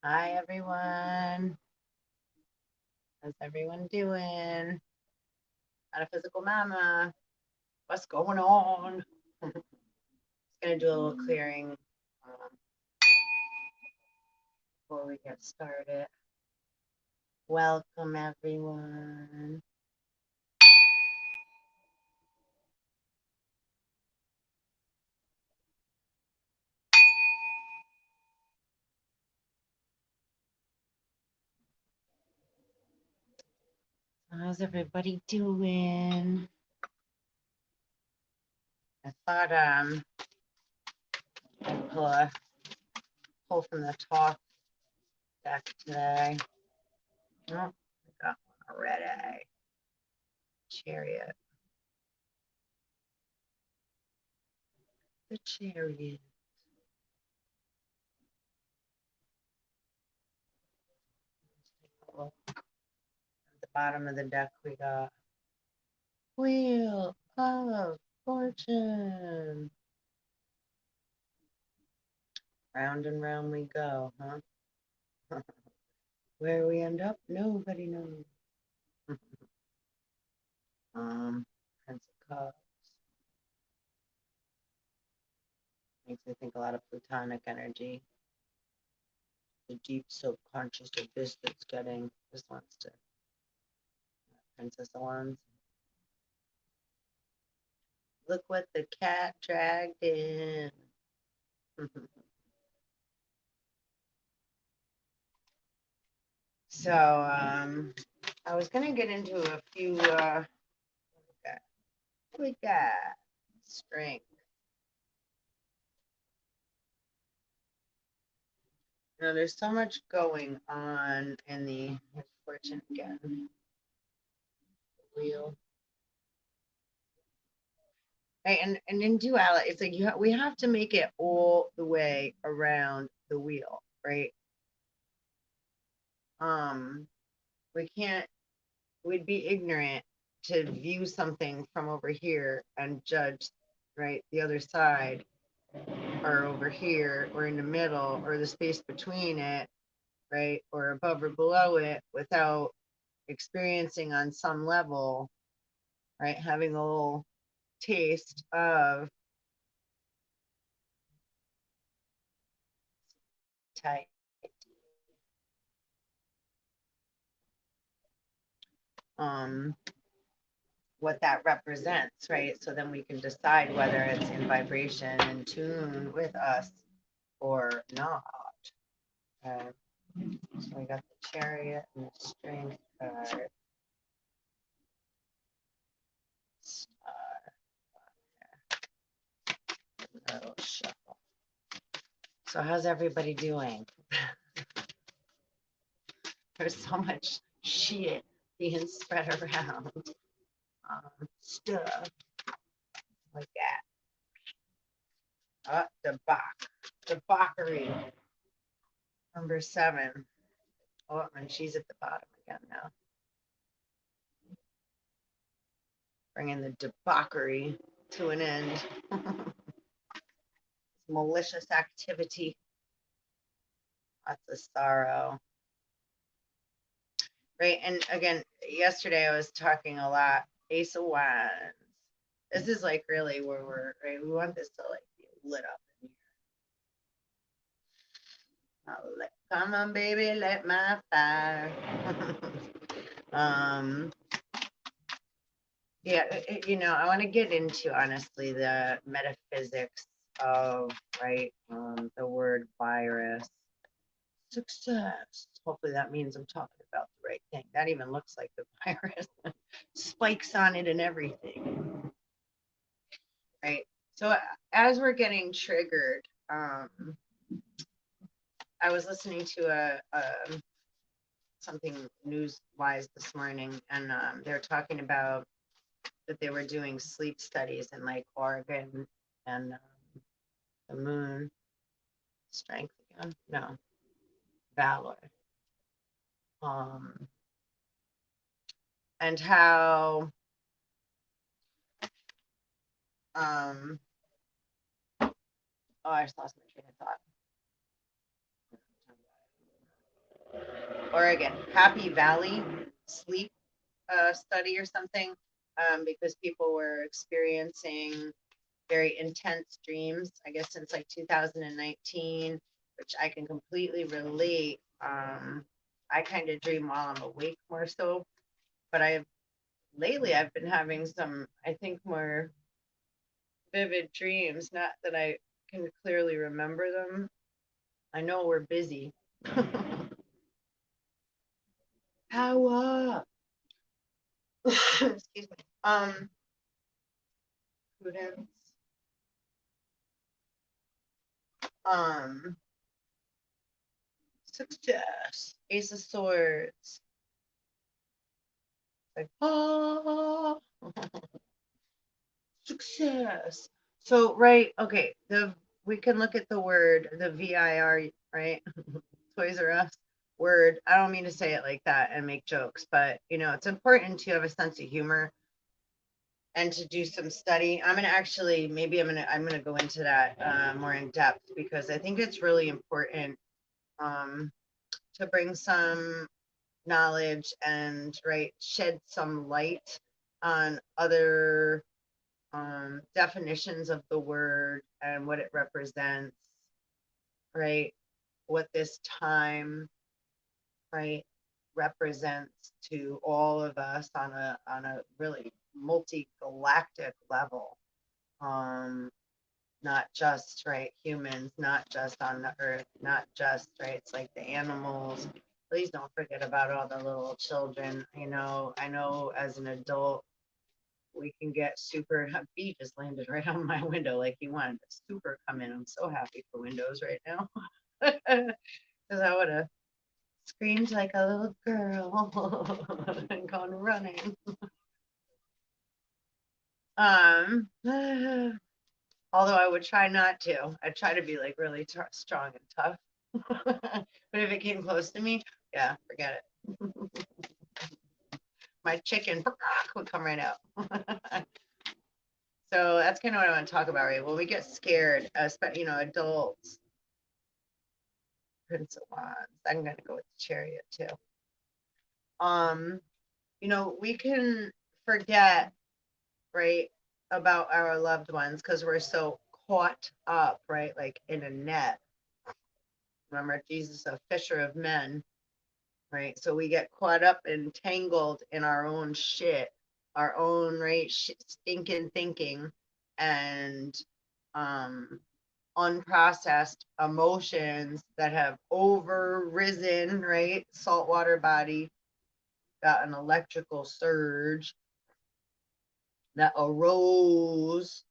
Hi, everyone. How's everyone doing? Metaphysical Mama, what's going on? Just gonna do a little clearing before we get started. Welcome, everyone. How's everybody doing? I thought I'd pull from the Toth deck today. Oh, I got one already. Chariot. The Chariot. At the bottom of the deck, we got Wheel of Fortune. Round and round we go, huh? Where we end up, nobody knows. Prince of Cups. Makes me think a lot of plutonic energy. The deep subconscious abyss that's getting this wants to Princess of Wands. Look what the cat dragged in. So I was gonna get into a few we got strength. You know, there's so much going on in the fortune again. Wheel. Right, and in duality, it's like we have to make it all the way around the wheel, right? We can't, we'd be ignorant to view something from over here and judge, right, the other side, or over here, or in the middle, or the space between it, right, or above or below it, without experiencing on some level, right, having a little taste of type. What that represents, right? So then we can decide whether it's in vibration and tune with us or not. So we got the Chariot and the Strength card. A little shuffle. So how's everybody doing? There's so much shit being spread around. Stuff like that. Debauchery. Number 7. Oh, and she's at the bottom again now. Bringing the debauchery to an end. Malicious activity. Lots of sorrow. Right, and again, yesterday I was talking a lot. Ace of Wands. This is like really where we're, right? We want this to like be lit up in here. Come on, baby, light my fire. Yeah, you know, I want to get into honestly the metaphysics of, right, the word virus. Success. Hopefully that means I'm talking about the right thing. That even looks like the virus. Spikes on it and everything. Right. So as we're getting triggered, I was listening to something news-wise this morning, and they're talking about that they were doing sleep studies in like Oregon and the moon strength again. No, valor. And how oh, I just lost my train of thought. Oregon, Happy Valley sleep study or something, because people were experiencing very intense dreams, I guess since like 2019, which I can completely relate. I kind of dream while I'm awake more so, but lately I've been having some, I think, more vivid dreams, not that I can clearly remember them. I know we're busy. Power. Excuse me. Prudence. Um, Success. Ace of Swords. Like, oh, success. So, right, okay, we can look at the word, the VIR, right? Toys R Us word. I don't mean to say it like that and make jokes, but it's important to have a sense of humor and to do some study. I'm gonna go into that more in depth because I think it's really important um, to bring some knowledge and shed some light on other definitions of the word and what it represents, right? What this time, right, represents to all of us on a really multi-galactic level. Um, Not just humans, not just on the earth, not just it's like the animals. Please don't forget about all the little children. I know as an adult we can get super. Bee just landed right on my window like he wanted to super come in. I'm so happy for windows right now because I would have screamed like a little girl and gone running. Um, although I would try not to. I'd try to be like really strong and tough. But if it came close to me, yeah, forget it. My chicken would come right out. So that's kind of what I want to talk about, right? When we get scared, especially, adults, Prince of Wands. I'm going to go with the Chariot too. Um, we can forget, right, about our loved ones because we're so caught up, right, like in a net. Remember, Jesus, a fisher of men, right? So we get caught up and tangled in our own shit, our own stinking thinking, and um, unprocessed emotions that have overrisen, right? Saltwater body got an electrical surge that arose,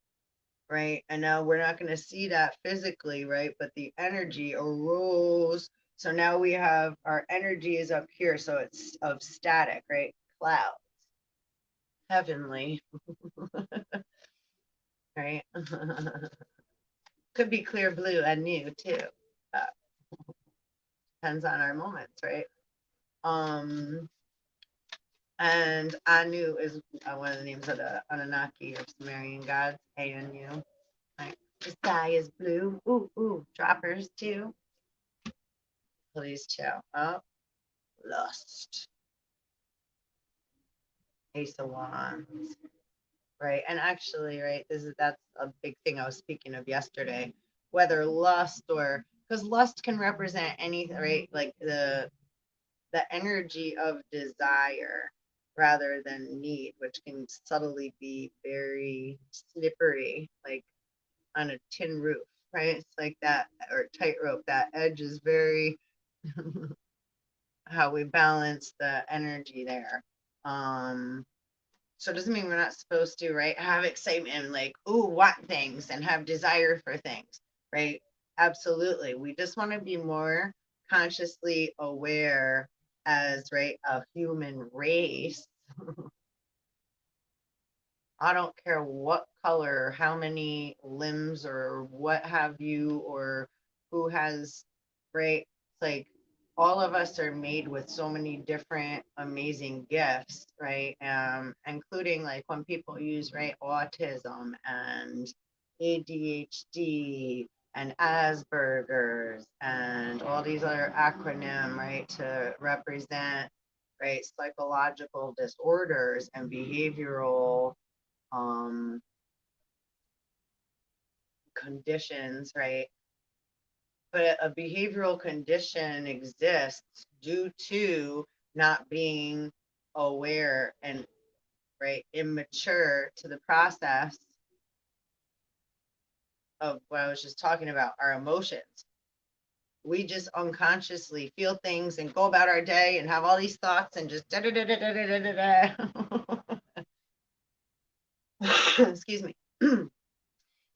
right? And now we're not going to see that physically, right? But the energy arose. So now we have our energy is up here. So it's of static, right? Clouds. Heavenly, right? Could be clear blue and new too. Uh, Depends on our moments, right? And Anu is one of the names of the Anunnaki or Sumerian gods. Anu. Right? The sky is blue. Ooh, ooh, droppers too. Please chill. Oh, lust. Ace of Wands. Right. And actually, right, that's a big thing I was speaking of yesterday. Whether lust or because lust can represent anything, right? Like the energy of desire rather than need, which can subtly be very slippery, like on a tin roof, right? It's like that, or tightrope. That edge is very how we balance the energy there. So it doesn't mean we're not supposed to, right? Have excitement and like, ooh, want things and have desire for things, right? Absolutely. We just want to be more consciously aware as, right, a human race. I don't care what color, how many limbs or what have you, or who has, right? It's like all of us are made with so many different amazing gifts, right? Including like when people use, right, autism and ADHD and Asperger's and all these other acronym, right, to represent, right, psychological disorders and behavioral conditions, right? But a behavioral condition exists due to not being aware and, right, immature to the process of what I was just talking about, our emotions. We just unconsciously feel things and go about our day and have all these thoughts and just da da da da da da da da. Excuse me.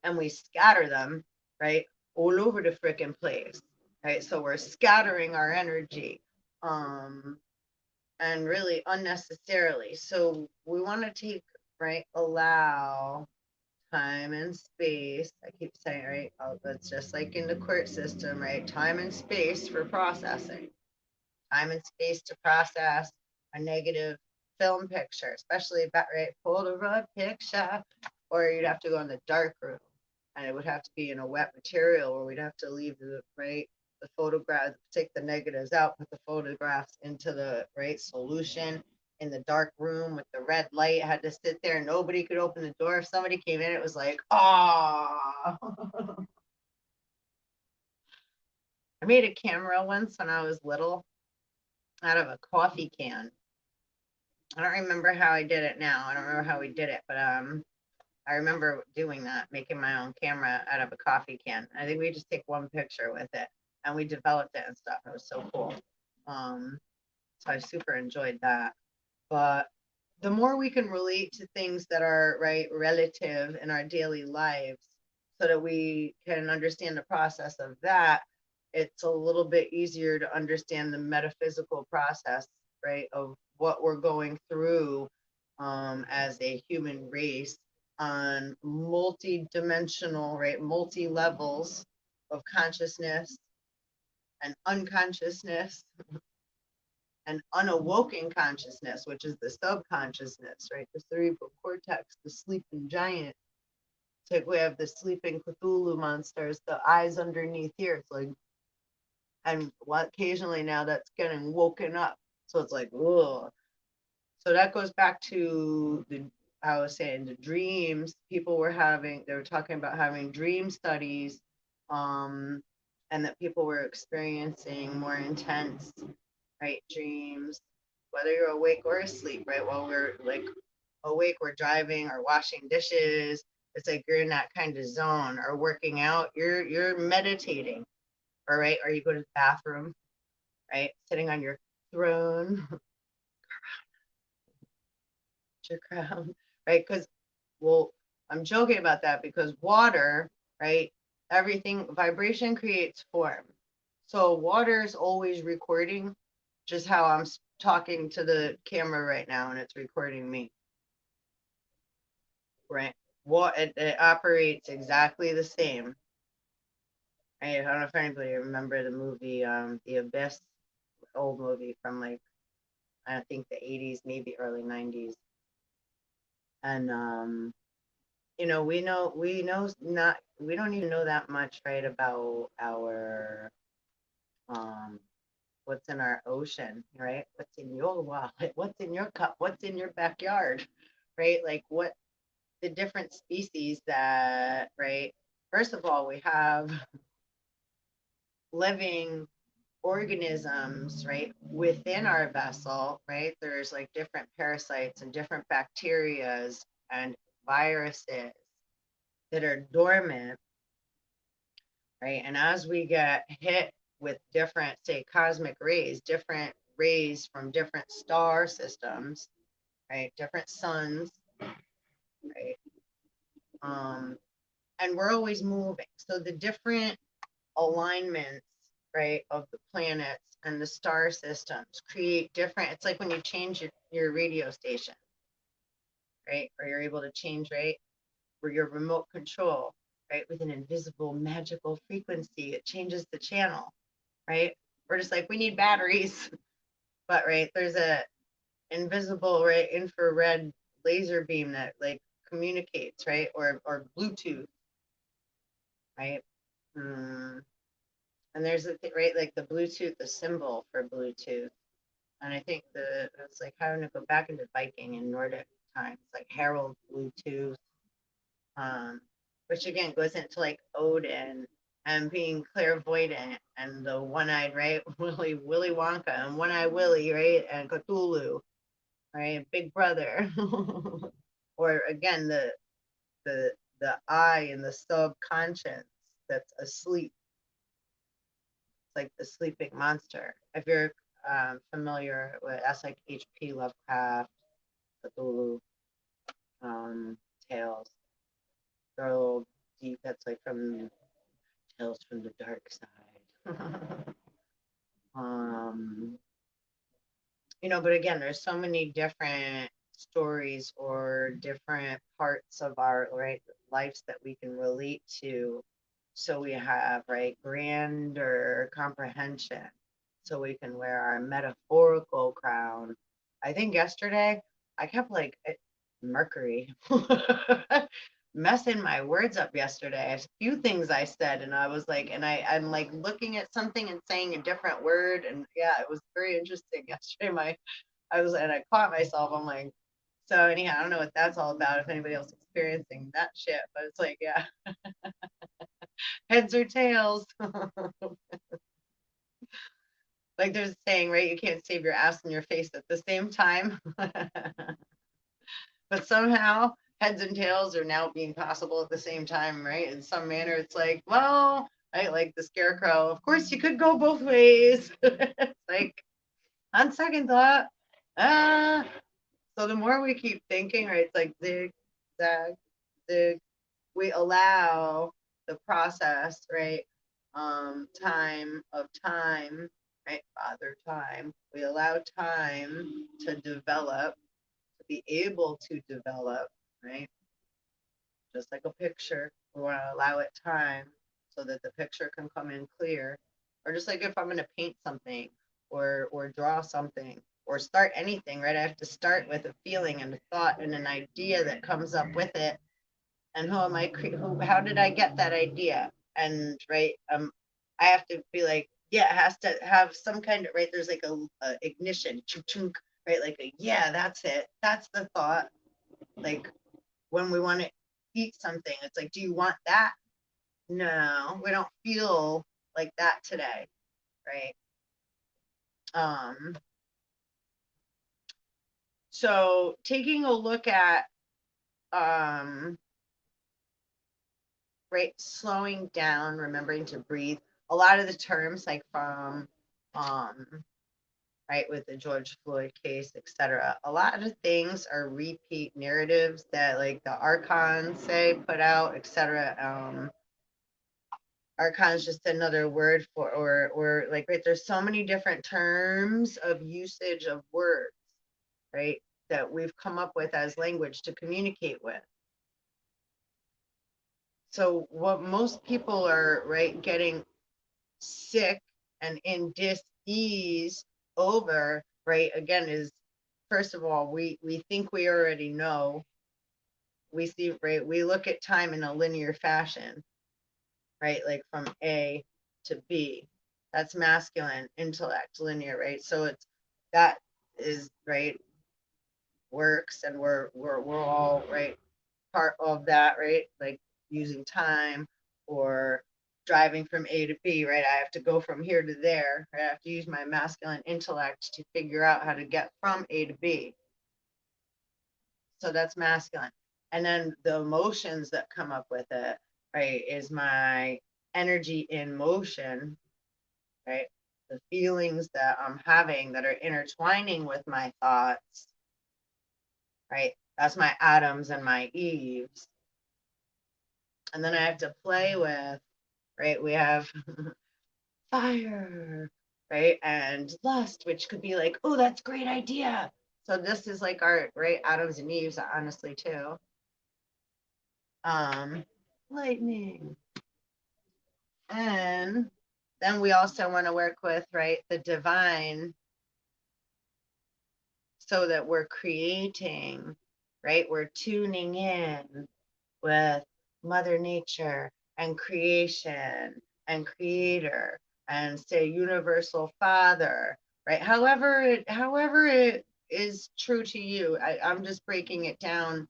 And we scatter them, right, all over the freaking place, right? So we're scattering our energy, and really unnecessarily. So we want to take, right, allow time and space. I keep saying, right, oh, that's just like in the court system, right? Time and space for processing. Time and space to process a negative film picture, especially about, right, Polaroid picture, or you'd have to go in the dark room, and it would have to be in a wet material, or we'd have to leave the, right, the photographs, take the negatives out, put the photographs into the, right, solution in the dark room with the red light. Had to sit there. Nobody could open the door. If somebody came in, it was like, ah. I made a camera once when I was little out of a coffee can. I don't remember how I did it now. I don't remember how we did it, but I remember doing that, making my own camera out of a coffee can. I think we just take one picture with it, and we developed it and stuff. It was so cool. So I super enjoyed that. But the more we can relate to things that are, right, relative in our daily lives, so that we can understand the process of that, it's a little bit easier to understand the metaphysical process, right, of what we're going through as a human race on multi-dimensional, right, multi-levels of consciousness and unconsciousness and unawoken consciousness, which is the subconsciousness, right? The cerebral cortex, the sleeping giant. It's like we have the sleeping Cthulhu monsters, the eyes underneath here. It's like, and occasionally now that's getting woken up. So it's like, whoa. So that goes back to the, I was saying, the dreams people were having. They were talking about having dream studies, and that people were experiencing more intense, right, dreams, whether you're awake or asleep, right? While we're like awake, we're driving or washing dishes. It's like you're in that kind of zone, or working out. You're meditating, all right? Or you go to the bathroom, right? Sitting on your throne, your crown, right? Because, well, I'm joking about that because water, right? Everything, vibration creates form. So water is always recording, just how I'm talking to the camera right now, and it's recording me, right? What it operates exactly the same. I don't know if anybody remember the movie, The Abyss, old movie from like, I think the 80s, maybe early 90s. And we don't even know that much, right, about our what's in our ocean, right? What's in your wallet? What's in your cup? What's in your backyard, right? Like what the different species that, right? First of all, we have living organisms, right, within our vessel, right? There's like different parasites and different bacterias and viruses that are dormant, right? And as we get hit with different, say, cosmic rays, different rays from different star systems, right? Different suns, right? And we're always moving. So the different alignments, right, of the planets and the star systems create different, it's like when you change your radio station, right? Or you're able to change, right? Or your remote control, right? With an invisible magical frequency, it changes the channel, right? We're just like, we need batteries. But right, there's a invisible, right, infrared laser beam that like communicates, right? Or Bluetooth, right? And there's a right, like the Bluetooth, the symbol for Bluetooth. And I think it's like having to go back into Viking and Nordic times, like Herald Bluetooth, which again goes into like Odin and being clairvoyant and the one-eyed, right? Willy Wonka and One-Eye Willie, right? And Cthulhu, right? Big Brother. Or again, the the I and the subconscious that's asleep. It's like the sleeping monster. If you're familiar with, that's like H.P. Lovecraft, Cthulhu, Tales. Go deep. That's like from Tales from the Dark Side. But again, there's so many different stories or different parts of our right lives that we can relate to. So we have right grander comprehension. So we can wear our metaphorical crown. I think yesterday I kept like Mercury messing my words up yesterday. A few things I said, and I was like, and I'm like looking at something and saying a different word, and yeah, it was very interesting yesterday. And I caught myself. I'm like, so anyhow, I don't know what that's all about. If anybody else experiencing that shit, but it's like, yeah, heads or tails. Like there's a saying, right? You can't save your ass and your face at the same time. But somehow heads and tails are now being possible at the same time, right? In some manner, it's like, well, right, like the scarecrow. Of course, you could go both ways. It's like, on second thought, ah. So the more we keep thinking, right, it's like zig, zag, zig. We allow the process, right? Time of time, right? Father time. We allow time to develop, to be able to develop, right? Just like a picture, we want to allow it time so that the picture can come in clear. Or just like if I'm going to paint something or draw something or start anything, right? I have to start with a feeling and a thought and an idea that comes up with it. And how did I get that idea? And right, I have to be like, yeah, it has to have some kind of right. There's like a ignition, chunk, chunk, right? Like yeah, that's it. That's the thought. Like when we want to eat something, it's like, do you want that? No, we don't feel like that today, right? So taking a look at right, slowing down, remembering to breathe. A lot of the terms like from right, with the George Floyd case, etc. A lot of things are repeat narratives that like the archons say, put out, etc. Archon is just another word for, or like, right, there's so many different terms of usage of words, right, that we've come up with as language to communicate with. So what most people are, right, getting sick and in dis-ease over, right, again, is first of all, we think we already know. We see, right, we look at time in a linear fashion, right, like from A to B. That's masculine intellect, linear, right? So it's that is right, works, and we're all right, part of that, right? Like using time or driving from A to B, right? I have to go from here to there, right? I have to use my masculine intellect to figure out how to get from A to B. So that's masculine. And then the emotions that come up with it, right, is my energy in motion, right? The feelings that I'm having that are intertwining with my thoughts, right? That's my Adams and my Eves. And then I have to play with, right? We have fire, right? And lust, which could be like, oh, that's a great idea. So this is like our, right, Adams and Eves, honestly, too. Lightning. And then we also want to work with, right, the divine, so that we're creating, right? We're tuning in with Mother Nature and creation and creator and say universal father, right? However it is true to you. I'm just breaking it down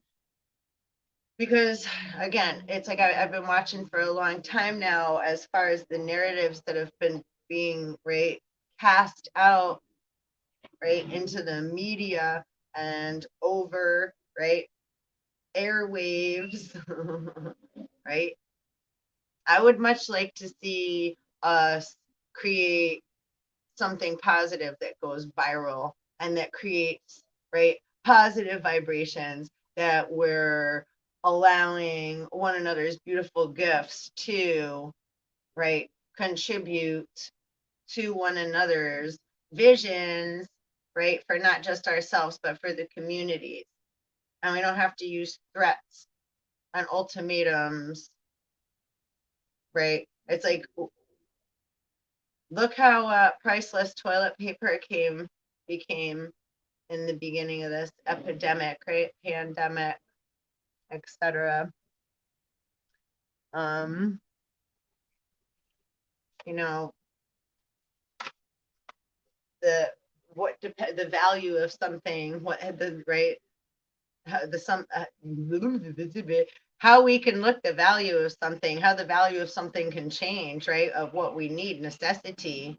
because again, it's like I've been watching for a long time now as far as the narratives that have been being right cast out right into the media and over right airwaves right. I would much like to see us create something positive that goes viral and that creates right positive vibrations that we're allowing one another's beautiful gifts to right contribute to one another's visions right for not just ourselves but for the communities, and we don't have to use threats and ultimatums right. It's like look how priceless toilet paper became in the beginning of this epidemic, right? Pandemic, etc. Um, you know, the the value of something, what had the right the some how we can look the value of something, how the value of something can change, right? Of what we need, necessity,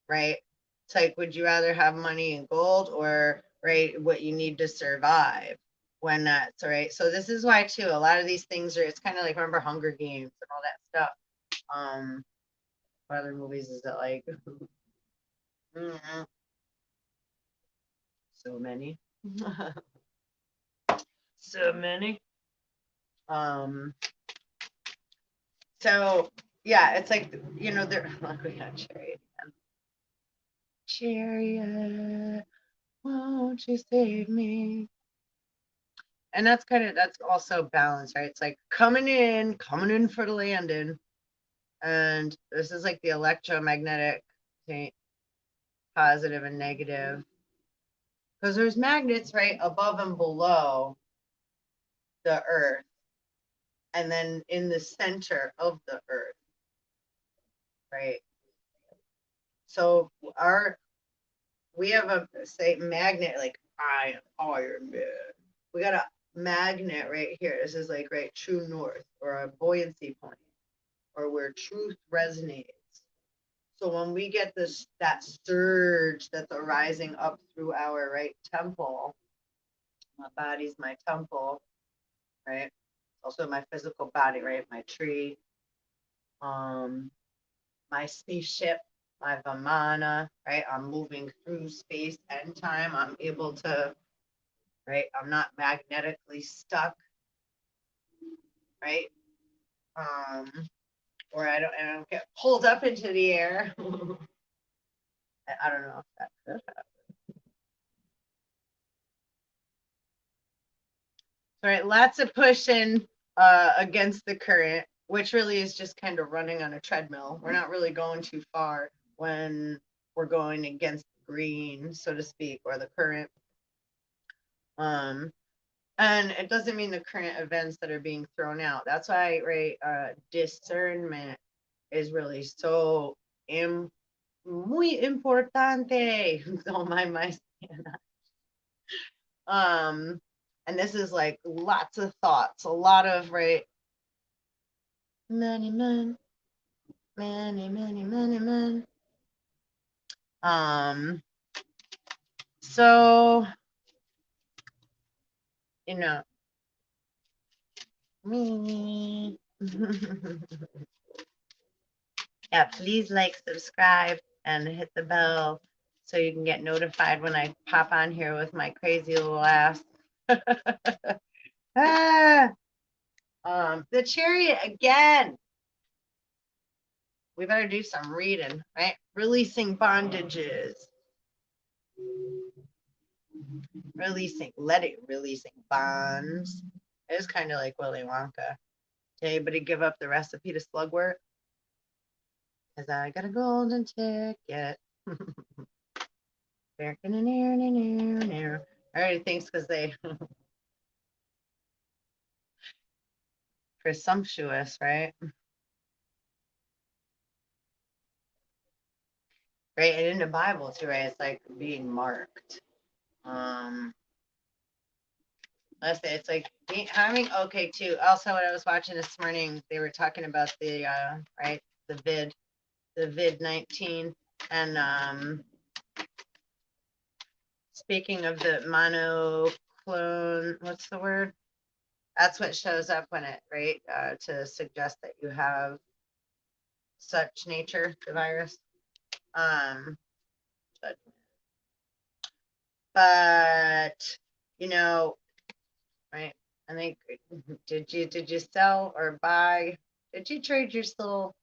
right? It's like, would you rather have money and gold or right what you need to survive when that's right? So this is why too, a lot of these things are it's kind of like remember Hunger Games and all that stuff. What other movies is it like? So many. So many. Um so yeah, it's like you know, they're look we got Chariot again. Chariot, won't you save me? And that's also balance, right? It's like coming in for the landing. And this is like the electromagnetic thing, positive and negative. Because there's magnets right above and below the earth, and then in the center of the earth, right? So we have a say magnet like I am Iron Man. We got a magnet right here. This is like right true north or a buoyancy point or where truth resonates. So when we get this that surge that's arising up through our right temple, my body's my temple, right? Also my physical body, right? My tree, my spaceship, my Vamana, right? I'm moving through space and time. I'm able to, right? I'm not magnetically stuck, right? Or I don't get pulled up into the air. I don't know if that could happen. All right, lots of pushing against the current, which really is just kind of running on a treadmill. We're not really going too far when we're going against the green, so to speak, or the current. And it doesn't mean the current events that are being thrown out. That's why, right, discernment is really so muy importante. Oh my. And this is like lots of thoughts, a lot of right. Many men, many men. So you know, me. Yeah, please like, subscribe, and hit the bell so you can get notified when I pop on here with my crazy little ass. Ah, the chariot again. We better do some reading, right? Releasing bondages. Releasing bonds. It is kind of like Willy Wonka. Did anybody give up the recipe to slugwort? Because I got a golden ticket. Everybody thinks because they presumptuous, right? right? And in the Bible too, right? It's like being marked. Let's say it's like having okay too. Also, when I was watching this morning, they were talking about the right the vid-19, and speaking of the monoclone, what's the word? That's what shows up when it right to suggest that you have such nature, the virus. But you know, right? I think did you sell or buy? Did you trade your soul?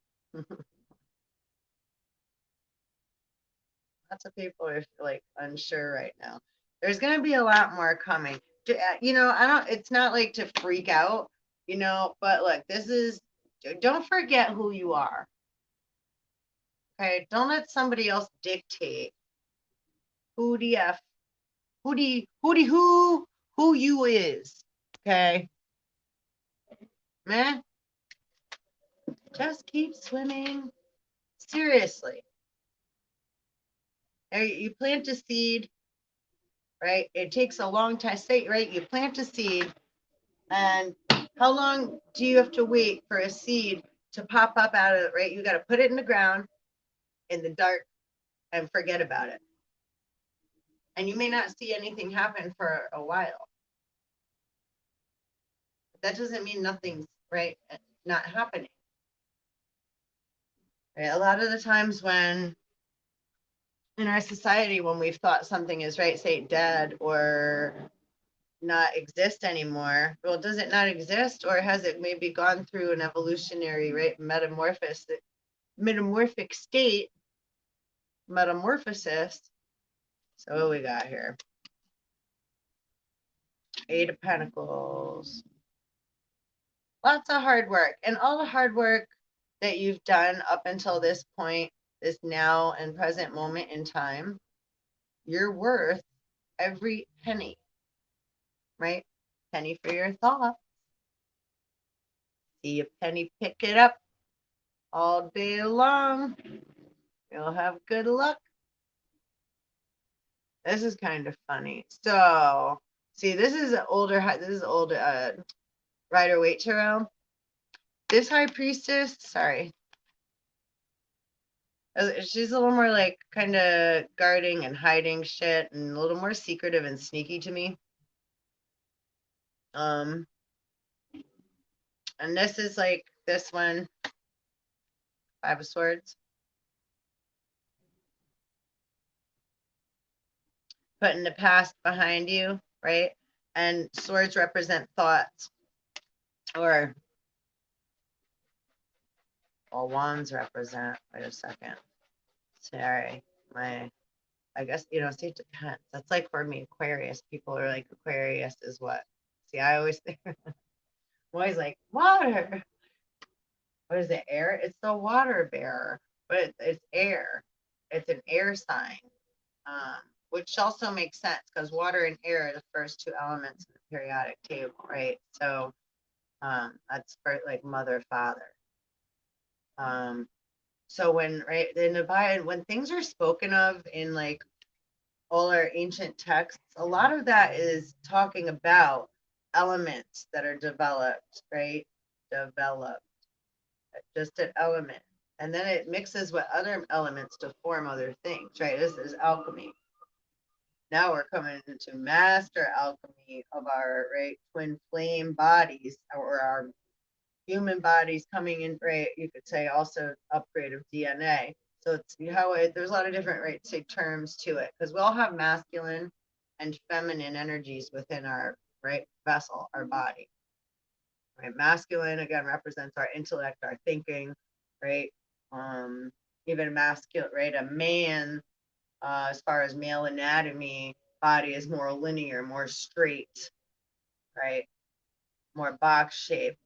Lots of people are like unsure right now. There's gonna be a lot more coming. You know, I don't. It's not like to freak out, you know. But look, this is. Don't forget who you are. Okay, don't let somebody else dictate who the f who you is. Okay, man, just keep swimming. Seriously, you plant a seed, right? It takes a long time. Say, right? You plant a seed, and how long do you have to wait for a seed to pop up out of it, right? You got to put it in the ground in the dark and forget about it. And you may not see anything happen for a while. That doesn't mean nothing's right, not happening. Right? A lot of the times when in our society, when we've thought something is right, say dead or not exist anymore, well, does it not exist, or has it maybe gone through an evolutionary right metamorphic state, metamorphosis? So what we got here? Eight of Pentacles. Lots of hard work, and all the hard work that you've done up until this point, this now and present moment in time, you're worth every penny, right? Penny for your thought. See a penny, pick it up all day long. You'll have good luck. This is kind of funny. So, see, this is an older, Rider Waite Tarot. This High Priestess, sorry, she's a little more like kind of guarding and hiding shit and a little more secretive and sneaky to me. And this is like this one, Five of Swords. Putting the past behind you, right? And swords represent thoughts, or well, wands represent. Wait a second. Sorry, I guess see, it depends. That's like for me, Aquarius. People are like, Aquarius is what? See, I always think, I'm always like water. What is it? Air? It's the water bearer, but it's air. It's an air sign, which also makes sense because water and air are the first two elements in the periodic table, right? So that's for like mother, father. So when right in the Bible, when things are spoken of in like all our ancient texts, a lot of that is talking about elements that are developed, right? Developed, just an element. And then it mixes with other elements to form other things, right? This is alchemy. Now we're coming into master alchemy of our right twin flame bodies, or our human bodies coming in, right? You could say also upgrade of DNA. So it's there's a lot of different right say terms to it, because we all have masculine and feminine energies within our right vessel, our body. Right, masculine again represents our intellect, our thinking, right? Even masculine, right? A man, as far as male anatomy, body is more linear, more straight, right? More box shaped.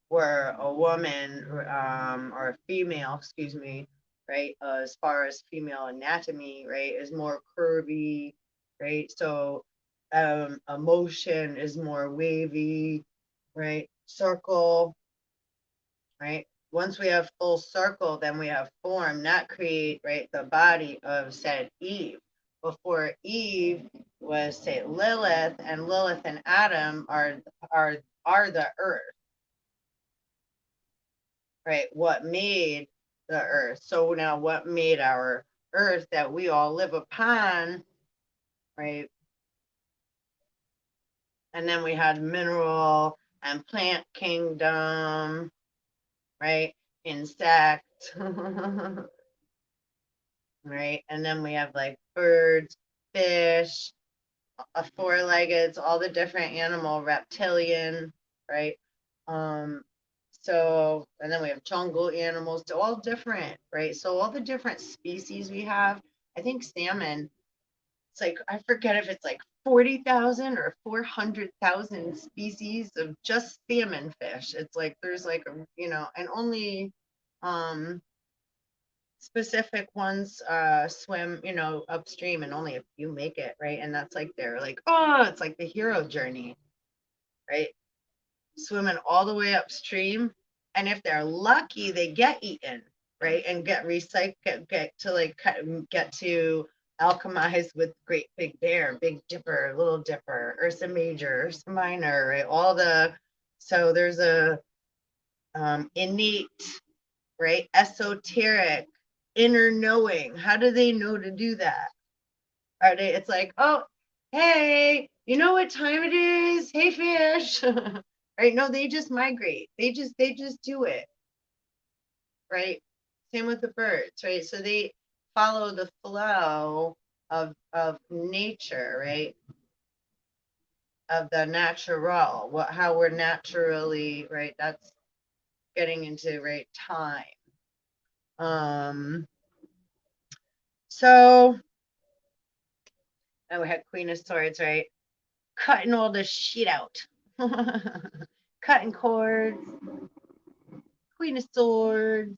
Where a woman or a female, excuse me, right, as far as female anatomy, right, is more curvy, right? So emotion is more wavy, right? Circle, right? once we have full circle, then we have form, not create, right, the body of said Eve. Before Eve was, say, Lilith, and Lilith and Adam are the earth, right? What made the earth? So now what made our earth that we all live upon, right? And then we had mineral and plant kingdom, right? Insect, right? And then we have like birds, fish, four-leggeds, all the different animal, reptilian, right? Um, so, and then we have jungle animals, all different, right? So all the different species we have, I think salmon, it's like, I forget if it's like 40,000 or 400,000 species of just salmon fish. It's like, there's like, and only, specific ones swim, upstream, and only a few make it, right? And that's like they're like, oh, it's like the hero journey, right? Swimming all the way upstream, and if they're lucky, they get eaten, right? And get recycled, get to alchemize with Great Big Bear, Big Dipper, Little Dipper, Ursa Major, Ursa Minor, right? So there's a innate, right? Esoteric, inner knowing. How do they know to do that? Are they? It's like, oh, hey, you know what time it is? Hey, fish. Right? No, they just migrate. They just do it. Right? Same with the birds, right? So they follow the flow of nature, right? Of the natural, how we're naturally, right? That's getting into, right, time. So now we had Queen of Swords, right? Cutting all the shit out. Cutting cords, Queen of Swords.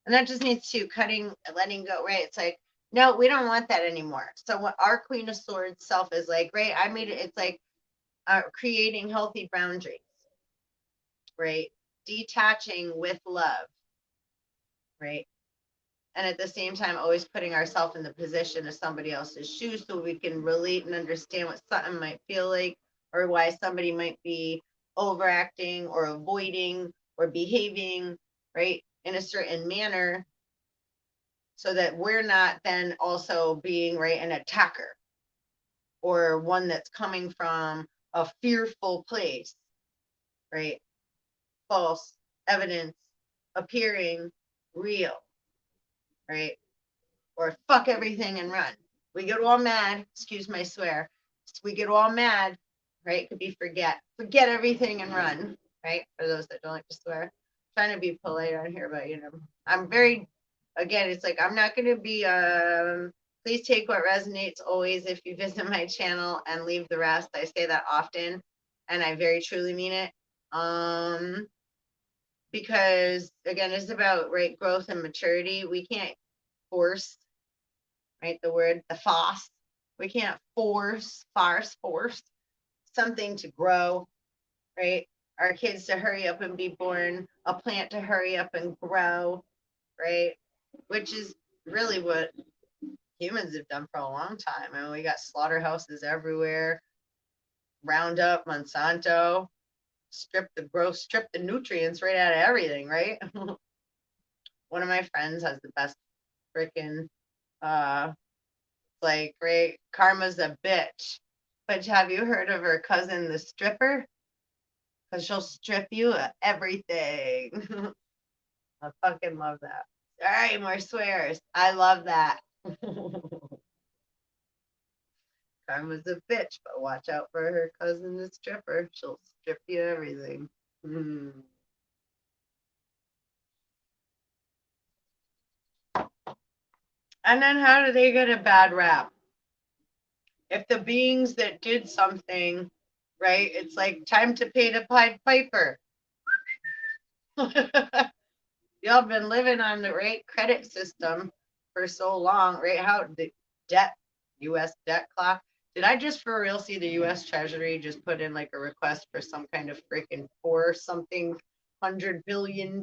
And that just needs to cutting, letting go, right? It's like, no, we don't want that anymore. So what our Queen of Swords self is like, right? I made it, it's like creating healthy boundaries, right? Detaching with love, right? And at the same time, always putting ourselves in the position of somebody else's shoes so we can relate and understand what something might feel like, or why somebody might be overacting or avoiding or behaving, right, in a certain manner, so that we're not then also being, right, an attacker or one that's coming from a fearful place, right? False evidence appearing real, right? Or fuck everything and run. We get all mad, excuse my swear. We get all mad, right? Could be forget everything and run, right? For those that don't like to swear. I'm trying to be polite on here, but I'm very, again, it's like, I'm not going to be, please take what resonates always if you visit my channel and leave the rest. I say that often, and I very truly mean it. Because again, it's about, right, growth and maturity. We can't force, right? The force. We can't force something to grow, right? Our kids to hurry up and be born, a plant to hurry up and grow, right? Which is really what humans have done for a long time. I mean, we got slaughterhouses everywhere, Roundup, Monsanto, strip the nutrients right out of everything, right? One of my friends has the best freaking like, right, karma's a bitch. But have you heard of her cousin, the stripper? Because she'll strip you of everything. I fucking love that. All right, more swears. I love that. Karma's a bitch, but watch out for her cousin, the stripper. She'll strip you of everything. And then how do they get a bad rap? If the beings that did something, right, it's like time to pay the Pied Piper. Y'all been living on the right credit system for so long, right? How the debt, U.S. debt clock. Did I just for real see the U.S. Treasury just put in like a request for some kind of freaking for something $100 billion.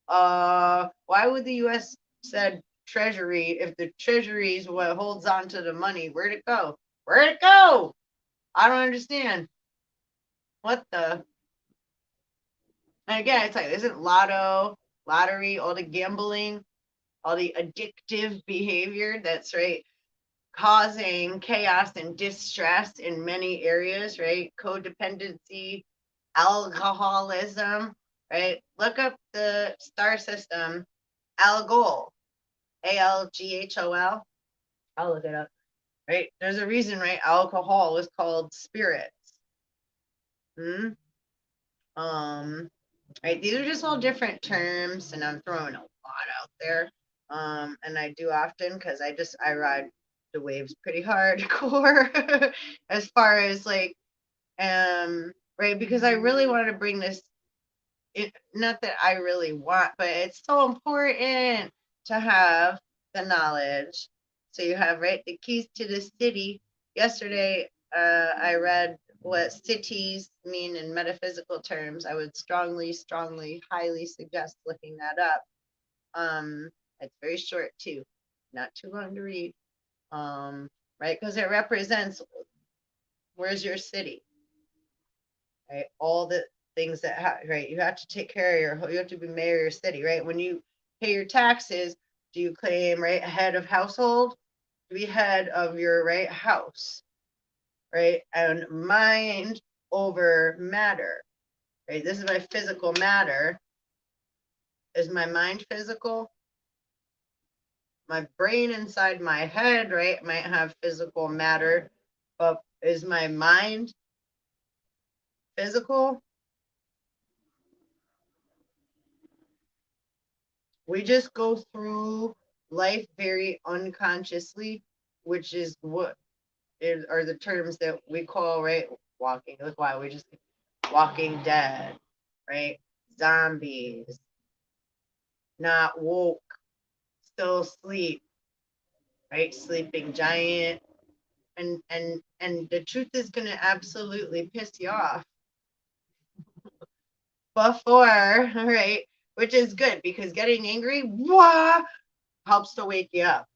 Why would the U.S. said Treasury, if the Treasury is what holds on to the money, where'd it go? Where'd it go? I don't understand. What the? And again, it's like, isn't lottery, all the gambling, all the addictive behavior that's right, causing chaos and distress in many areas, right? Codependency, alcoholism, right? Look up the star system, Algol, Alghol. I'll look it up, right? There's a reason, right? Alcohol is called spirits. Right? These are just all different terms, and I'm throwing a lot out there. And I do often because I ride the waves pretty hardcore as far as like, right? Because I really wanted to bring this. Not that I really want, but it's so important to have the knowledge. So you have, right, the keys to the city. Yesterday, I read what cities mean in metaphysical terms. I would strongly, highly suggest looking that up. It's very short too, not too long to read. Right, because it represents where's your city, right? All the things that right, you have to take care of you have to be mayor of your city, right? When you pay your taxes, do you claim, right, head of household? To be head of your right house, right? And mind over matter, right? This is my physical matter. Is my mind physical? My brain inside my head, right, might have physical matter, but is my mind physical? We just go through life very unconsciously, which is what are the terms that we call, right, walking. Look, why we just walking dead, right? Zombies, not woke, still asleep, right? Sleeping giant. And the truth is going to absolutely piss you off before, right? Which is good because getting angry, wah, helps to wake you up.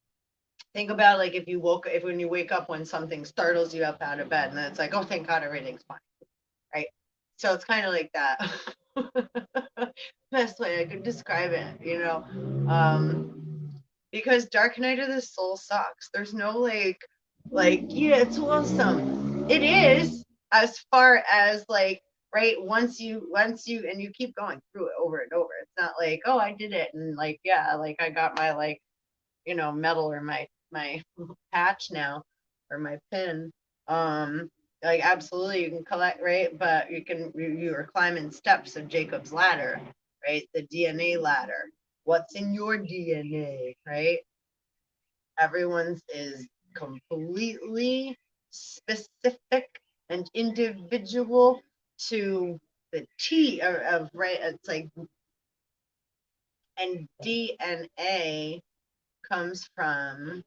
Think about like if when you wake up when something startles you up out of bed, and then it's like, oh, thank God, everything's fine, right? So it's kind of like that. Best way I could describe it, because Dark Night of the Soul sucks. There's no like yeah, it's awesome. It is, as far as like, right, once you and you keep going through it over and over. It's not like, oh, I did it and like, yeah, like I got my like, medal or my patch now or my pin. Like absolutely you can collect, right? But you are climbing steps of Jacob's ladder, right? The DNA ladder. What's in your DNA, right? Everyone's is completely specific and individual to the T of right. It's like, and DNA comes from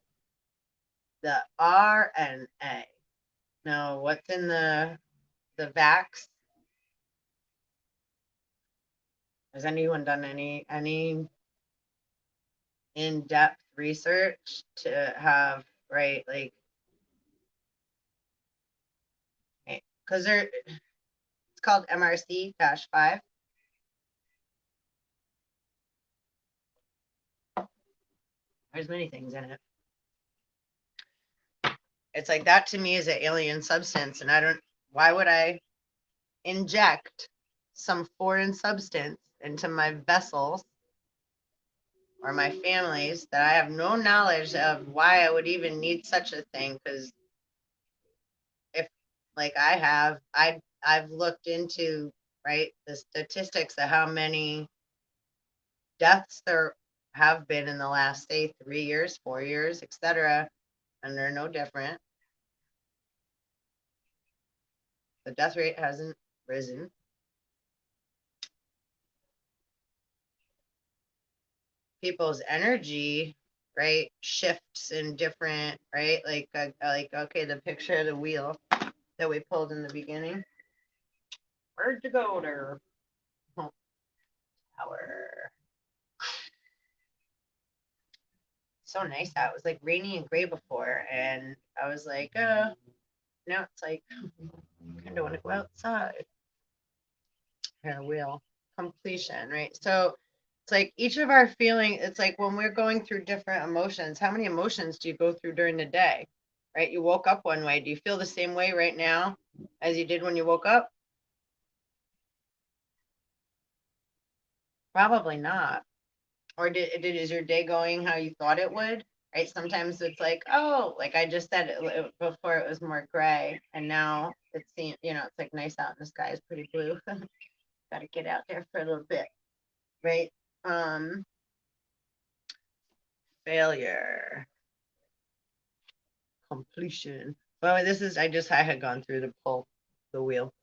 the RNA. Now, what's in the vax? Has anyone done any in-depth research to have, right, like, because it's called MRC-5. There's many things in it. It's like that to me is an alien substance, and why would I inject some foreign substance into my vessels or my families that I have no knowledge of why I would even need such a thing? Because if, like I've looked into, right, the statistics of how many deaths there have been in the last, say, 3 years, 4 years, etc., and they're no different. The death rate hasn't risen. People's energy, right, shifts in different, right, like okay, the picture of the wheel that we pulled in the beginning. Where'd you go there? power. So nice out. It was like rainy and gray before, and I was like, now it's like, I kind of want to go outside. Here, wheel completion, right? So it's like each of our feeling, it's like when we're going through different emotions, how many emotions do you go through during the day, right? You woke up one way. Do you feel the same way right now as you did when you woke up? Probably not. Or is your day going how you thought it would? Right? Sometimes it's like, oh, like I just said before, it was more gray, and now it's it's like nice out, and the sky is pretty blue. Got to get out there for a little bit, right? Failure, completion. Well, I had gone through to pull the wheel.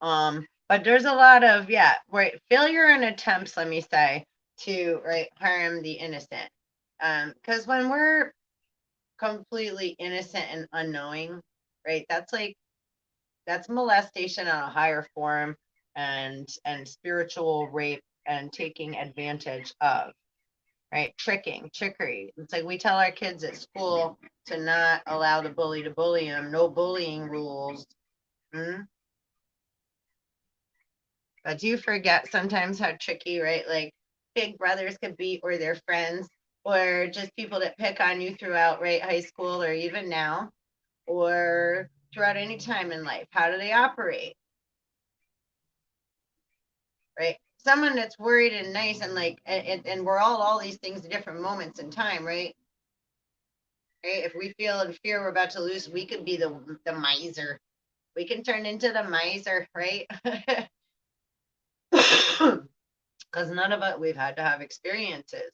But there's a lot of, right, failure and attempts, let me say, to, right, harm the innocent. Because when we're completely innocent and unknowing, right, that's molestation on a higher form, and spiritual rape and taking advantage of, right? Trickery. It's like we tell our kids at school to not allow the bully to bully them, no bullying rules. But do you forget sometimes how tricky, right? Like big brothers could be, or their friends, or just people that pick on you throughout, right? High school, or even now, or throughout any time in life. How do they operate? Right? Someone that's worried and nice and like, and we're all these things at different moments in time, right? Right? If we feel in fear we're about to lose, we could be the miser. We can turn into the miser, right? Because none of it, we've had to have experiences.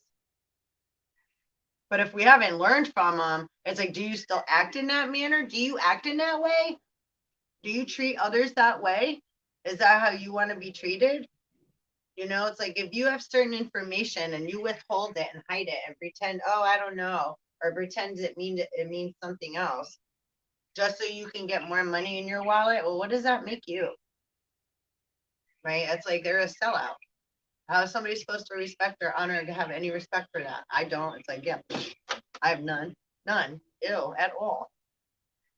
But if we haven't learned from them, it's like, do you still act in that manner? Do you act in that way? Do you treat others that way? Is that how you want to be treated? It's like if you have certain information and you withhold it and hide it and pretend, oh, I don't know, or pretend it means something else, just so you can get more money in your wallet. Well, what does that make you? Right? It's like they're a sellout. How is somebody supposed to respect or honor to have any respect for that? I don't. It's like, yeah, I have none, ew, at all.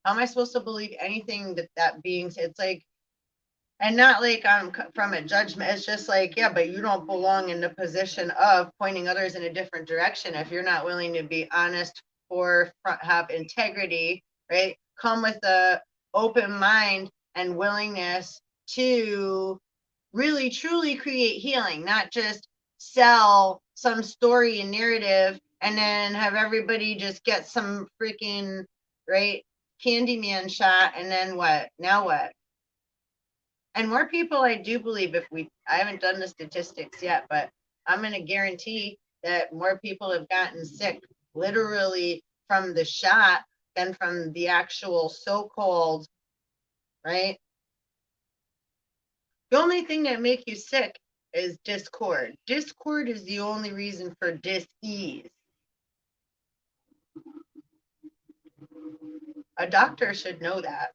How am I supposed to believe anything that being? It's like, and not like from a judgment. It's just like, yeah, but you don't belong in the position of pointing others in a different direction if you're not willing to be honest or have integrity, right? Come with a open mind and willingness to really truly create healing, not just sell some story and narrative and then have everybody just get some freaking, right, Candyman shot, and then what? Now what? And more people, I do believe, I haven't done the statistics yet, but I'm going to guarantee that more people have gotten sick literally from the shot than from the actual so-called, right? The only thing that make you sick is discord. Discord is the only reason for dis-ease. A doctor should know that.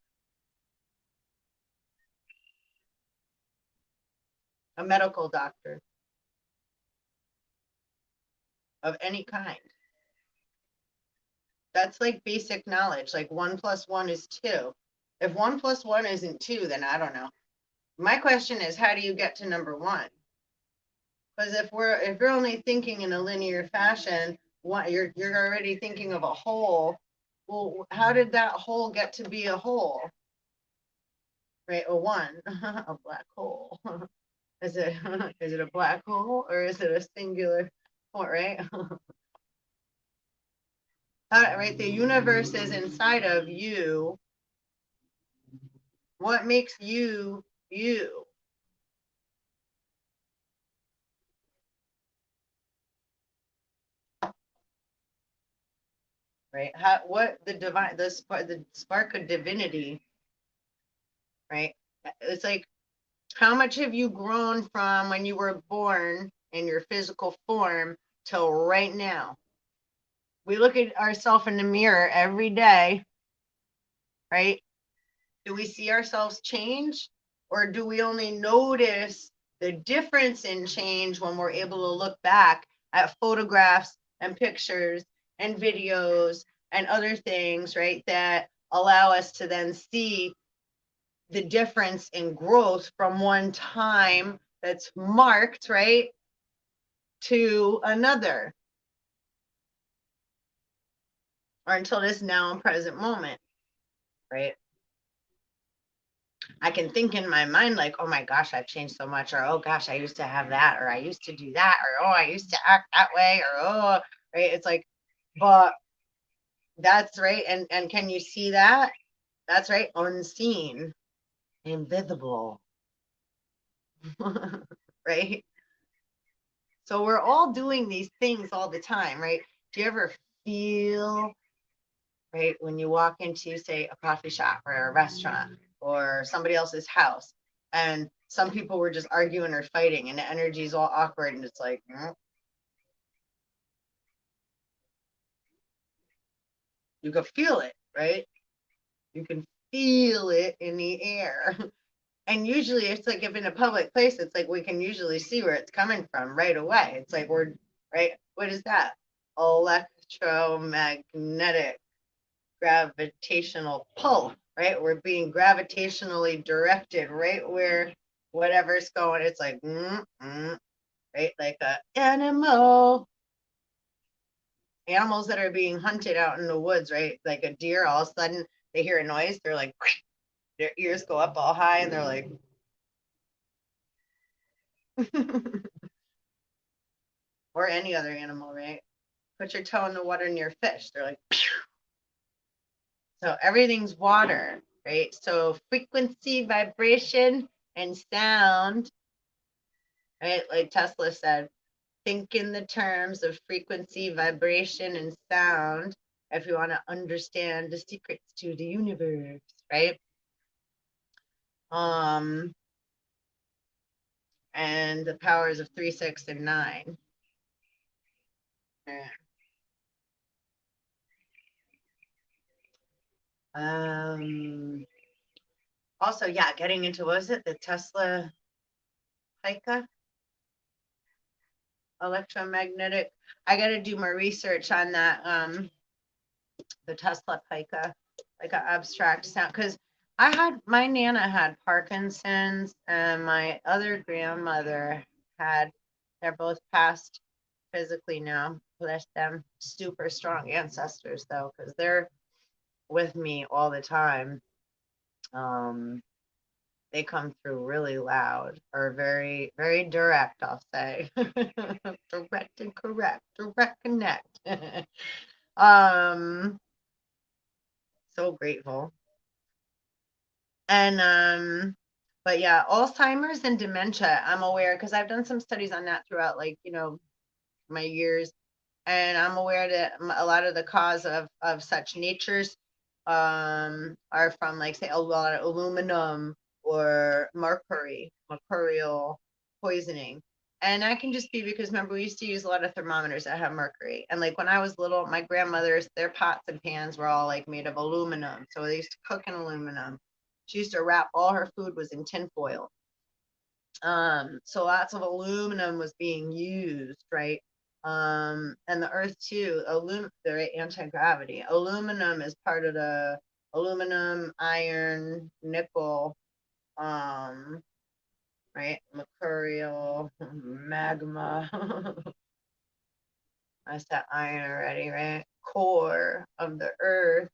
A medical doctor of any kind. That's like basic knowledge. Like 1 + 1 is 2. If 1 + 1 isn't 2, then I don't know. My question is, how do you get to number 1? Because if you're only thinking in a linear fashion, you're already thinking of a whole. Well, how did that whole get to be a whole? Right, a 1, a black hole. Is it a black hole or is it a singular point? Right. Right, the universe is inside of you. What makes you you? Right? What the spark of divinity, right? It's like, how much have you grown from when you were born in your physical form till right now? We look at ourselves in the mirror every day, right? Do we see ourselves change, or do we only notice the difference in change when we're able to look back at photographs and pictures and videos and other things, right, that allow us to then see the difference in growth from one time that's marked, right, to another, or until this now and present moment, right? I can think in my mind like, oh my gosh, I've changed so much, or oh gosh, I used to have that, or I used to do that, or oh, I used to act that way, or oh, right? It's like, but that's right. And can you see that? That's right, unseen, invisible, right? So we're all doing these things all the time, right? Do you ever feel, right, when you walk into, say, a coffee shop or a restaurant or somebody else's house, and some people were just arguing or fighting, and the energy is all awkward, and it's like, you can feel it, right? You can feel it in the air. And usually it's like if in a public place, it's like we can usually see where it's coming from right away. It's like we're, right? What is that? Electromagnetic gravitational pull, right? We're being gravitationally directed right where whatever's going. It's like, right? Like a animals that are being hunted out in the woods, right? Like a deer, all of a sudden they hear a noise. They're like, their ears go up all high and they're like, or any other animal, right? Put your toe in the water near fish. They're like, pew. So everything's water, right? So frequency, vibration, and sound, right? Like Tesla said, think in the terms of frequency, vibration, and sound if you want to understand the secrets to the universe, right? And the powers of 3, 6, and 9. Yeah. Also, yeah, getting into, what was it, the Tesla pica? Electromagnetic. I got to do more research on that. The Tesla pica, like an abstract sound, because my Nana had Parkinson's, and my other grandmother had. They're both passed physically now. Bless them. Super strong ancestors though, because they're with me all the time. They come through really loud or very, very direct, I'll say. Direct and correct, direct connect. So grateful. And but yeah, Alzheimer's and dementia, I'm aware because I've done some studies on that throughout, like, my years, and I'm aware that a lot of the cause of such natures are from, like, say, a lot of aluminum or mercurial poisoning. And that can just be because, remember, we used to use a lot of thermometers that have mercury. And like when I was little, my grandmother's, their pots and pans were all like made of aluminum. So they used to cook in aluminum. She used to wrap all her food was in tin foil. So lots of aluminum was being used, right? And the earth too, the anti-gravity. Aluminum is part of the aluminum, iron, nickel, right? Mercurial, magma. I said iron already, right? Core of the earth.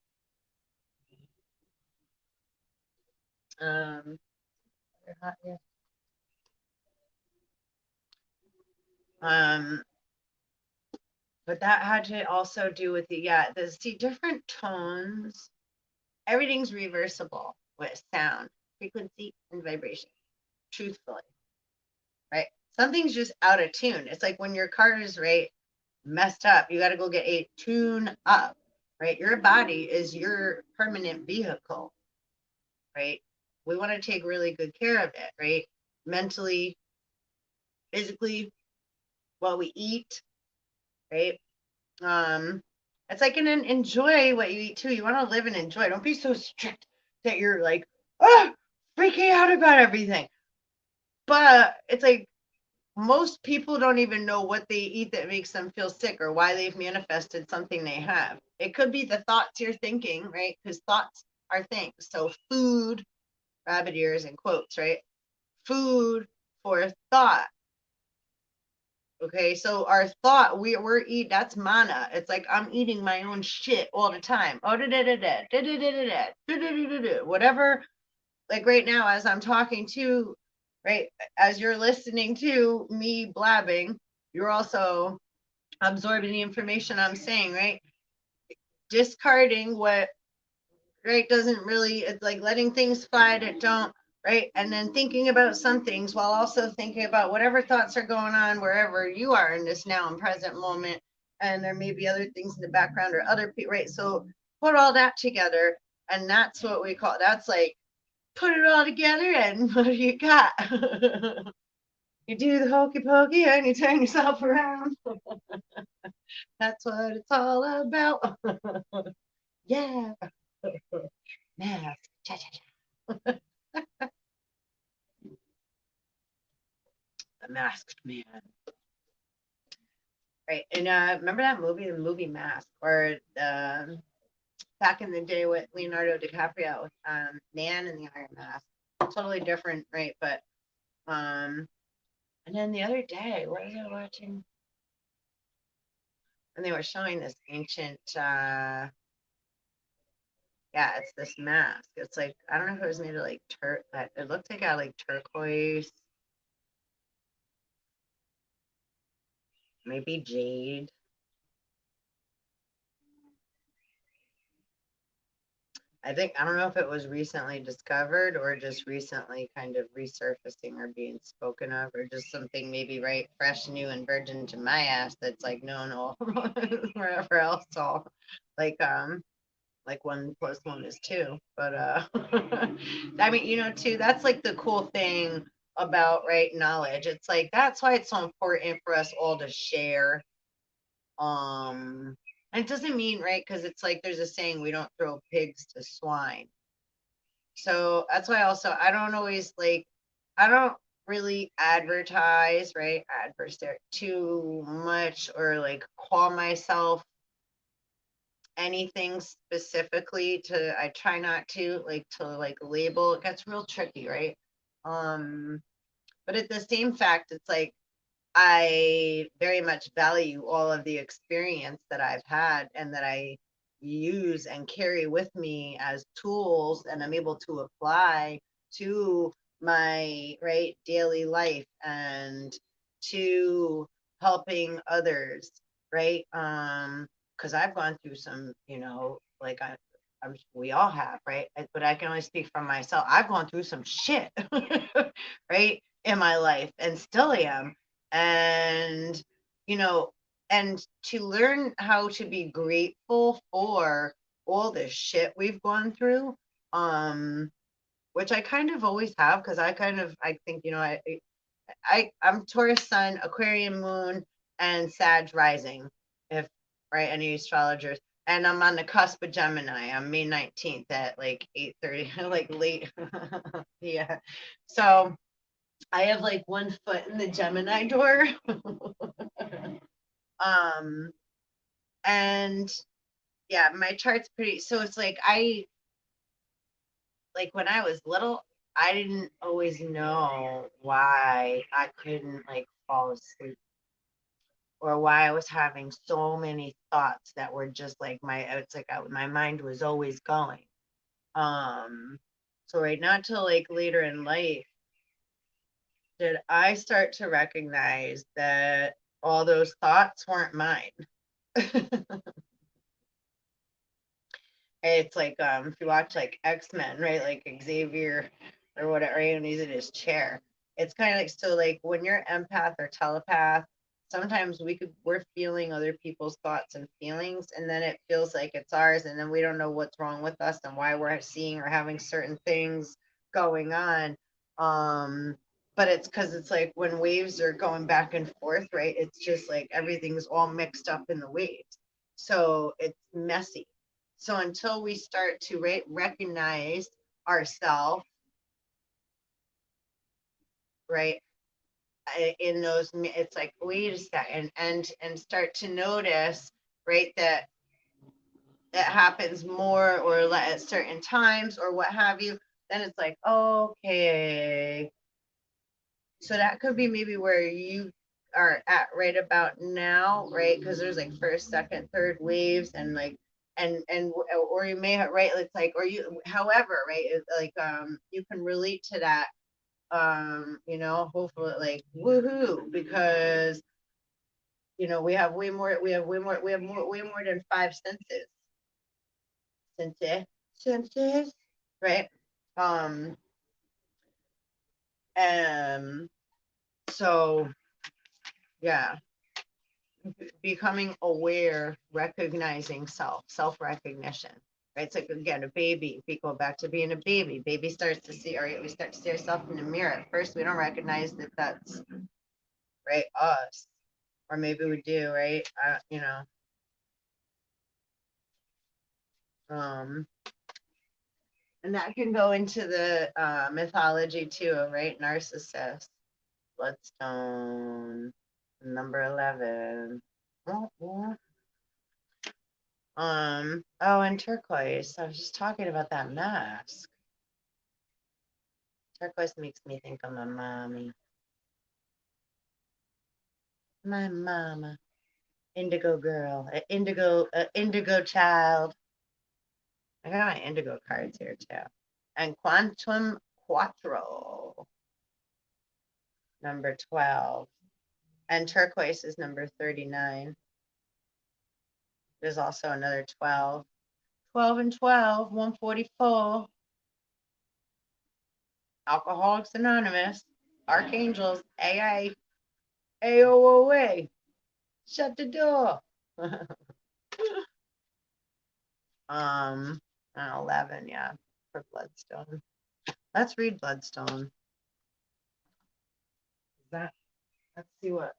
But that had to also do with the different tones. Everything's reversible with sound, frequency, and vibration. Truthfully, right? Something's just out of tune. It's like when your car is, right, messed up, you got to go get a tune up, right? Your body is your permanent vehicle, right? We want to take really good care of it, right? Mentally, physically, what we eat, right? It's like, enjoy what you eat too. You want to live and enjoy. Don't be so strict that you're like, oh, freaking out about everything. but it's like most people don't even know what they eat that makes them feel sick or why they've manifested something they have. It could be the thoughts you're thinking, right? Because thoughts are things. So food, rabbit ears and quotes, right? Food for thought. Okay, so our thought, we're eat that's mana. It's like I'm eating my own shit all the time. Oh, whatever. Like right now, as I'm talking to, right, as you're listening to me blabbing, you're also absorbing the information I'm saying, right? Discarding what, right, doesn't really, it's like letting things fly that don't, right? And then thinking about some things while also thinking about whatever thoughts are going on wherever you are in this now and present moment. And there may be other things in the background or other people, right? So put all that together. And that's what we call, that's like, put it all together and what do you got? You do the hokey pokey and you turn yourself around. That's what it's all about. Yeah. Mask. Cha, cha, cha. The Masked Man. Right. And remember that movie, the movie Mask, or back in the day with Leonardo DiCaprio, Man in the Iron Mask. Totally different, right? But and then the other day, what was I watching? And they were showing this ancient yeah, it's this mask. It's like, I don't know if it was made of like it looked like a like turquoise, maybe jade. I think, I don't know if it was recently discovered or just recently kind of resurfacing or being spoken of, or just something maybe right fresh, new, and virgin to my ass that's like known all wherever else. All like 1 + 1 is 2. But I mean, too, that's like the cool thing about right knowledge. It's like that's why it's so important for us all to share. And it doesn't mean, right, because it's like there's a saying, we don't throw pigs to swine. So that's why also I don't always like, I don't really advertise, right? Adversary too much or like call myself anything specifically to, I try not to like label. It gets real tricky, right? But at the same fact, it's like I very much value all of the experience that I've had and that I use and carry with me as tools and I'm able to apply to my right daily life and to helping others, right? Because I've gone through some, like we all have, right? But I can only speak for myself. I've gone through some shit, right, in my life and still am. And, you know, and to learn how to be grateful for all the shit we've gone through, which I kind of always have, because I think, I'm Taurus Sun, Aquarian Moon, and Sag Rising, if right, any astrologers. And I'm on the cusp of Gemini. I'm May 19th at like 8:30, like late. Yeah. So I have like one foot in the Gemini door. um, and yeah, my chart's pretty, so it's like when I was little, I didn't always know why I couldn't like fall asleep or why I was having so many thoughts that were just like my mind was always going. Um, so right, not till like later in life did I start to recognize that all those thoughts weren't mine. It's like if you watch like X-Men, right? Like Xavier or whatever, right? And he's in his chair. It's kind of like, so like when you're empath or telepath, sometimes we're feeling other people's thoughts and feelings, and then it feels like it's ours, and then we don't know what's wrong with us and why we're seeing or having certain things going on. But it's because it's like when waves are going back and forth, right? It's just like everything's all mixed up in the waves. So it's messy. So until we start to recognize ourselves, right? In those, it's like, wait a second, and start to notice, right, that it happens more or less at certain times or what have you. Then it's like, okay, so that could be maybe where you are at right about now, right? Because there's like first, second, third waves, and like, and or you may have, right, it's like, or you, however, right, it's like, you can relate to that, you know, hopefully, like, woohoo, because you know, we have way more than five senses, right? Um, um, so yeah, becoming aware, recognizing self recognition. Right. It's like, again, a baby. If we go back to being a baby, baby starts to see, all right, we start to see ourselves in the mirror. At first, we don't recognize that that's, right, us. Or maybe we do, right? You know, and that can go into the mythology too, right? Narcissist, bloodstone, number 11. Oh, and turquoise. I was just talking about that mask. Turquoise makes me think of my mommy. My mama. Indigo girl. Indigo child. I got my indigo cards here too. And quantum quattro, number 12. And turquoise is number 39. There's also another 12. 12 and 12, 144. Alcoholics Anonymous, Archangels, AA, AOOA. Shut the door. 11, yeah, for Bloodstone. Let's read Bloodstone. Let's see what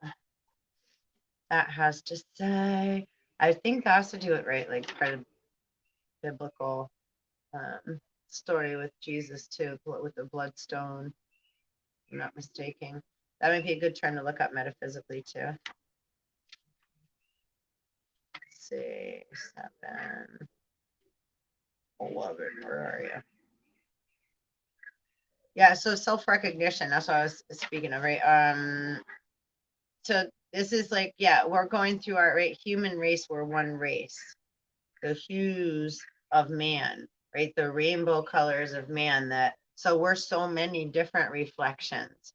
that has to say. I think that has to do it, right? Like part of biblical story with Jesus too, with the bloodstone. I'm not mistaken. That might be a good term to look up metaphysically too. Let's see, 7, 11. Where are you? Yeah, so self-recognition. That's what I was speaking of, right? So this is like, yeah, we're going through our, right, human race. We're one race. The hues of man, right? The rainbow colors of man. That, so we're so many different reflections,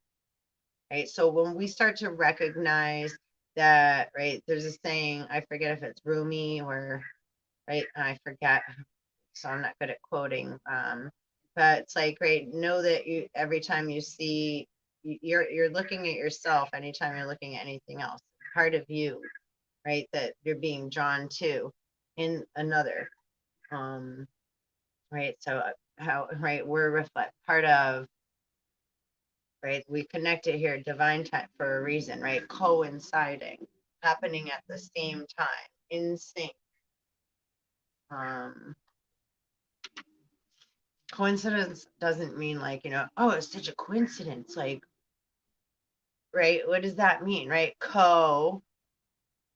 right? So when we start to recognize that, right, there's a saying, I forget if it's Rumi or, right, I forget, so I'm not good at quoting, but it's like, right, know that you, every time you see, you're looking at yourself anytime you're looking at anything else, part of you, right, that you're being drawn to in another, right? So how, right, we're reflect part of, right, we connect it here, divine time for a reason, right? Coinciding, happening at the same time, in sync. Coincidence doesn't mean like, you know, oh, it's such a coincidence, like, right, what does that mean, right? Co,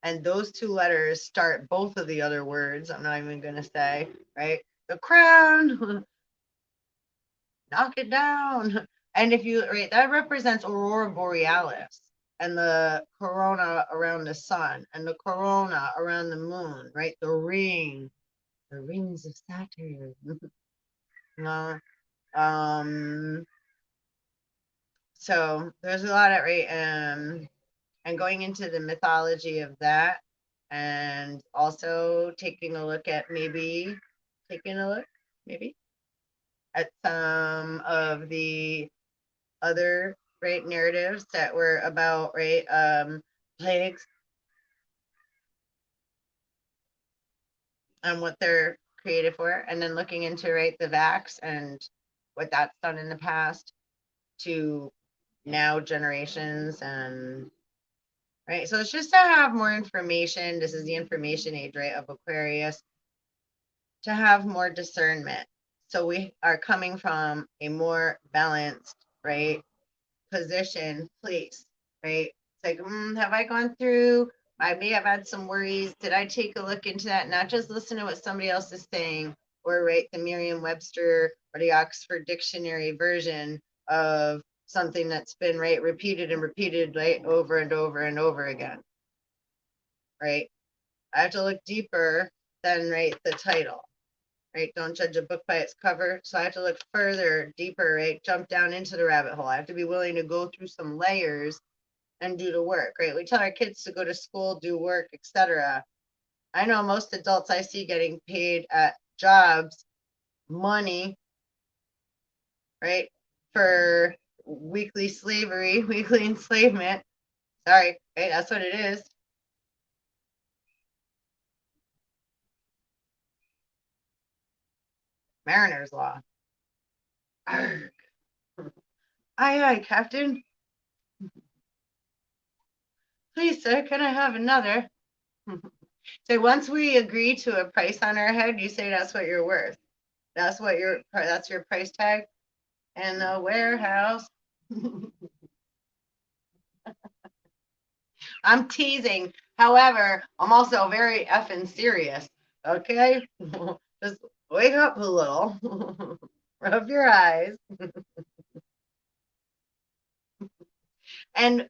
and those two letters start both of the other words. I'm not even gonna say, right, the crown. Knock it down. And if you, right, that represents aurora borealis and the corona around the sun and the corona around the moon, right? The rings of Saturn. No. So there's a lot of, right, and going into the mythology of that, and also taking a look at maybe at some of the other, right, narratives that were about, right, plagues and what they're created for, and then looking into, right, the vax and what that's done in the past to now generations, and right, so it's just to have more information. This is the information age, right, of Aquarius, to have more discernment. So we are coming from a more balanced, right, position, place, right? It's like, have I gone through? I may have had some worries. Did I take a look into that? Not just listen to what somebody else is saying, or right, the Merriam-Webster or the Oxford Dictionary version of something that's been right repeated and repeated right over and over and over again, right? I have to look deeper than right the title, right? Don't judge a book by its cover. So I have to look further, deeper, right? Jump down into the rabbit hole. I have to be willing to go through some layers and do the work, right? We tell our kids to go to school, do work, etc. I know most adults I see getting paid at jobs, money, right, for weekly slavery, weekly enslavement. Sorry, right? That's what it is. Mariner's Law. Arrgh. Aye, aye, Captain. Please, sir, can I have another? So once we agree to a price on our head, you say that's what you're worth. That's your price tag. And the warehouse. I'm teasing. However, I'm also very effing serious. Okay? Just wake up a little. Rub your eyes. And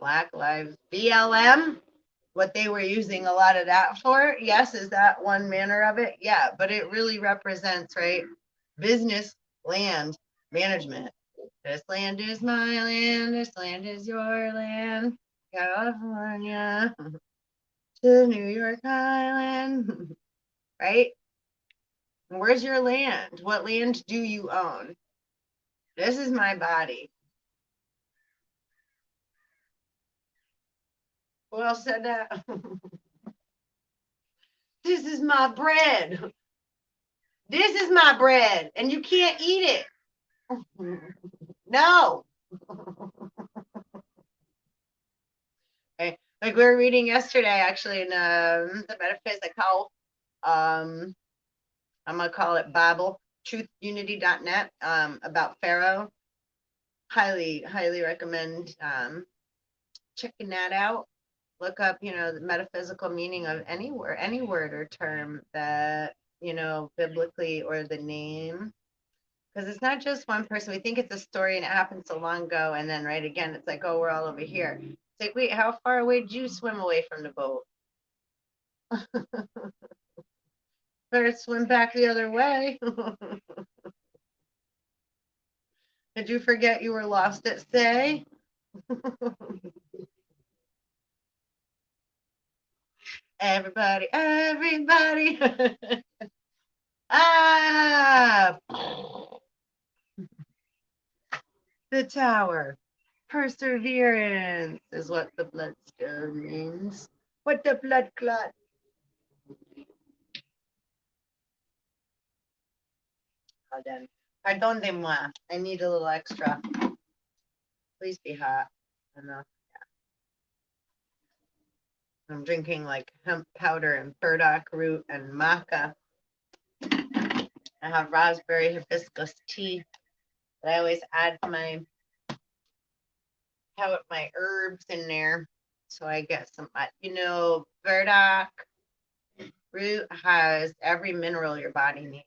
Black Lives BLM, what they were using a lot of that for, yes, is that one manner of it? Yeah, but it really represents, right? Business land management. This land is my land, this land is your land. California to New York Island, right? Where's your land? What land do you own? This is my body. Who else said that? This is my bread. This is my bread, and you can't eat it. No. Okay. Like we were reading yesterday, actually, in the Metaphysical, I'm gonna call it Bible, truthunity.net, about Pharaoh. Highly, highly recommend checking that out. Look up, the metaphysical meaning of any word or term that, biblically, or the name. Because it's not just one person. We think it's a story and it happened so long ago. And then, right, again, it's like, oh, we're all over here. It's like, wait, how far away did you swim away from the boat? Better swim back the other way. Did you forget you were lost at sea? Everybody, everybody. Ah, the tower. Perseverance is what the bloodstone means. What the blood clot. Pardon-moi. I need a little extra. Please be hot. Enough. I'm drinking like hemp powder and burdock root and maca. I have raspberry hibiscus tea. But I always add my herbs in there. So I get some, burdock root has every mineral your body needs.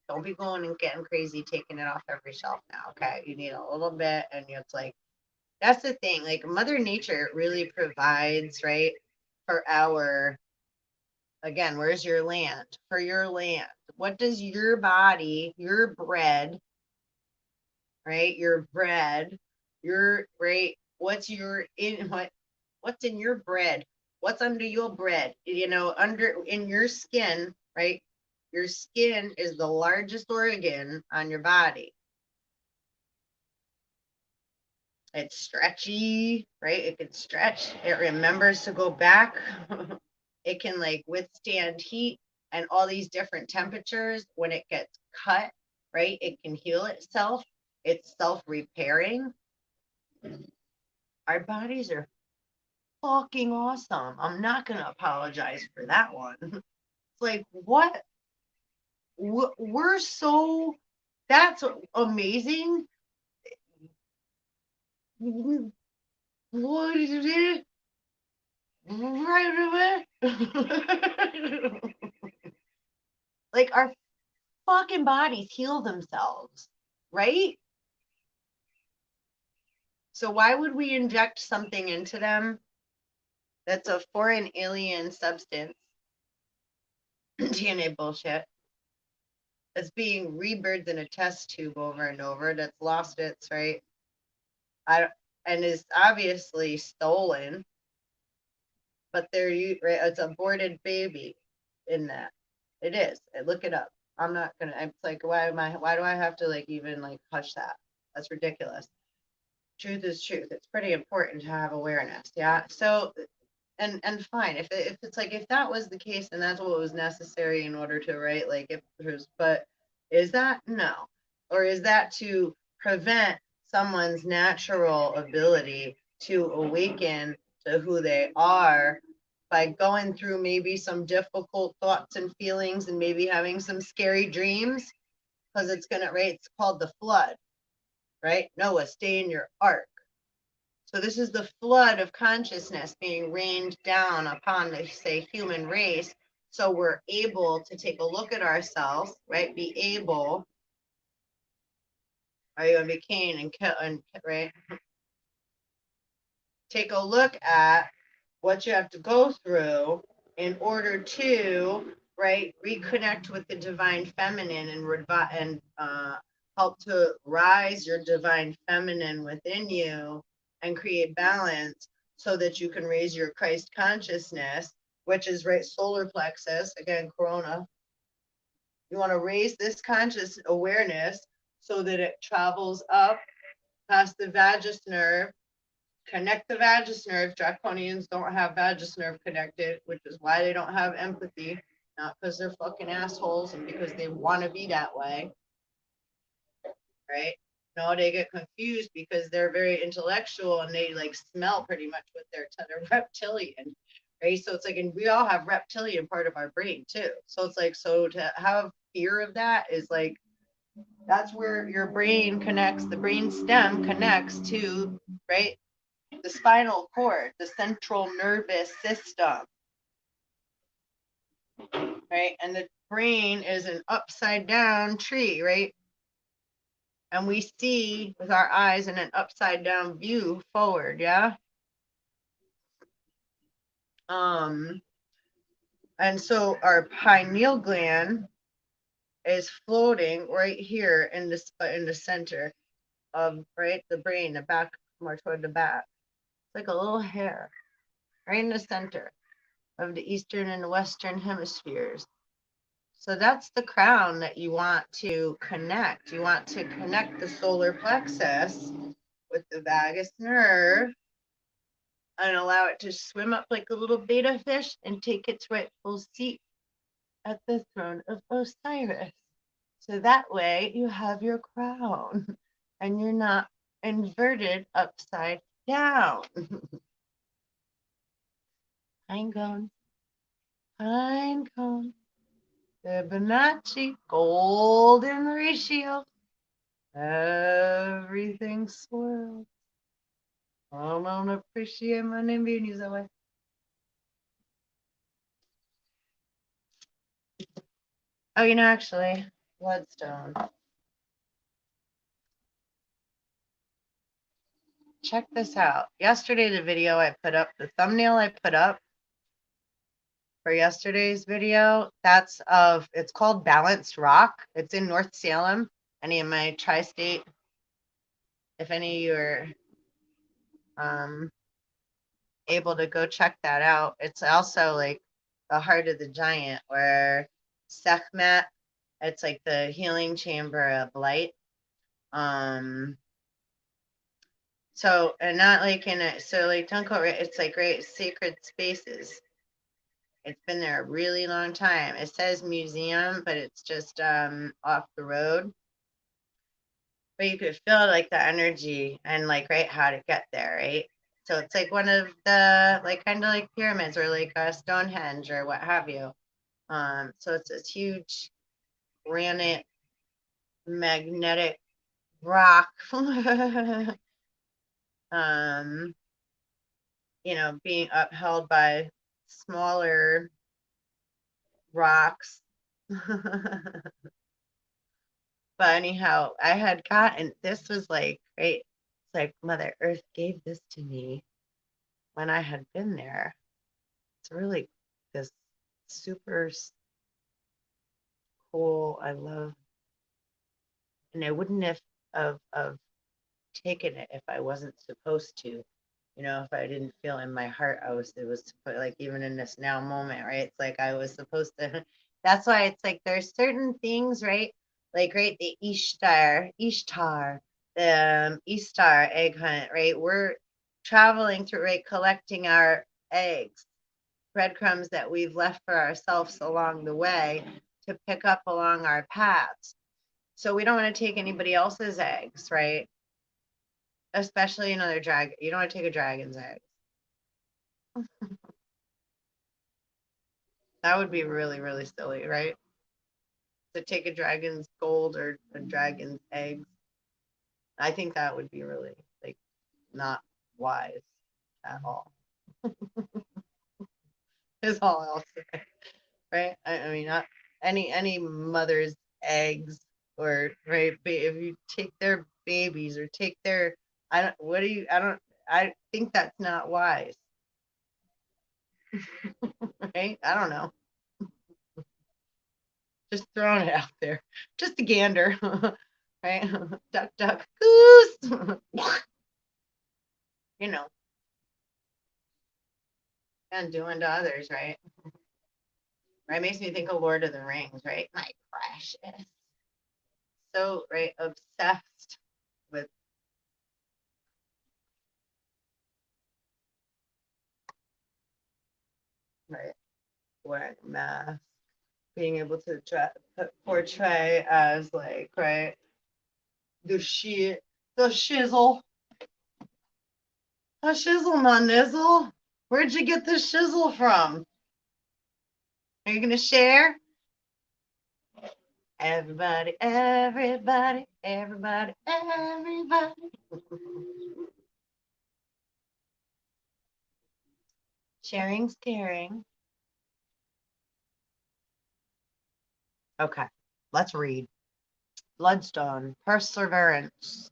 Don't be going and getting crazy taking it off every shelf now, okay? You need a little bit, and it's like, that's the thing. Like, Mother Nature really provides, right, for again, where's your land? For your land. What does your body, your bread, right? Your bread, right? What's in your bread? What's under your bread? In your skin, right? Your skin is the largest organ on your body. It's stretchy, right? It can stretch. It remembers to go back. It can withstand heat and all these different temperatures. When it gets cut, right? It can heal itself. It's self-repairing. Our bodies are fucking awesome. I'm not going to apologize for that one. It's like, what? We're so, that's amazing. What did you do? Right away. Like our fucking bodies heal themselves, right? So why would we inject something into them that's a foreign alien substance, DNA bullshit, that's being rebirthed in a test tube over and over, that's lost its, right? And is obviously stolen, but right, it's an aborted baby in that. It is. Look it up. I'm not gonna. It's like, why do I have to like even like hush that? That's ridiculous. Truth is truth. It's pretty important to have awareness. Yeah. So and fine if it's like if that was the case and that's what was necessary in order to write like if there's but is that no, or is that to prevent someone's natural ability to awaken to who they are by going through maybe some difficult thoughts and feelings and maybe having some scary dreams, because it's gonna, right, it's called the flood, right? Noah, stay in your ark. So this is the flood of consciousness being rained down upon the, say, human race. So we're able to take a look at ourselves, right? Be able, are you going to be Cain and kill, and right? Take a look at what you have to go through in order to, right, reconnect with the divine feminine and help to rise your divine feminine within you and create balance so that you can raise your Christ consciousness, which is right solar plexus, again, corona. You want to raise this conscious awareness so that it travels up past the vagus nerve, connect the vagus nerve. Draconians don't have vagus nerve connected, which is why they don't have empathy, not because they're fucking assholes and because they want to be that way, right? No, they get confused because they're very intellectual and they like smell pretty much with their reptilian, right? So it's like, and we all have reptilian part of our brain too. So it's like, so to have fear of that is like, that's where your brain connects, the brain stem connects to, right, the spinal cord, the central nervous system, right? And the brain is an upside down tree, right? And we see with our eyes in an upside down view forward, yeah? And so our pineal gland is floating right here in the center of, right, the brain, the back, more toward the back. It's like a little hair right in the center of the eastern and the western hemispheres. So that's the crown that you want to connect. You want to connect the solar plexus with the vagus nerve and allow it to swim up like a little beta fish and take its rightful seat at the throne of Osiris. So that way you have your crown and you're not inverted upside down. Pine cone, pine cone, Fibonacci, golden ratio. Everything swirls. I don't appreciate my name being used that way. Oh, actually, bloodstone. Check this out. Yesterday, the video I put up, the thumbnail I put up for yesterday's video, it's called Balanced Rock. It's in North Salem. Any of my tri-state, if any of you are able to go check that out. It's also like the heart of the giant where Sekhmet, it's like the healing chamber of light. So, and not like in a, so like don't go, it's like great sacred spaces. It's been there a really long time. It says museum, but it's just off the road. But you could feel like the energy and like right how to get there, right? So it's like one of the like kind of like pyramids or like a Stonehenge or what have you. So it's this huge granite magnetic rock you know, being upheld by smaller rocks. But anyhow, I had gotten, this was like, great. It's like Mother Earth gave this to me when I had been there. It's really this super cool. I love, and I wouldn't have taken it if I wasn't supposed to. You know, if I didn't feel in my heart it was to put, like, even in this now moment, right? It's like I was supposed to. That's why it's like there's certain things, right? Like, right, the Ishtar, the Ishtar egg hunt, right? We're traveling through, right, collecting our eggs, breadcrumbs that we've left for ourselves along the way to pick up along our paths. So we don't want to take anybody else's eggs, right? Especially another dragon. You don't want to take a dragon's egg. That would be really, really silly, right? To take a dragon's gold or a dragon's eggs. I think that would be really, like, not wise at all. Is all I'll say, right? I mean, not any mother's eggs, or, right, if you take their babies or take their, I think that's not wise, right? I don't know. Just throwing it out there. Just a gander. Right? Duck, duck, goose. You know, and doing to others, right? Right? Makes me think of Lord of the Rings, right? My precious. So, right, obsessed with, right, wearing a mask, being able to portray as, like, right, the shit, the shizzle, the shizzle, my nizzle. Where'd you get the shizzle from? Are you gonna share? Everybody, everybody, everybody, everybody. Sharing's caring. Okay, let's read. Bloodstone, perseverance.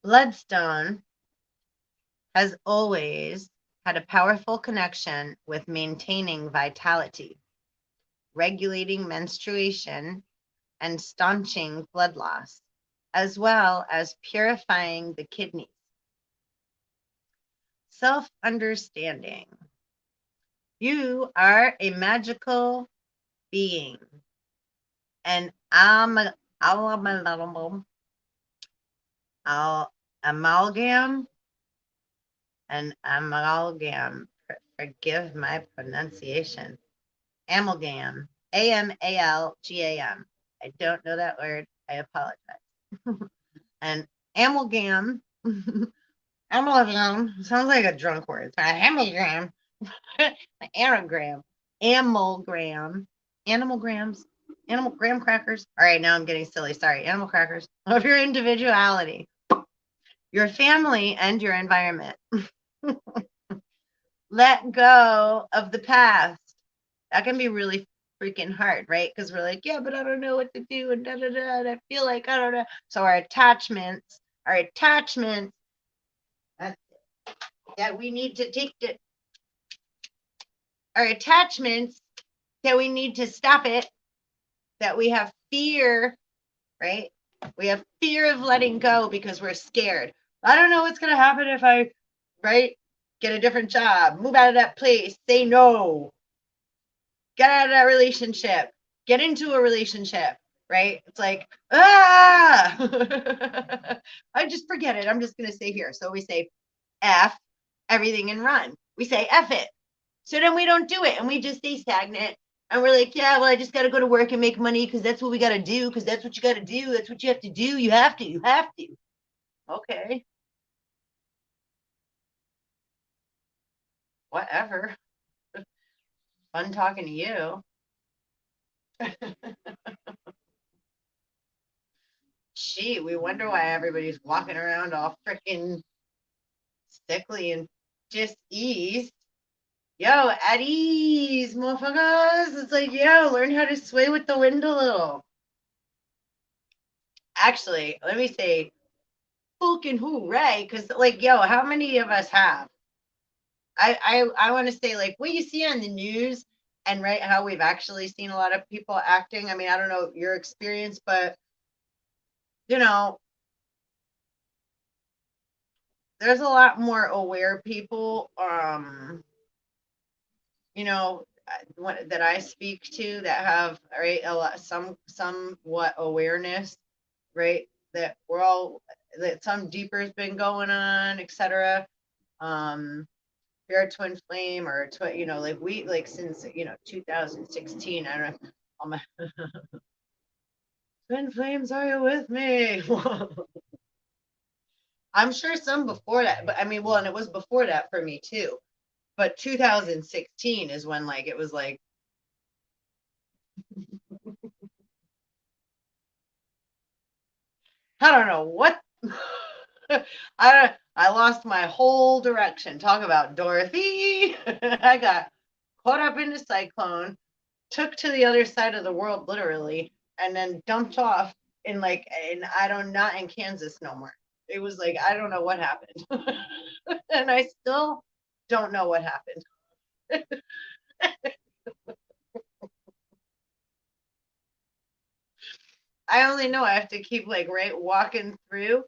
Bloodstone has always had a powerful connection with maintaining vitality, regulating menstruation, and staunching blood loss, as well as purifying the kidneys. Self-understanding. You are a magical being, an amalgam, an amalgam. Forgive my pronunciation. Amalgam, Amalgam. I don't know that word. I apologize. An amalgam. Amalgam sounds like a drunk word. Amalgam. Anagram. Amalgam. Animalgrams. Animal graham crackers. All right, now I'm getting silly. Sorry. Animal crackers of your individuality, your family, and your environment. Let go of the past. That can be really freaking hard, right? Because we're like, yeah, but I don't know what to do, and da da da. And I feel like I don't know. So our attachments that we need to take to our attachments that we need to stop it, that we have fear, right? We have fear of letting go because we're scared. I don't know what's going to happen if I, right, get a different job, move out of that place, say no, get out of that relationship, get into a relationship, right? It's like, ah, I just forget it. I'm just going to say here. So we say F everything and run. We say F it. So then we don't do it and we just stay stagnant. And we're like, yeah, well, I just got to go to work and make money because that's what we got to do, because that's what you got to do. That's what you have to do. You have to. You have to. Okay. Whatever. Fun talking to you. Gee, we wonder why everybody's walking around all freaking sickly and dis-ease. Yo, at ease, motherfuckers. It's like, yo, learn how to sway with the wind a little. Actually, let me say, fucking hooray, because, like, yo, how many of us have? I want to say, like, what you see on the news and, right, how we've actually seen a lot of people acting. I mean, I don't know your experience, but, you know, there's a lot more aware people, you know, that I speak to that have, right, a lot, somewhat awareness, right, that we're all, that some deeper has been going on, etc. You're a twin flame or a twin, you know, like we, like since, 2016, I don't know, all my twin flames, are you with me? I'm sure some before that, but I mean, well, and it was before that for me too. But 2016 is when, like, it was like, I don't know what. I lost my whole direction. Talk about Dorothy. I got caught up in the cyclone, took to the other side of the world literally, and then dumped off in, like, in, I don't, not in Kansas no more. It was like, I don't know what happened. And I still don't know what happened. I only know I have to keep, like, right, walking through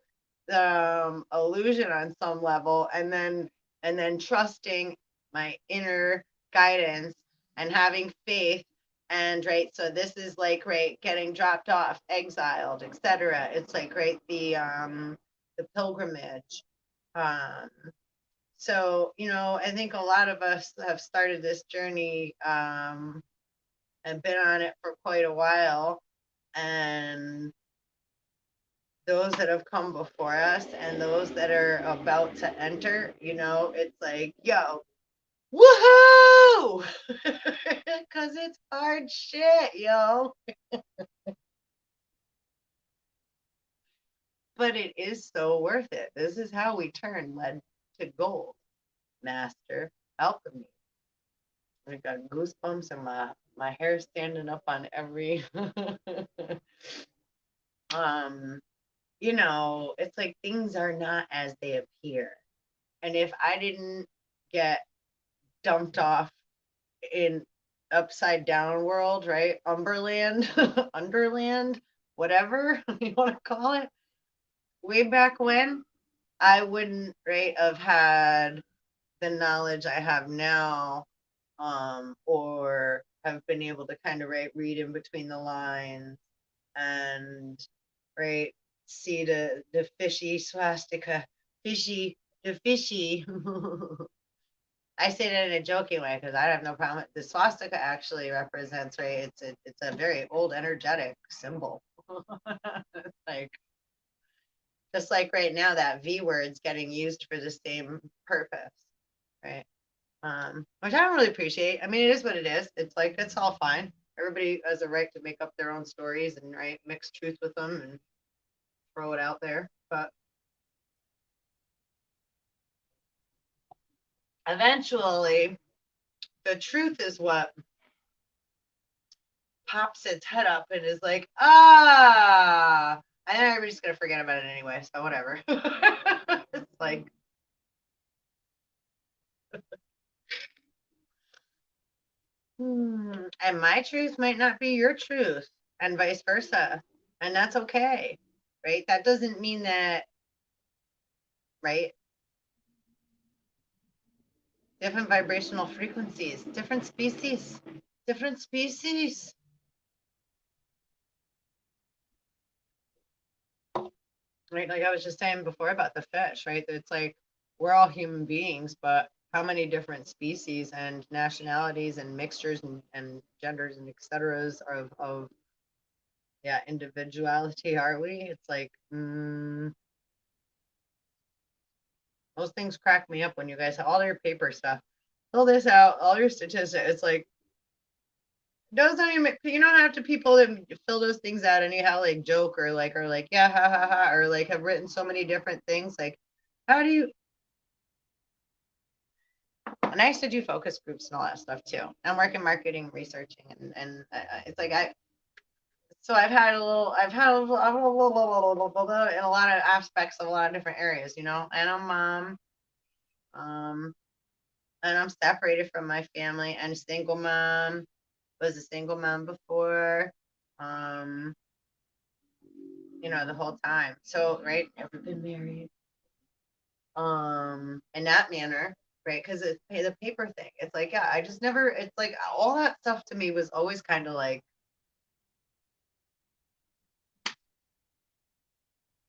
the illusion on some level, and then trusting my inner guidance and having faith, and, right, so this is like, right, getting dropped off, exiled, etc. It's like, right, the pilgrimage. Um so, I think a lot of us have started this journey, and been on it for quite a while, and those that have come before us and those that are about to enter, it's like, yo, woohoo! Because it's hard shit, yo. But it is so worth it. This is how we turn lead to gold, master alchemy. I got goosebumps and my hair standing up on every um it's like things are not as they appear. And if I didn't get dumped off in upside down world, right? Umberland, Underland, whatever you want to call it, way back when, I wouldn't, right, have had the knowledge I have now, or have been able to kind of, right, read in between the lines and, right, see the fishy swastika, fishy, the fishy. I say that in a joking way because I have no problem. The swastika actually represents, right? It's a very old energetic symbol. Like, just like right now, that V word's getting used for the same purpose, right? Which I don't really appreciate. I mean, it is what it is. It's like, it's all fine. Everybody has a right to make up their own stories and, right, mix truth with them and throw it out there. But eventually, the truth is what pops its head up and is like, ah, and then everybody's gonna forget about it anyway, so whatever. It's like, and my truth might not be your truth, and vice versa, and that's okay, right? That doesn't mean that, right? Different vibrational frequencies, different species, different species. Right, like I was just saying before about the fish, right? It's like we're all human beings, but how many different species and nationalities and mixtures and genders and etc. of yeah, individuality are we? It's like, those things crack me up when you guys have all your paper stuff, fill this out, all your statistics. It's like, Those don't even, you don't have to people that fill those things out anyhow, like joke or like, yeah, ha ha ha, or like have written so many different things. Like, how do you, and I used to do focus groups and all that stuff too. I'm working marketing, researching, and it's like so I've had a little in a lot of aspects of a lot of different areas, you know, and I'm mom, um, and I'm separated from my family and single mom, was a single mom before, um, you know, the whole time. So, right, never been married. In that manner, right? Because it's the paper thing. It's like, yeah, I just never, it's like all that stuff to me was always kind of like,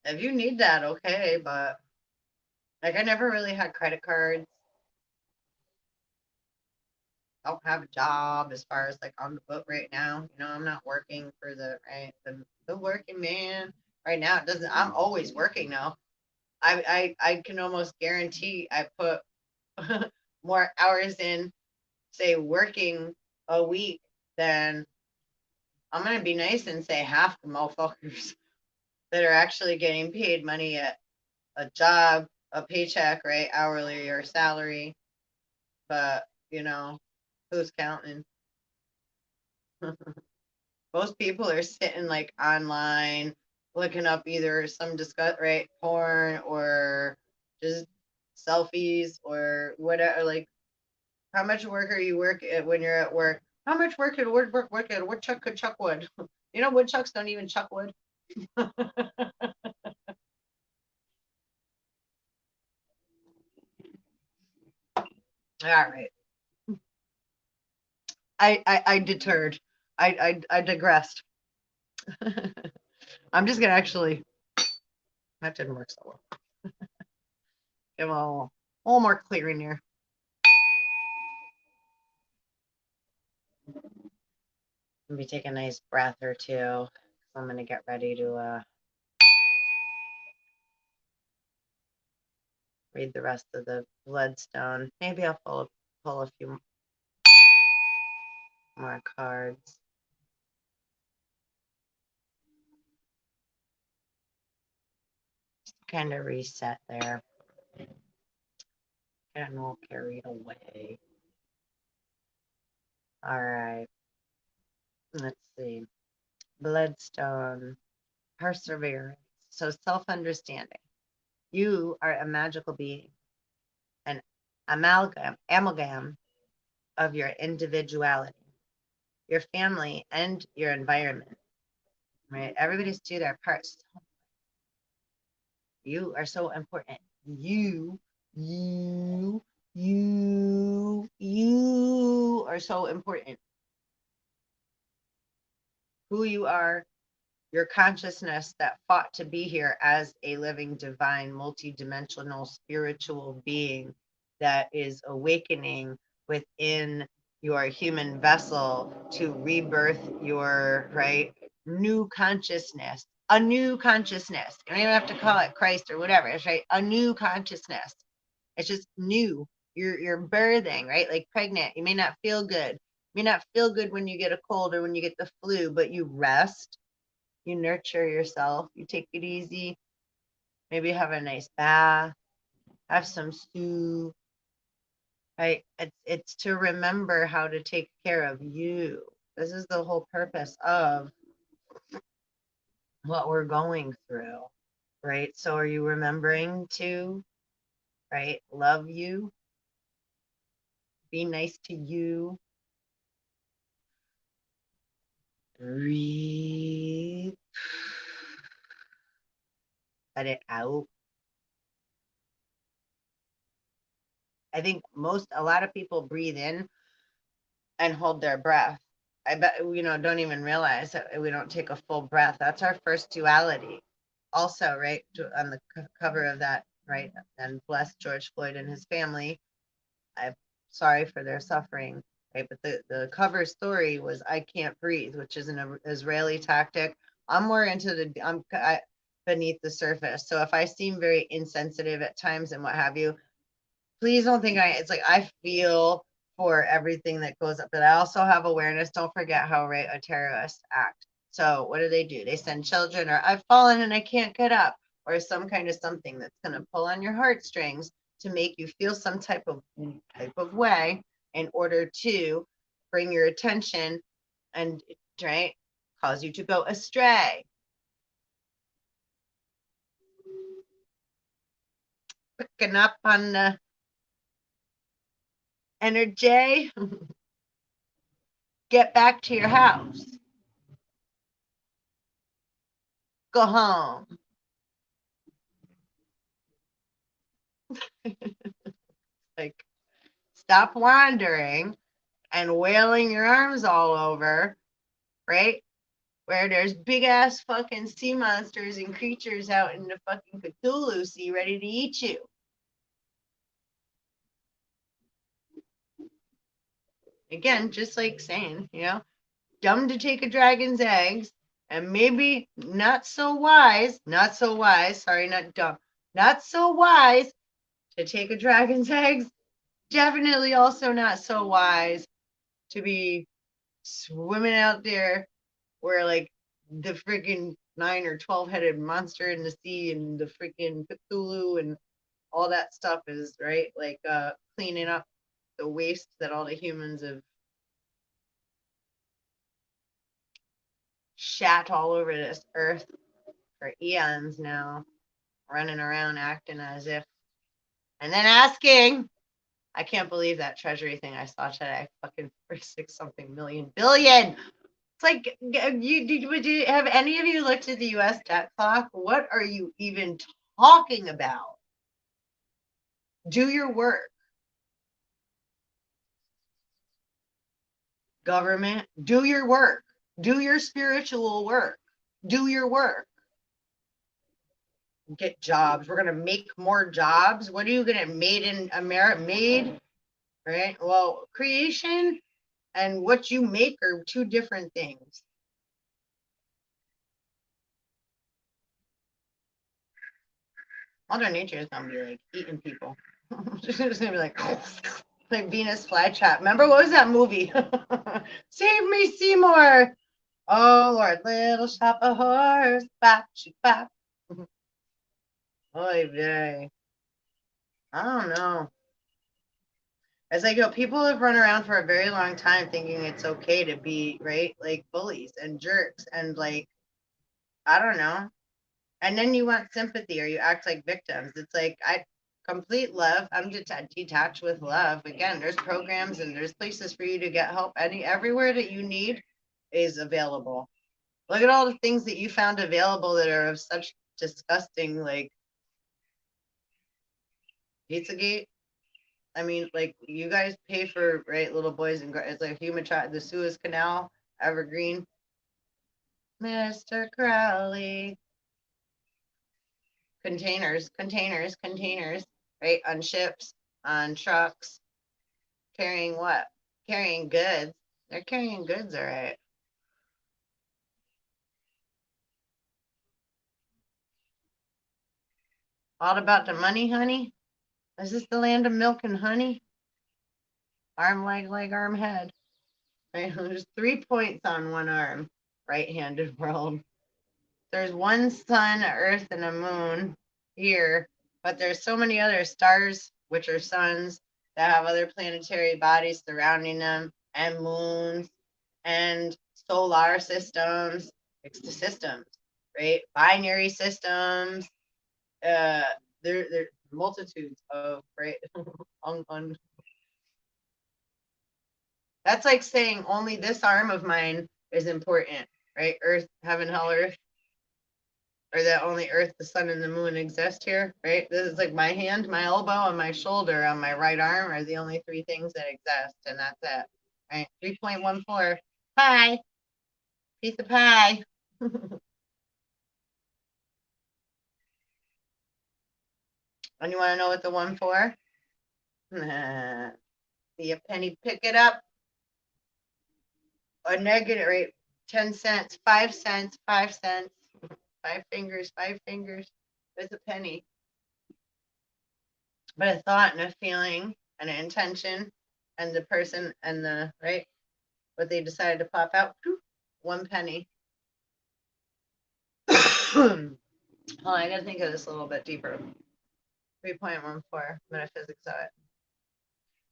if you need that, okay, but like I never really had credit cards. I don't have a job as far as like on the book right now. You know, I'm not working for the right the working man right now. It doesn't. I'm always working now. I can almost guarantee I put more hours in, say, working a week than I'm gonna be nice and say half the motherfuckers that are actually getting paid money at a job, a paycheck, right, hourly or salary. But you know, who's counting? Most people are sitting like online looking up either some discuss right porn or just selfies or whatever. Like, how much work are you work at when you're at work? How much work at work at woodchuck could chuck wood? You know, woodchucks don't even chuck wood. All right, I deterred. I digressed. I'm just gonna actually. That didn't work so well. Give a little more clear in here. Maybe take a nice breath or two. I'm gonna get ready to read the rest of the bloodstone. Maybe I'll pull a few more cards. Just kind of reset there. Getting all carried away. All right. Let's see. Bloodstone. Perseverance. So self-understanding. You are a magical being, an amalgam of your individuality, your family, and your environment. Right? Everybody's do their parts. You are so important. You, you are so important. Who you are, your consciousness that fought to be here as a living, divine, multidimensional, spiritual being that is awakening within your human vessel to rebirth your right new consciousness, a new consciousness. You don't even have to call it Christ or whatever. It's right, a new consciousness. It's just new. You're birthing, right? Like pregnant. You may not feel good. You may not feel good when you get a cold or when you get the flu, but you rest, you nurture yourself, you take it easy, maybe have a nice bath, have some stew, right? It's to remember how to take care of you. This is the whole purpose of what we're going through, right? So are you remembering to, right, love you, be nice to you, breathe, let it out. I think a lot of people breathe in and hold their breath. I bet, you know, don't even realize that we don't take a full breath. That's our first duality. Also, right, on the cover of that, right, and bless George Floyd and his family. I'm sorry for their suffering, right? But the cover story was "I Can't Breathe," which is an Israeli tactic. I'm more into beneath the surface. So if I seem very insensitive at times and what have you, please don't think it's like I feel for everything that goes up. But I also have awareness. Don't forget how terrorists act. So what do? They send children, or I've fallen and I can't get up, or some kind of something that's going to pull on your heartstrings to make you feel some type of way in order to bring your attention and cause you to go astray. Picking up on the energy. Get back to your house. Go home. Like, stop wandering and wailing your arms all over, right? Where there's big ass fucking sea monsters and creatures out in the fucking Cthulhu Sea ready to eat you. Again, just like saying, dumb to take a dragon's eggs, and maybe not so wise, sorry, not dumb, not so wise to take a dragon's eggs. Definitely also not so wise to be swimming out there where like the freaking 9 or 12-headed monster in the sea and the freaking Cthulhu and all that stuff is, right? Like cleaning up the waste that all the humans have shat all over this earth for eons now, running around acting as if, and then asking, I can't believe that treasury thing I saw today, fucking for 6 something million billion. It's like, have any of you looked at the US debt clock? What are you even talking about? Do your work. Government, do your work. Do your spiritual work. Do your work. Get jobs. We're going to make more jobs. What are you going to made in America? Made, right? Well, creation and what you make are 2 different things. Mother Nature is going to be like eating people. She's going to be like Venus flytrap. Remember, what was that movie? Save me, Seymour. Oh, Lord, little shop of horse. Bop, she bop. Oy vey. I don't know. It's like, people have run around for a very long time thinking it's okay to be, right, like bullies and jerks and like, I don't know. And then you want sympathy or you act like victims. It's like, complete love. I'm detached with love. Again, there's programs and there's places for you to get help. Everywhere that you need is available. Look at all the things that you found available that are of such disgusting, like Pizzagate. I mean, like, you guys pay for, right, little boys and girls. It's like human child, the Suez Canal, Evergreen. Mr. Crowley. Containers, right? On ships, on trucks. Carrying what? Carrying goods. They're carrying goods, all right. All about the money, honey? Is this the land of milk and honey? Arm, leg, arm, head. Right? There's 3 points on one arm. Right-handed world. There's one sun, earth, and a moon here, but there's so many other stars, which are suns, that have other planetary bodies surrounding them, and moons, and solar systems. It's the systems, right? Binary systems. There's multitudes of, right? That's like saying only this arm of mine is important, right? Earth, heaven, hell, earth. Or that only earth, the sun, and the moon exist here, right? This is like my hand, my elbow, and my shoulder on my right arm are the only 3 things that exist, and that's it, right? 3.14. Pie. Piece of pie. And you want to know what the 1 for? See a penny, pick it up. A negative, right? 10 cents, 5 cents, 5 cents. 5 fingers, 5 fingers. It's a penny. But a thought and a feeling and an intention and the person and the, right, what they decided to pop out, 1 penny. Hold on, I gotta think of this a little bit deeper. 3.14 metaphysics of it.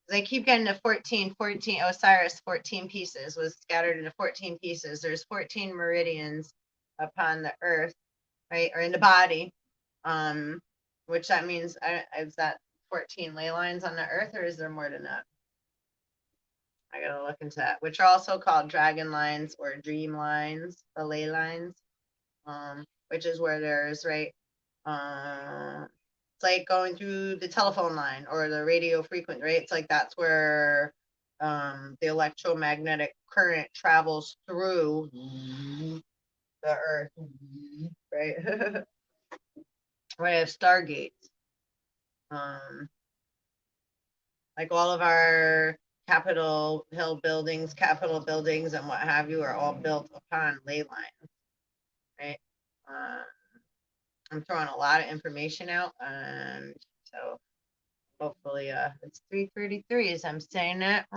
They keep getting to 14, Osiris, 14 pieces, was scattered into 14 pieces. There's 14 meridians upon the earth, right, or in the body, which that means, is that 14 ley lines on the earth, or is there more than that? I gotta look into that, which are also called dragon lines or dream lines, the ley lines, which is where there's, right, it's like going through the telephone line or the radio frequency, right? It's like that's where the electromagnetic current travels through the earth, right? We have stargates. Like all of our Capitol Hill buildings, Capitol buildings, and what have you are all built upon ley lines, right? I'm throwing a lot of information out, and so hopefully, it's 3:33 as I'm saying that.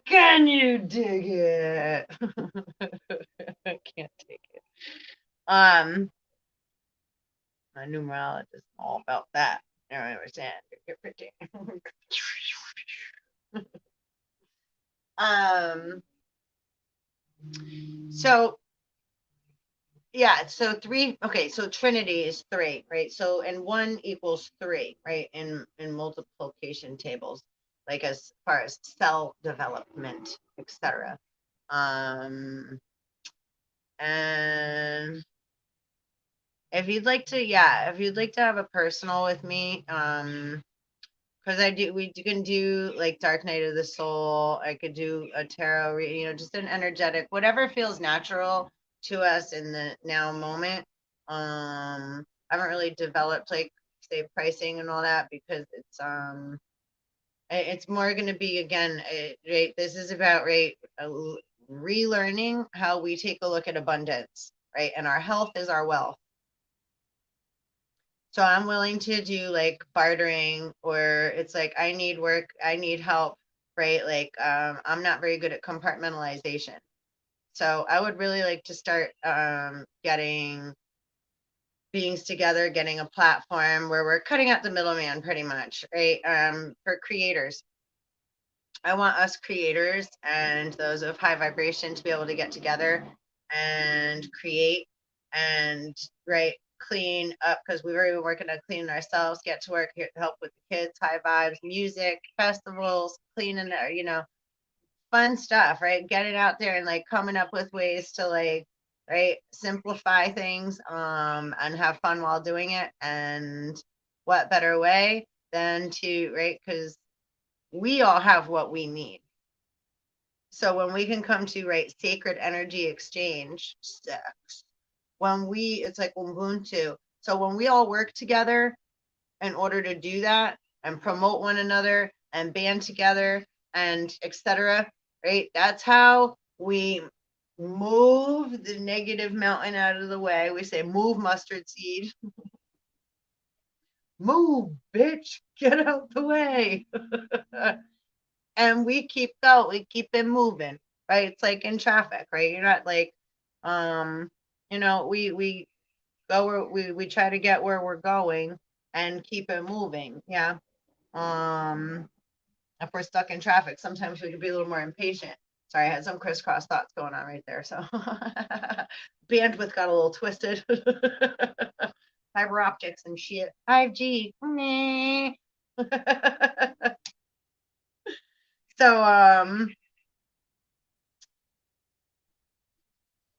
Can you dig it? I can't take it. My numerologist is all about that. I don't understand. So yeah, so 3, okay, so Trinity is 3, right? So, and 1 equals 3, right? In multiplication tables, like as far as cell development, etc. And if you'd like to, yeah, if you'd like to have a personal with me, because we can do like Dark Night of the Soul. I could do a tarot, just an energetic, whatever feels natural to us in the now moment. I haven't really developed like say pricing and all that because it's more going to be again, right? This is about relearning how we take a look at abundance, right? And our health is our wealth. So I'm willing to do like bartering, or it's like I need work, I need help, right? Like I'm not very good at compartmentalization. So I would really like to start getting beings together, getting a platform where we're cutting out the middleman pretty much, right? For creators. I want us creators and those of high vibration to be able to get together and create and, right, clean up, because we've already been working on cleaning ourselves, get to work, help with the kids, high vibes, music, festivals, cleaning, fun stuff, right? Getting out there and like coming up with ways to like, right, simplify things and have fun while doing it. And what better way than to, right, because we all have what we need. So when we can come to, right, sacred energy exchange, sex, it's like Ubuntu. So when we all work together in order to do that and promote one another and band together and etc., right? That's how we move the negative mountain out of the way. We say, move, mustard seed. Move, bitch, get out the way. And we keep going, we keep it moving, right? It's like in traffic, right? You're not like, we go where we try to get where we're going and keep it moving. Yeah. If we're stuck in traffic, sometimes we can be a little more impatient. Sorry, I had some crisscross thoughts going on right there. So bandwidth got a little twisted. Fiber optics and shit. 5G. So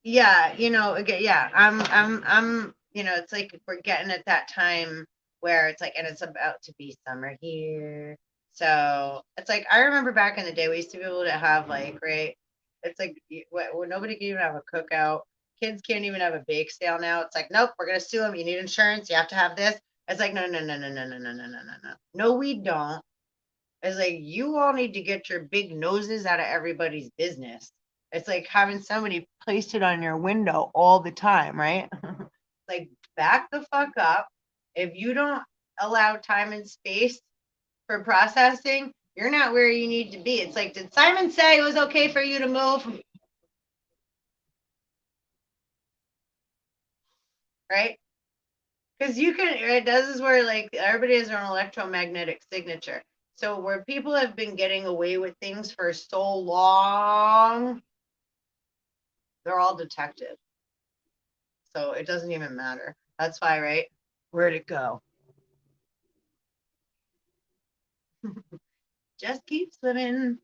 yeah, again, yeah, I'm it's like we're getting at that time where it's like, and it's about to be summer here. So it's like I remember back in the day we used to be able to have like, right, it's like when nobody can even have a cookout. Kids can't even have a bake sale now. It's like, nope, we're gonna sue them. You need insurance. You have to have this. It's like, no, no, no, no, no, no, no, no, no, no, no. No, we don't. It's like you all need to get your big noses out of everybody's business. It's like having somebody place it on your window all the time, right? Like back the fuck up, If you don't allow time and space for processing, you're not where you need to be. It's like, did Simon say it was okay for you to move? Right? Because you can, right? This is where like everybody has their own electromagnetic signature. So where people have been getting away with things for so long, they're all detected. So it doesn't even matter. That's why, right? Where'd it go? Just keep swimming.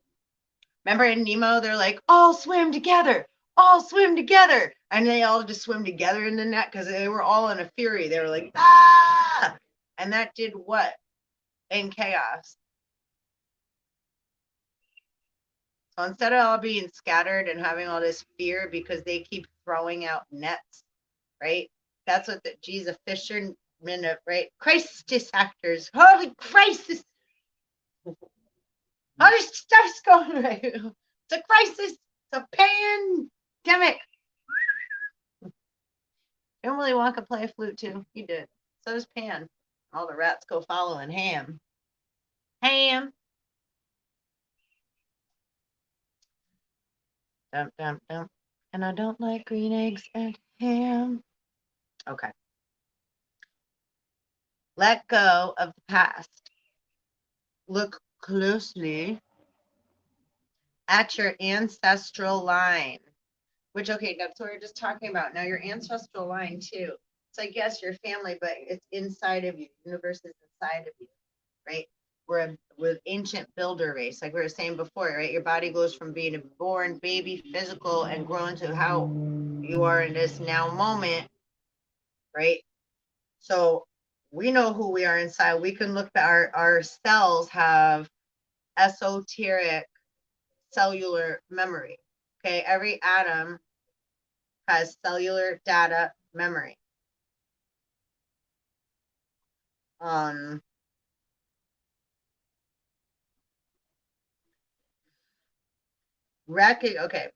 Remember in Nemo, they're like, all swim together, all swim together. And they all just swim together in the net because they were all in a fury. They were like, ah! And that did what? In chaos. So instead of all being scattered and having all this fear because they keep throwing out nets, right? That's what the, geez, a fisherman, right? Crisis actors. Holy crisis. All this stuff's going right. It's a crisis. It's a pandemic. Didn't Willy Wonka play a flute too? He did. So does Pan. All the rats go following Ham. Ham. Dum, dum, dum. And I don't like green eggs and ham. Okay. Let go of the past. Look closely at your ancestral line. Which, okay, that's what we are just talking about. Now, your ancestral line, too. It's like, yes, your family, but it's inside of you. The universe is inside of you, right? We're with ancient builder race, like we were saying before, right? Your body goes from being a born baby, physical, and grown to how you are in this now moment, right? So we know who we are inside. We can look at our cells have esoteric cellular memory. Okay, every atom has cellular data memory. Okay,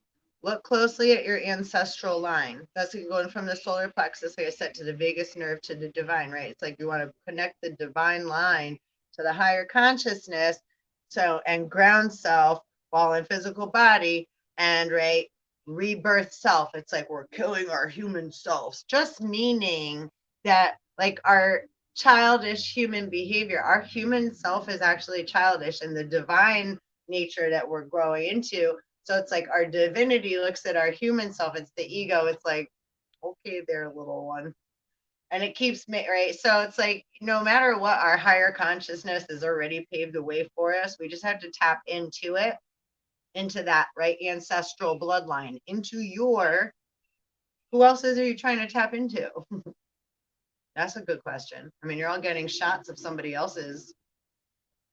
look closely at your ancestral line. That's going from the solar plexus, like I said, to the vagus nerve to the divine, right? It's like you want to connect the divine line to the higher consciousness, so and ground self while in physical body, and right, rebirth self. It's like we're killing our human selves, just meaning that like our childish human behavior, our human self is actually childish, and the divine nature that we're growing into. So it's like our divinity looks at our human self. It's the ego. It's like, okay, there, little one. And it keeps me, right? So it's like, no matter what, our higher consciousness has already paved the way for us. We just have to tap into it, into that, right? Ancestral bloodline, into your, who else are you trying to tap into? That's a good question. I mean, you're all getting shots of somebody else's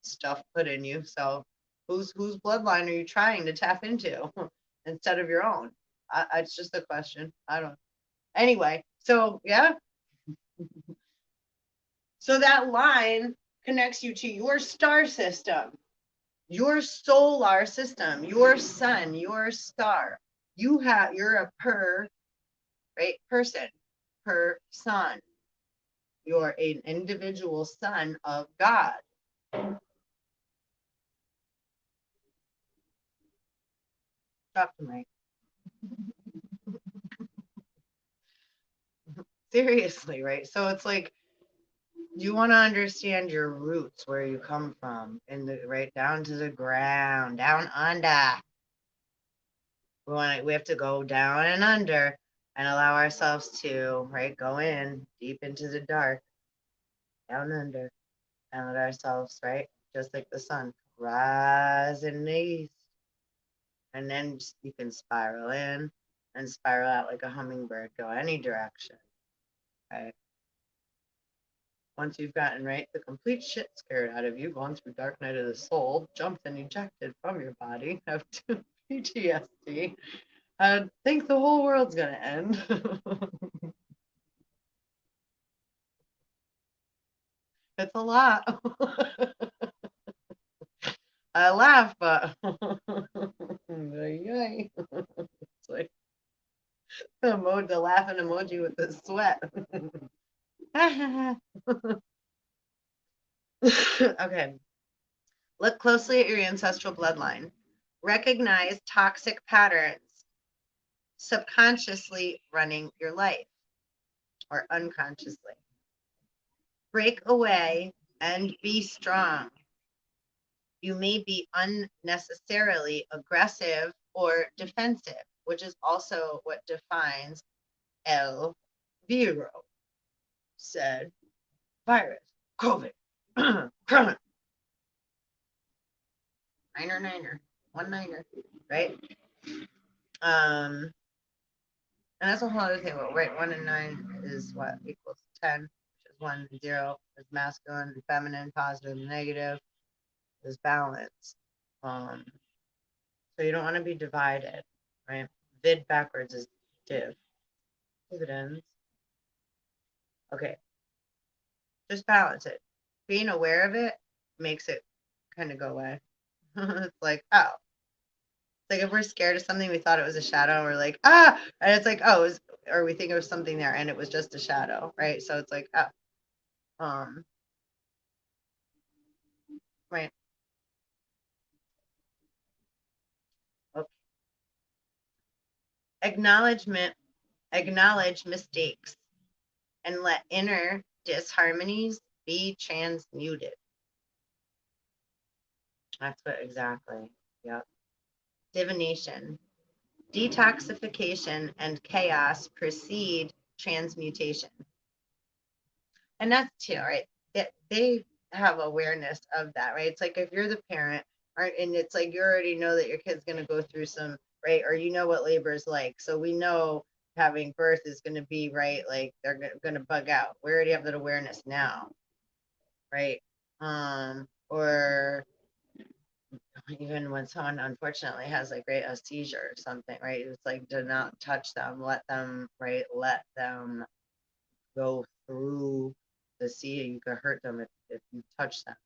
stuff put in you. So whose bloodline are you trying to tap into instead of your own? It's just a question. I don't. Anyway, so yeah. So that line connects you to your star system, your solar system, your sun, your star. You're a right person, per son. You're an individual son of God. Drop the mic. Seriously, right? So it's like you want to understand your roots, where you come from, and the right down to the ground, down under. We have to go down and under and allow ourselves to right go in deep into the dark, down under, and let ourselves right just like the sun rise in the east, and then you can spiral in and spiral out like a hummingbird, go any direction, right? Once you've gotten right the complete shit scared out of you, gone through dark night of the soul, jumped and ejected from your body, have PTSD, think the whole world's gonna end. It's a lot. I laugh, but it's like the laughing emoji with the sweat. Okay. Look closely at your ancestral bloodline. Recognize toxic patterns subconsciously running your life or unconsciously. Break away and be strong. You may be unnecessarily aggressive or defensive, which is also what defines El Viro, said virus, COVID, Corona, niner, one niner, right? And that's a whole other thing. Right, 1 and 9 is what equals 10, which is 1 and 0 is masculine and feminine, positive and negative is balance. So you don't want to be divided, right? Vid backwards is div. Dividends. Okay, just balance it. Being aware of it makes it kind of go away. It's like, oh, like if we're scared of something, we thought it was a shadow, and we're like, ah, and it's like, oh, or we think it was something there, and it was just a shadow, right? So it's like, oh, right. Okay. Acknowledge mistakes, and let inner disharmonies be transmuted. That's what exactly. Yep. Divination. Detoxification and chaos precede transmutation. And that's too, right? They have awareness of that, right? It's like if you're the parent, right, and it's like you already know that your kid's going to go through some, right, or you know what labor is like. So we know having birth is going to be, right, like they're going to bug out. We already have that awareness now, right? Or even when someone unfortunately has like a seizure or something, right? It's like do not touch them, let them, right, let them go through the sea. You could hurt them if you touch them,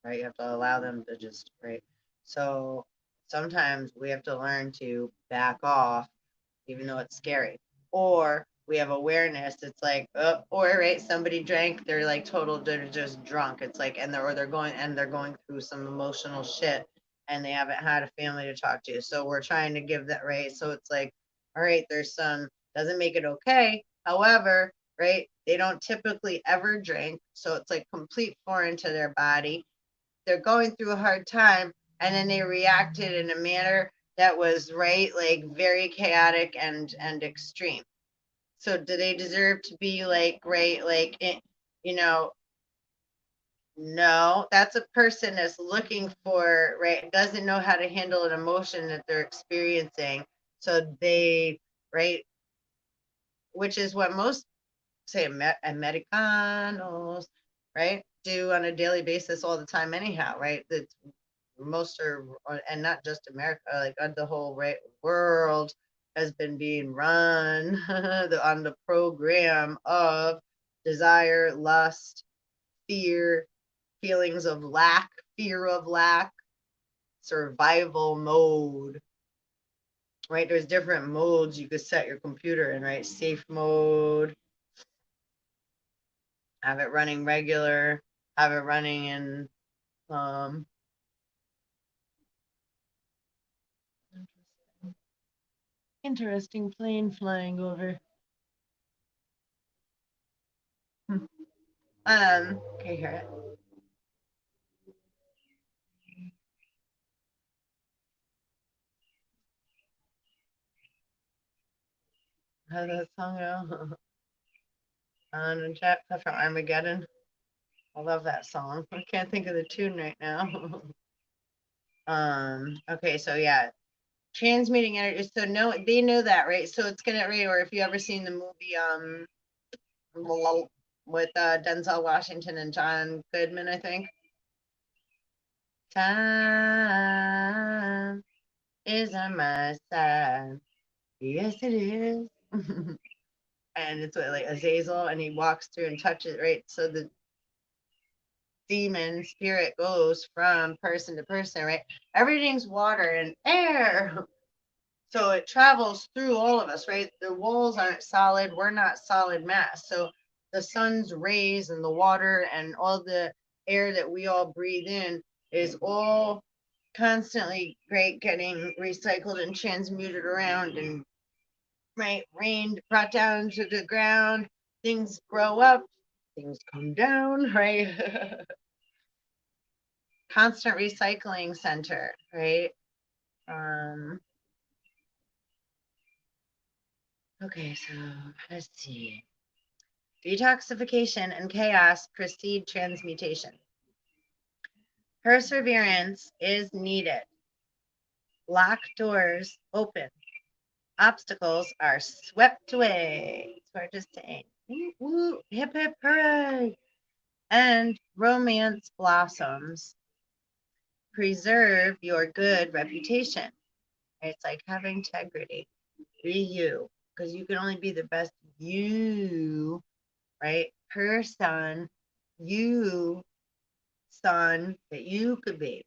right? You have to allow them to just, right? So sometimes we have to learn to back off, even though it's scary. Or we have awareness. It's like, oh, or right, somebody drank, they're like they're just drunk. It's like, and they're going through some emotional shit, and they haven't had a family to talk to. So we're trying to give that, right. So it's like, all right, there's some, doesn't make it okay. However, right, they don't typically ever drink, so it's like complete foreign to their body. They're going through a hard time, and then they reacted in a manner that was, right, like very chaotic and extreme. So do they deserve to be like, right, like you know no, that's a person that's looking for, right, doesn't know how to handle an emotion that they're experiencing. So they, right, which is what most say Americanos, right, do on a daily basis all the time anyhow, right? That's most are, and not just America, like the whole, right, world has been being run on the program of desire, lust, fear, feelings of lack, fear of lack, survival mode, right? There's different modes you could set your computer in, right? Safe mode, have it running regular, have it running in interesting plane flying over. Can you hear it? How does that song go? On the chat from Armageddon. I love that song. I can't think of the tune right now. Okay, so yeah, transmuting energy. So no, they know that, right? So it's gonna, right, or if you ever seen the movie with Denzel Washington and John Goodman, I think. Time is on my side. Yes, it is. And it's what, like Azazel, and he walks through and touches, right? So the demon spirit goes from person to person, right? Everything's water and air. So it travels through all of us, right? The walls aren't solid. We're not solid mass. So the sun's rays and the water and all the air that we all breathe in is all constantly, right, getting recycled and transmuted around and, right, rained, brought down to the ground. Things grow up, things come down, right? Constant recycling center, right? Um, okay, so let's see. Detoxification and chaos precede transmutation. Perseverance is needed. Locked doors open. Obstacles are swept away. It's hard to say. Woo, woo, hip hip hooray. And romance blossoms. Preserve your good reputation. It's like have integrity. Be you. Because you can only be the best you, right? Person, you, son, that you could be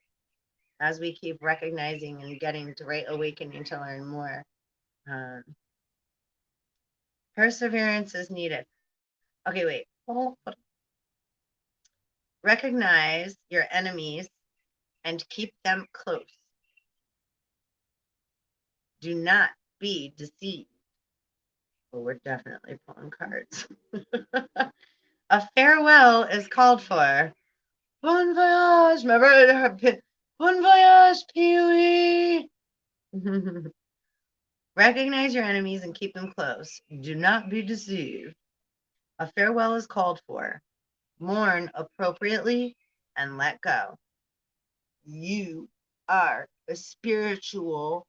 as we keep recognizing and getting to right awakening to learn more. Um, Perseverance is needed. Okay, wait. Recognize your enemies and keep them close. Do not be deceived. Well, we're definitely pulling cards. A farewell is called for. Bon voyage, remember? Bon voyage, Pee-wee. Recognize your enemies and keep them close. Do not be deceived. A farewell is called for. Mourn appropriately and let go. You are a spiritual,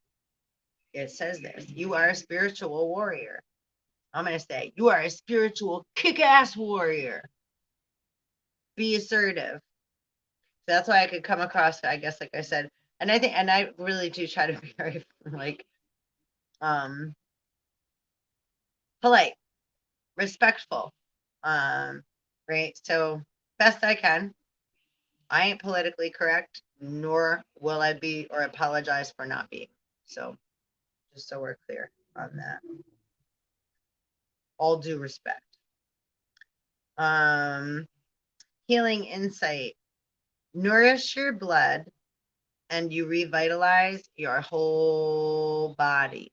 it says this, you are a spiritual warrior. I'm going to say, you are a spiritual kick-ass warrior. Be assertive. So that's why I could come across, I guess, like I said, and I think, and I really do try to be very, like, polite, respectful, right? So best I can. I ain't politically correct, nor will I be or apologize for not being. So just so we're clear on that. All due respect. Healing insight. Nourish your blood and you revitalize your whole body.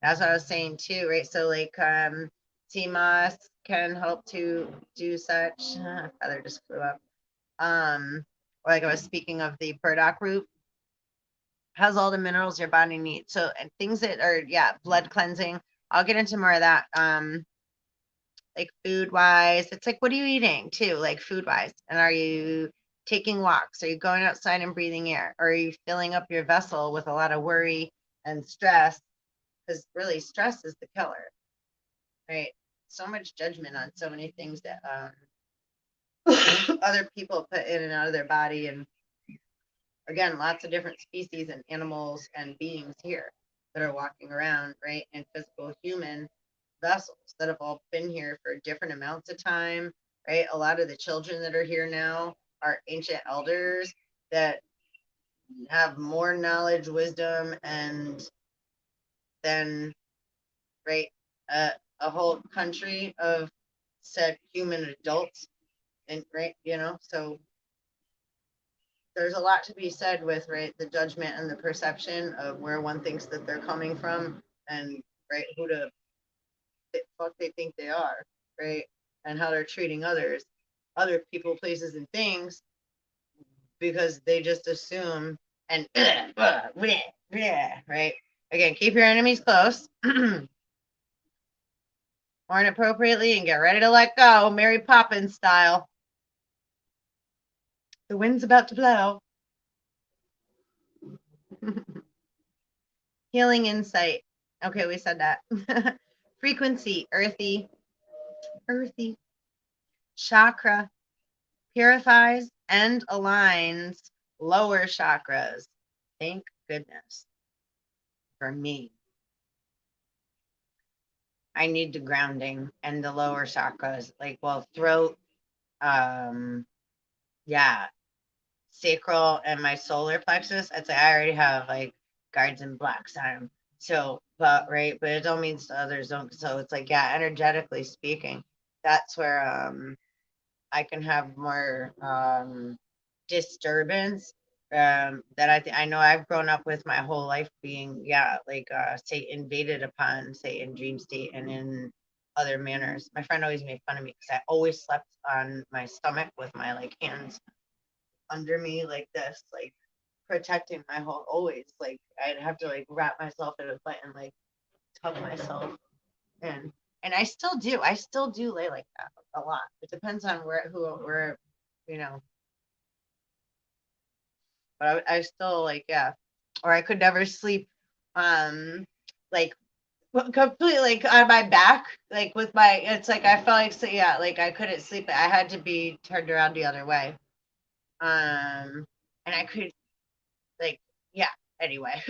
That's what I was saying too, right? So like CMOS can help to do such. Feather just flew up. Like I was speaking of the burdock root, has all the minerals your body needs. So and things that are, yeah, blood cleansing. I'll get into more of that. Like food wise, it's like, what are you eating too? Like food wise, and are you taking walks? Are you going outside and breathing air? Or are you filling up your vessel with a lot of worry and stress? Because really, stress is the killer, right? So much judgment on so many things that other people put in and out of their body, and again, lots of different species and animals and beings here that are walking around, right, in physical human vessels that have all been here for different amounts of time, right? A lot of the children that are here now are ancient elders that have more knowledge, wisdom, and then, right, a whole country of said human adults, and right, so there's a lot to be said with, right, the judgment and the perception of where one thinks that they're coming from, and right, who the fuck they think they are, right, and how they're treating other people, places, and things, because they just assume and right. Again, keep your enemies close. Mourn appropriately and get ready to let go, Mary Poppins style. The wind's about to blow. Healing insight. Okay, we said that. Frequency, earthy. Chakra, purifies and aligns lower chakras. Thank goodness for me. I need the grounding and the lower chakras, like, well, throat, yeah, sacral and my solar plexus. I'd say I already have like guards and blocks on them. So, but right, but it don't mean others don't. So it's like, yeah, energetically speaking, that's where I can have more disturbance that I know I've grown up with my whole life being, yeah, like say invaded upon, say in dream state and in other manners. My friend always made fun of me because I always slept on my stomach with my like hands under me like this, like protecting my whole, always like I'd have to like wrap myself in a blanket and like tuck myself in. And I still do lay like that a lot. It depends on where, you know, but I still like, yeah. Or I could never sleep um like completely like on my back, like with my, it's like I felt like, so yeah, like I couldn't sleep. I had to be turned around the other way. And I could like, yeah, anyway.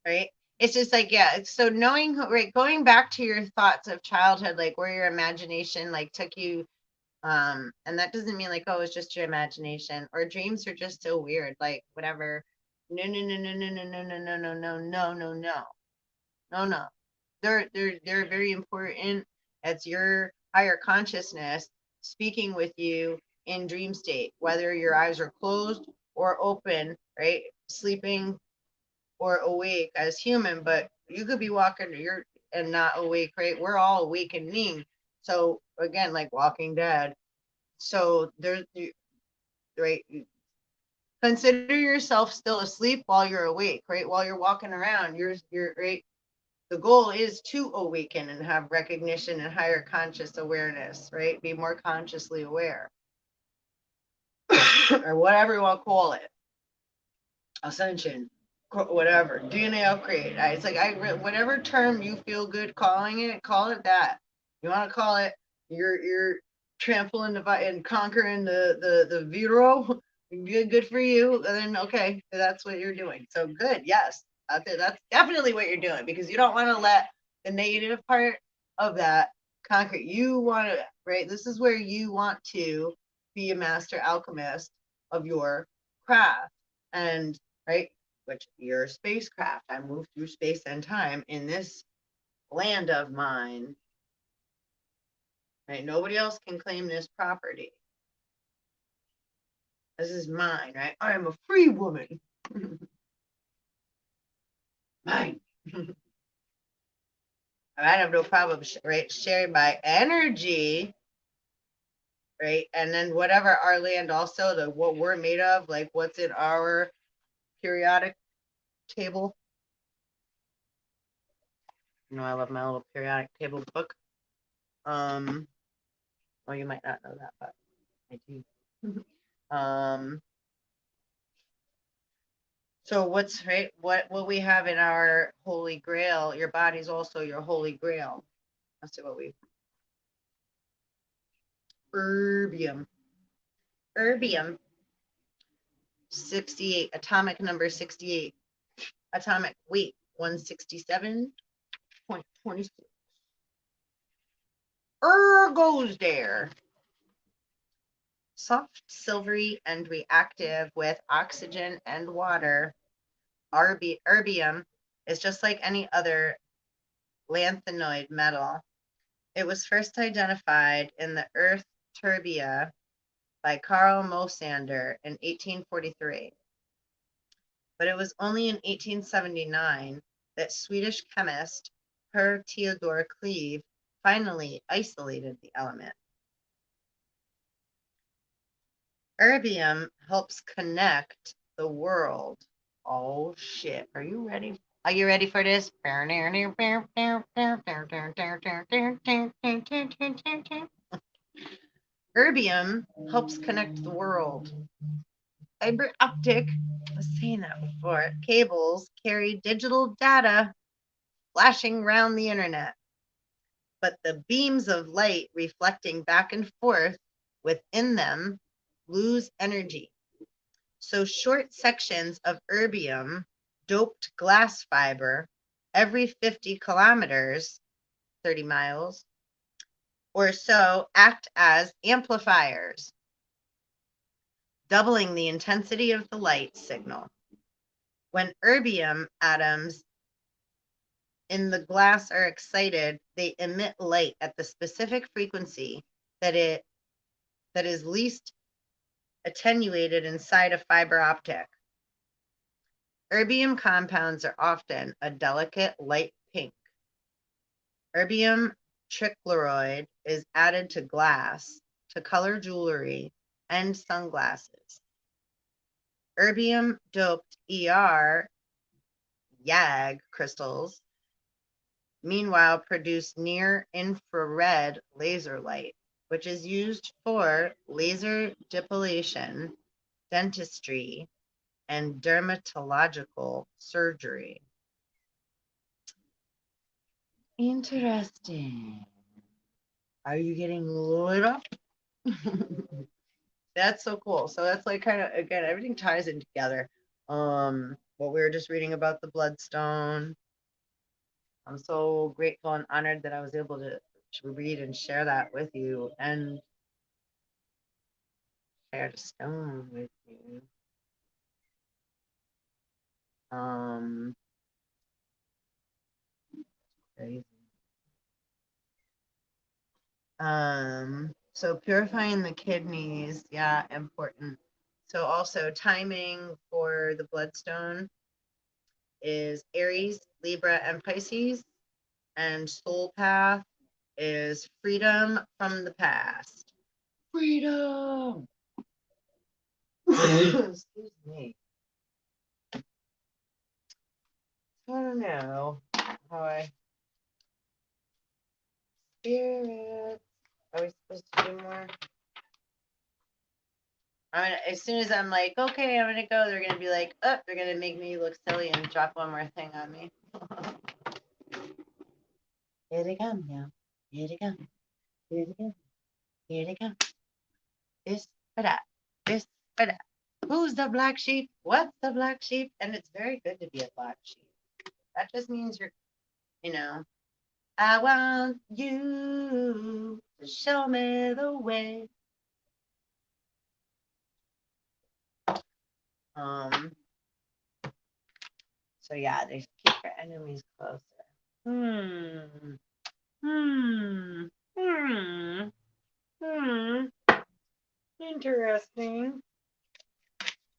Right, it's just like, yeah, so knowing, right, going back to your thoughts of childhood, like where your imagination like took you. And that doesn't mean like, oh, it's just your imagination, or dreams are just so weird, like whatever. No, no, no, no, no, no, no, no, no, no, no, no, no, no, no, no. They're very important. It's your higher consciousness speaking with you in dream state, whether your eyes are closed or open, right? Sleeping or awake as human, but you could be walking, you're and not awake, right? We're all awakening. So again, like Walking Dead. So there's, right, consider yourself still asleep while you're awake, right? While you're walking around, you're right. The goal is to awaken and have recognition and higher conscious awareness, right? Be more consciously aware, or whatever you want to call it, ascension, whatever, DNA upgrade. It's like whatever term you feel good calling it, call it that. You want to call it you're trampling and conquering the Vero. Good for you. And then okay, that's what you're doing. So good, yes, that's definitely what you're doing, because you don't want to let the negative part of that conquer. You want to, right? This is where you want to be a master alchemist of your craft, and right, which you're a spacecraft. I move through space and time in this land of mine. Right? Nobody else can claim this property. This is mine, right? I am a free woman. Mine. I have no problem, right? Sharing my energy, right? And then whatever our land, also the what we're made of, like what's in our periodic table. You know, I love my little periodic table book. Well, you might not know that, but I do. So what's right? What we have in our holy grail? Your body's also your holy grail. Let's see what we erbium. Erbium 68, atomic number 68, atomic weight 167.26. Goes there. Soft, silvery, and reactive with oxygen and water. Erbium is just like any other lanthanoid metal. It was first identified in the earth turbia by Carl Mosander in 1843. But it was only in 1879 that Swedish chemist Per Theodor Cleve finally isolated the element. Erbium helps connect the world. Oh shit, are you ready? Are you ready for this? Erbium helps connect the world. Fiber optic, I was saying that before, cables carry digital data flashing around the internet, but the beams of light reflecting back and forth within them lose energy. So short sections of erbium doped glass fiber every 50 kilometers, 30 miles or so, act as amplifiers. doubling the intensity of the light signal. When erbium atoms in the glass are excited, they emit light at the specific frequency that is least attenuated inside a fiber optic. Erbium compounds are often a delicate light pink. Erbium trichloroid is added to glass to color jewelry and sunglasses. Erbium doped YAG crystals, meanwhile, produce near infrared laser light, which is used for laser depilation, dentistry, and dermatological surgery. Interesting. Are you getting lit up? That's so cool. So that's like kind of, again, everything ties in together. What we were just reading about the bloodstone. I'm so grateful and honored that I was able to read and share that with you and share the stone with you. Crazy. So purifying the kidneys, yeah, important. So also timing for the bloodstone is Aries, Libra, and Pisces, and soul path is freedom from the past. Freedom. Excuse me. I don't know how I spirit. Are we supposed to do more? As soon as I'm like, okay, I'm gonna go, they're gonna be like, oh, they're gonna make me look silly and drop one more thing on me. Here they come now. Here they come. Here they come. Here they come. This for that. This for that. Who's the black sheep? What's the black sheep? And it's very good to be a black sheep. That just means you're, you know, I want you to show me the way. So yeah, they keep your enemies closer. Interesting.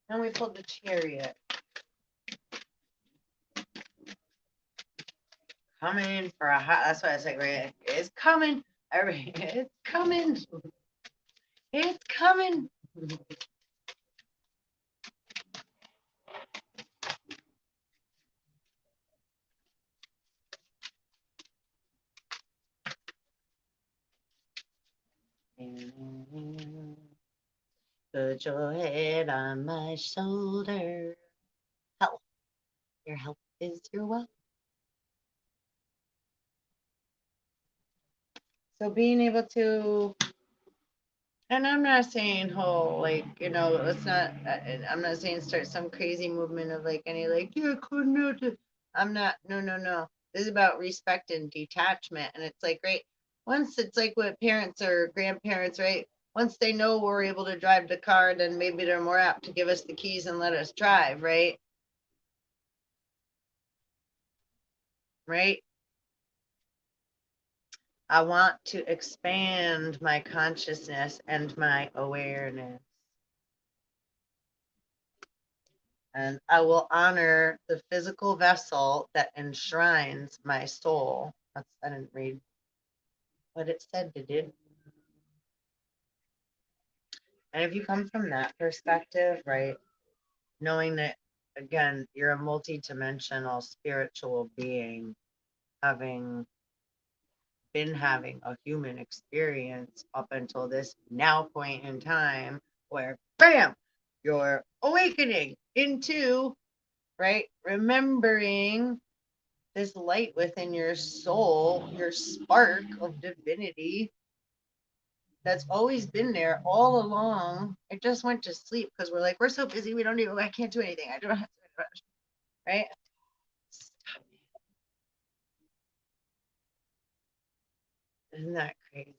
And we pulled the chariot. Coming for a hot. That's why I said, right? It's coming. It's coming. It's coming. Put your head on my shoulder. Health. Your health is your wealth. So being able to, and I'm not saying whole, like, you know, let's not, I'm not saying start some crazy movement of like any, like, yeah, couldn't do it. I'm not, no. This is about respect and detachment. And it's like, right, once it's like with parents or grandparents, right? Once they know we're able to drive the car, then maybe they're more apt to give us the keys and let us drive, right? Right? I want to expand my consciousness and my awareness. And I will honor the physical vessel that enshrines my soul. I didn't read what it said, did it? And if you come from that perspective, right, knowing that, again, you're a multi-dimensional spiritual being, having been having a human experience up until this now point in time where, bam, you're awakening into, right, remembering this light within your soul, your spark of divinity that's always been there all along. It just went to sleep because we're like, we're so busy, I can't do anything. I don't have to, right? Stop it. Isn't that crazy?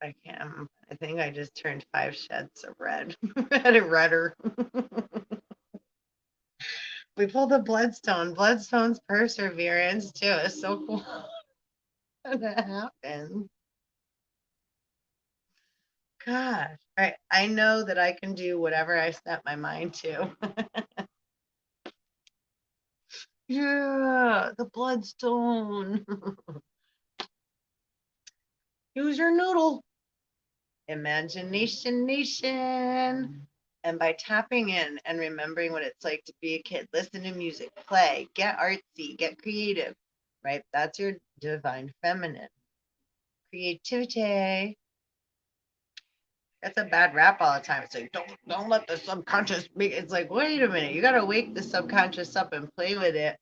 I can't, I think I just turned 5 shades of red. Red and redder. We pulled the bloodstone. Bloodstone's perseverance too. It's so cool when that happens. Gosh. All right. I know that I can do whatever I set my mind to. Yeah, the bloodstone. Use your noodle. Imagination Nation. And by tapping in and remembering what it's like to be a kid, listen to music, play, get artsy, get creative, right? That's your divine feminine. Creativity. That's a bad rap all the time. It's like, don't let the subconscious make it's like, wait a minute, you gotta wake the subconscious up and play with it.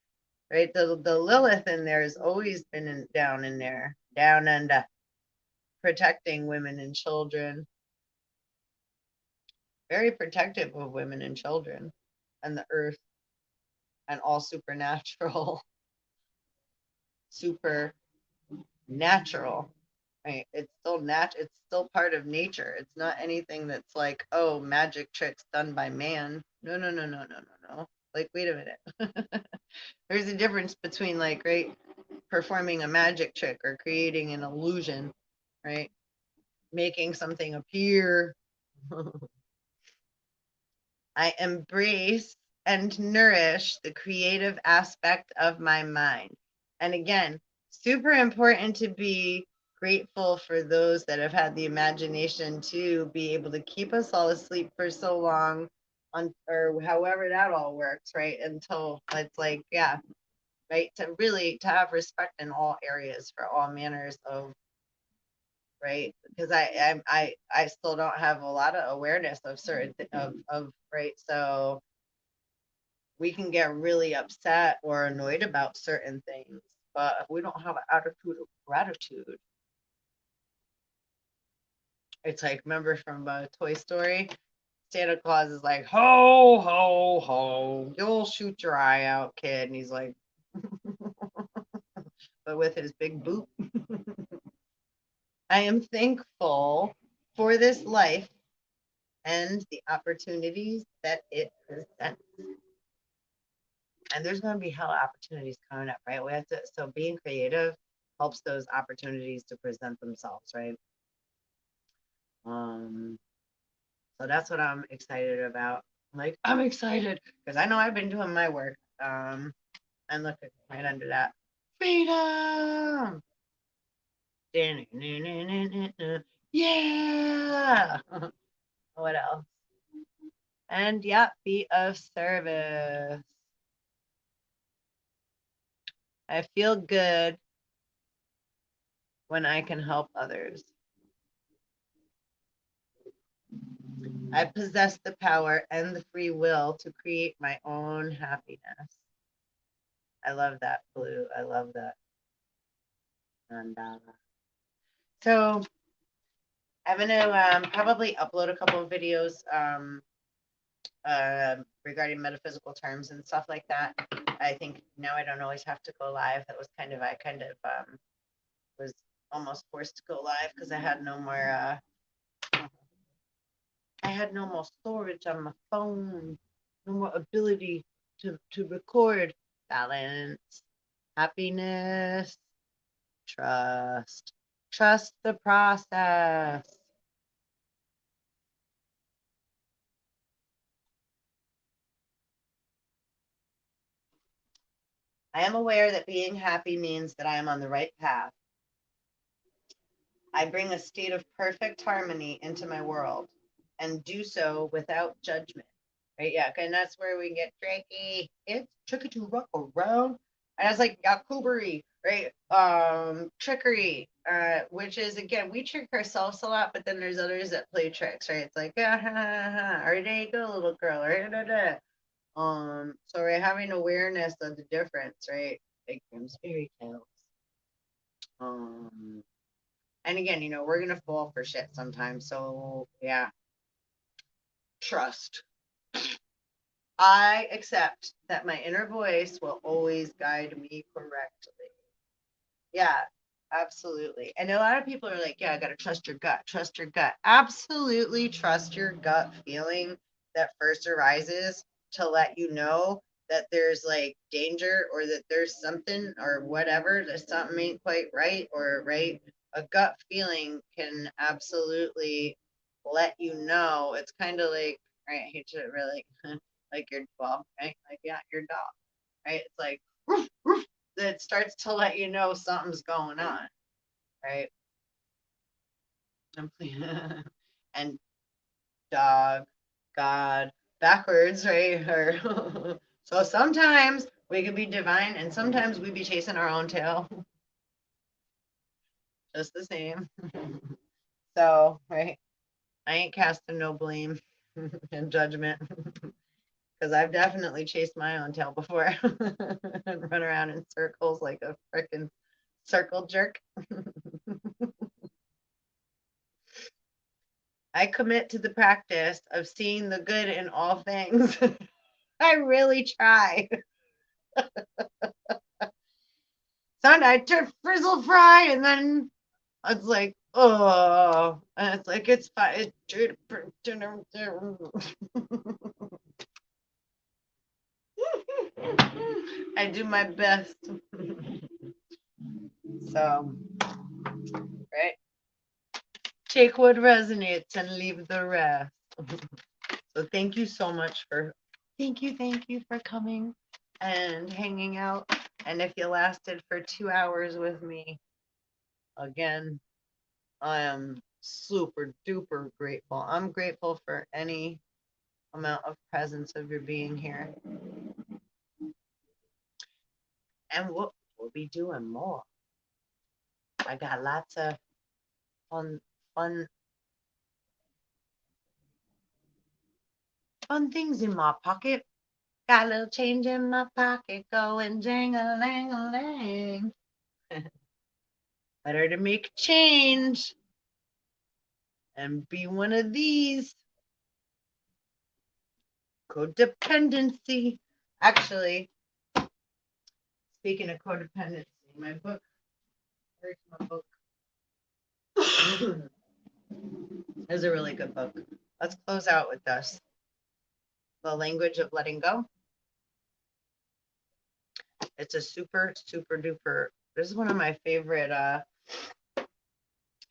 Right? The Lilith in there has always been down in there, down and protecting women and children. Very protective of women and children and the earth and all supernatural. Supernatural. Right? It's still part of nature. It's not anything that's like, oh, magic tricks done by man. No, no, no, no, no, no, no. Like, wait a minute. There's a difference between like, right, performing a magic trick or creating an illusion, right? Making something appear. I embrace and nourish the creative aspect of my mind. And again, super important to be grateful for those that have had the imagination to be able to keep us all asleep for so long on or however that all works, right? Until it's like, yeah, right, to really to have respect in all areas for all manners of right because I still don't have a lot of awareness of certain of right so we can get really upset or annoyed about certain things but if we don't have an attitude of gratitude it's like remember from Toy Story Santa Claus is like ho ho ho you'll shoot your eye out kid and he's like but with his big boot I am thankful for this life and the opportunities that it presents. And there's going to be hell opportunities coming up, right? We have to, so being creative helps those opportunities to present themselves, right? Um, so that's what I'm excited about. Like, I'm excited because I know I've been doing my work. And look right under that. Freedom! Yeah! What else? And yeah, be of service. I feel good when I can help others. I possess the power and the free will to create my own happiness. I love that, Blue. I love that. And so I'm going to probably upload a couple of videos regarding metaphysical terms and stuff like that. I think now I don't always have to go live. That was I kind of was almost forced to go live because I had no more storage on my phone, no more ability to record. Balance, happiness, trust. Trust the process. I am aware that being happy means that I am on the right path. I bring a state of perfect harmony into my world and do so without judgment. Right? Yeah. And that's where we get tricky. It's tricky to rock around. And it's like Yakubery, right? Trickery, which is again, we trick ourselves a lot, but then there's others that play tricks, right? It's like, ah, ha, ha, ha. Or there you go, little girl, or da, da. So we're having awareness of the difference, right? Like Grimm's fairy tales. Um, and again, we're gonna fall for shit sometimes. So yeah, trust. I accept that my inner voice will always guide me correctly. Yeah, Absolutely. And a lot of people are like, yeah, I got to trust your gut, trust your gut. Absolutely trust your gut feeling that first arises to let you know that there's like danger or that there's something or whatever, that something ain't quite right or right. A gut feeling can absolutely let you know. It's kind of like, right, I hate to really, like your dog, right? Like, yeah, your dog, right? It's like, woof, woof, that starts to let you know something's going on, right? And dog, God, backwards, right? Or so sometimes we could be divine, and sometimes we be chasing our own tail, just the same. So, right, I ain't casting no blame and judgment because I've definitely chased my own tail before and run around in circles like a freaking circle jerk. I commit to the practice of seeing the good in all things. I really try. Sometimes I turn frizzle fry and then it's like, oh, and it's like, it's fine. I do my best. So, right? Take what resonates and leave the rest. So thank you for coming and hanging out. And if you lasted for 2 hours with me, again, I am super duper grateful. I'm grateful for any amount of presence of your being here. And we'll be doing more. I got lots of fun, fun, fun things in my pocket. Got a little change in my pocket going jang-a-lang-a-lang. Better to make change and be one of these. Codependency. Actually, speaking of codependency, my book, where's my book? Is a really good book. Let's close out with this. The Language of Letting Go. It's a super, super duper. This is one of my favorite,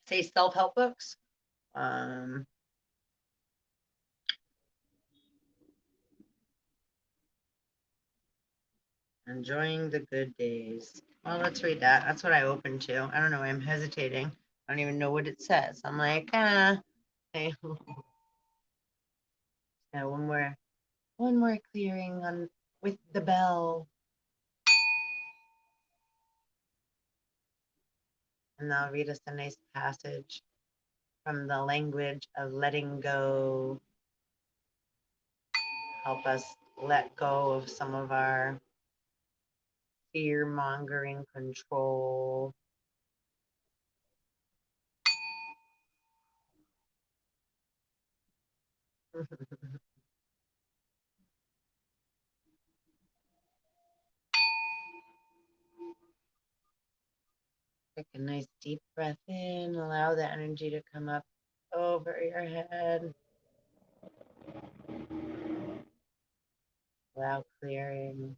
say, self-help books. Enjoying the good days. Well, let's read that. That's what I opened to. I don't know. I'm hesitating. I don't even know what it says. I'm like, Hey. Yeah, one more clearing on with the bell. And I'll read us a nice passage from the language of letting go. Help us let go of some of our fear-mongering control. Take a nice deep breath in. Allow the energy to come up over your head. Allow clearing.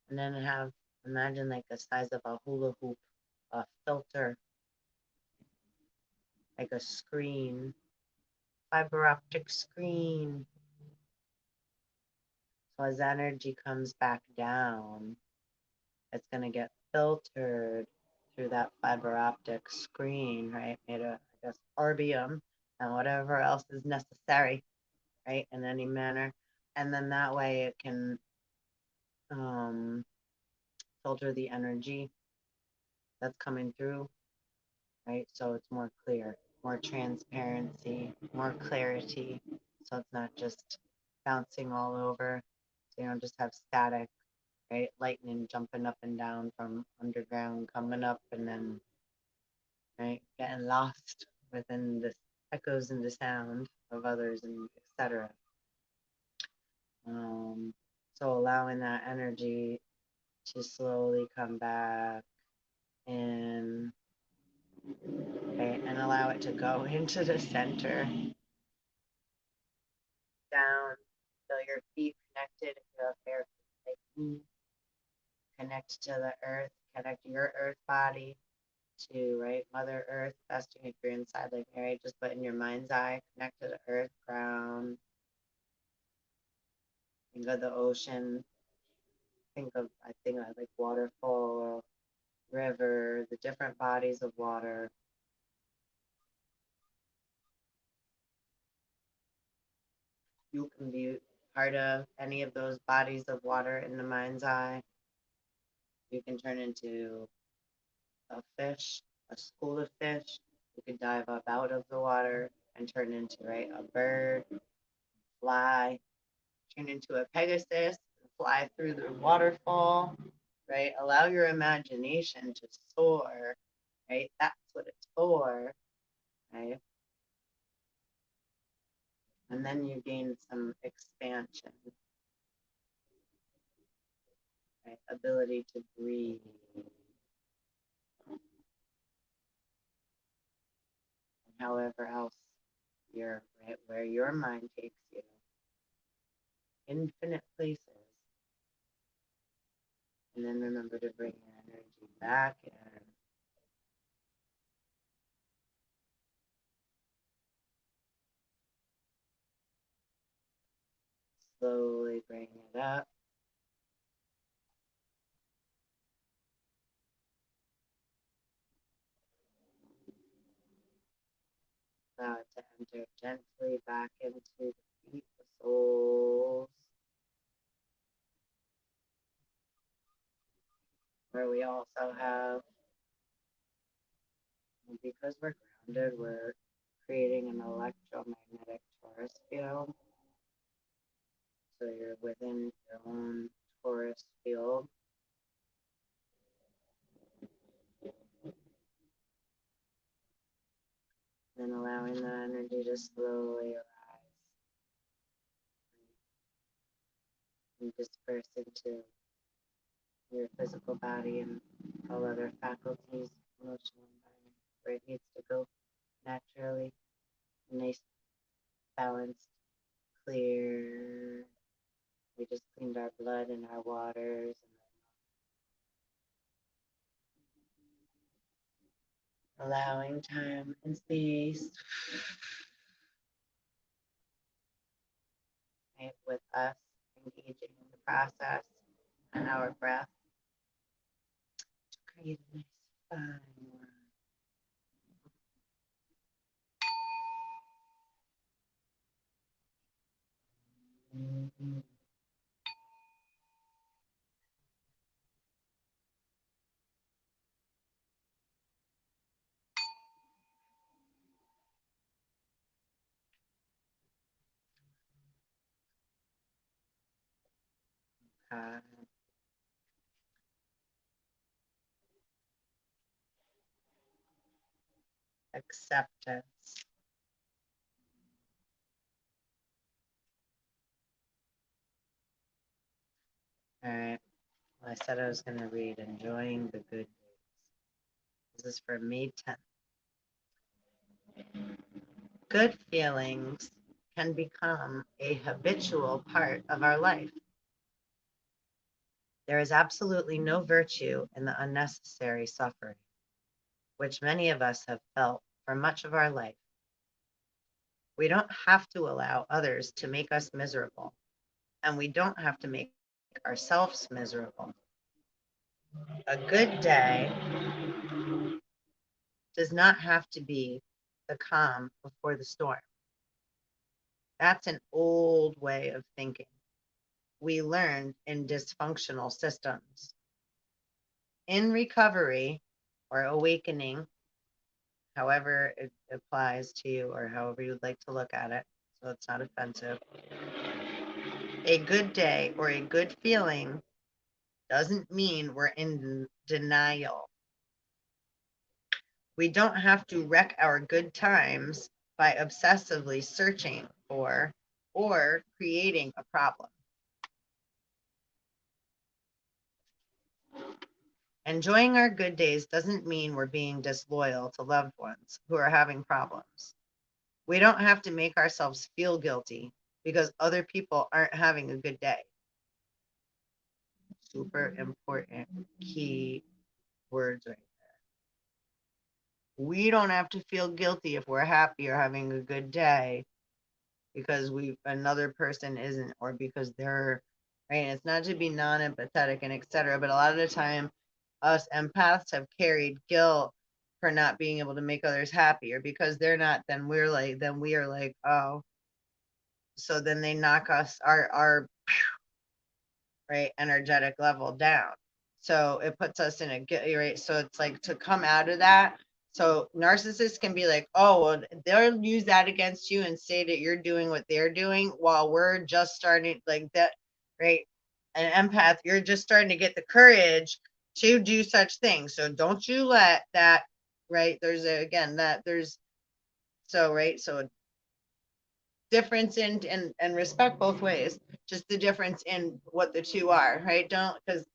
And then imagine like the size of a hula hoop, a filter, like a screen, fiber optic screen. So as energy comes back down, it's going to get filtered through that fiber optic screen, right? Made of, I guess, erbium and whatever else is necessary, right? In any manner. And then that way it can filter the energy that's coming through, right? So it's more clear, more transparency, more clarity. So it's not just bouncing all over. So you don't just have static, right? Lightning jumping up and down from underground, coming up and then, right, getting lost within the echoes and the sound of others and etc. So allowing that energy to slowly come back in, right, and allow it to go into the center, down, feel your feet connected if you have bare feet like me. Connect to the earth, connect your earth body to, right, Mother Earth. Best if you're inside like Mary, just put in your mind's eye, connect to the earth, ground. Think of the ocean. I think of like waterfall, river, the different bodies of water. You can be part of any of those bodies of water in the mind's eye. You can turn into a fish, a school of fish. You could dive up out of the water and turn into, right, a bird, fly, turn into a Pegasus, fly through the waterfall, right? Allow your imagination to soar, right? That's what it's for, right? And then you gain some expansion, right? Ability to breathe. However else you're, right, where your mind takes you. Infinite places. And then remember to bring your energy back in. Slowly bring it up. Allow it to enter gently back into the feet, the soles, where we also have, because we're grounded, we're creating an electromagnetic torus field. So you're within your own torus field. And allowing the energy to slowly rise and disperse into your physical body and all other faculties, emotional environment, where it needs to go naturally. Nice, balanced, clear. We just cleaned our blood and our waters. And allowing time and space, right, with us engaging in the process and our breath to create a nice fine line. Acceptance. All right. Well, I said I was going to read Enjoying the Good Days. This is for May 10th. Good feelings can become a habitual part of our life. There is absolutely no virtue in the unnecessary suffering, which many of us have felt for much of our life. We don't have to allow others to make us miserable, and we don't have to make ourselves miserable. A good day does not have to be the calm before the storm. That's an old way of thinking. We learned in dysfunctional systems. In recovery or awakening, however it applies to you or however you'd like to look at it, so it's not offensive, a good day or a good feeling doesn't mean we're in denial. We don't have to wreck our good times by obsessively searching for or creating a problem. Enjoying our good days doesn't mean we're being disloyal to loved ones who are having problems. We don't have to make ourselves feel guilty because other people aren't having a good day. Super important key words right there. We don't have to feel guilty if we're happy or having a good day because another person isn't, or because they're right. And it's not to be non-empathetic and etc. But a lot of the time, us empaths have carried guilt for not being able to make others happy, or because they're not, then we are like, oh, so then they knock us our right energetic level down. So it puts us in a right. So it's like to come out of that. So narcissists can be like, oh, well, they'll use that against you and say that you're doing what they're doing while we're just starting like that, right? An empath, you're just starting to get the courage to do such things. So don't you let that, right? Right. So difference in and respect both ways, just the difference in what the two are, right? Don't, because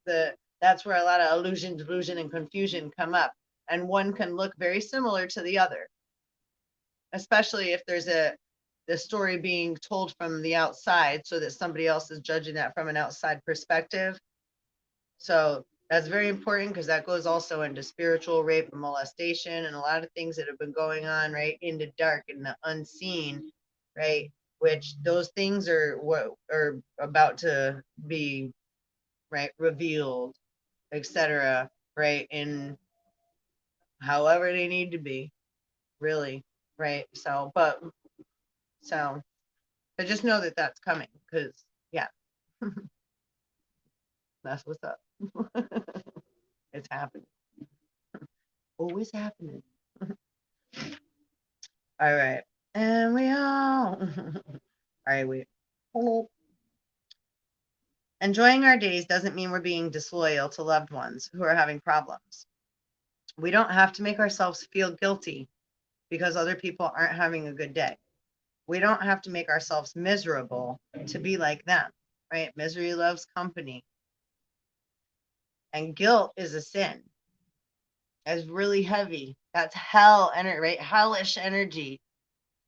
that's where a lot of illusion, delusion, and confusion come up, and one can look very similar to the other, especially if there's the story being told from the outside so that somebody else is judging that from an outside perspective. So that's very important, because that goes also into spiritual rape and molestation and a lot of things that have been going on, right, in the dark and the unseen, right? Which those things are what are about to be, right, revealed, etc., right, in however they need to be, really, right? So, but just know that that's coming, because yeah, that's what's up. It's happening. Always happening. All right. And we all. All right, wait. Enjoying our days doesn't mean we're being disloyal to loved ones who are having problems. We don't have to make ourselves feel guilty because other people aren't having a good day. We don't have to make ourselves miserable to be like them, right? Misery loves company. And guilt is a sin. It's really heavy. That's hell energy, right? Hellish energy,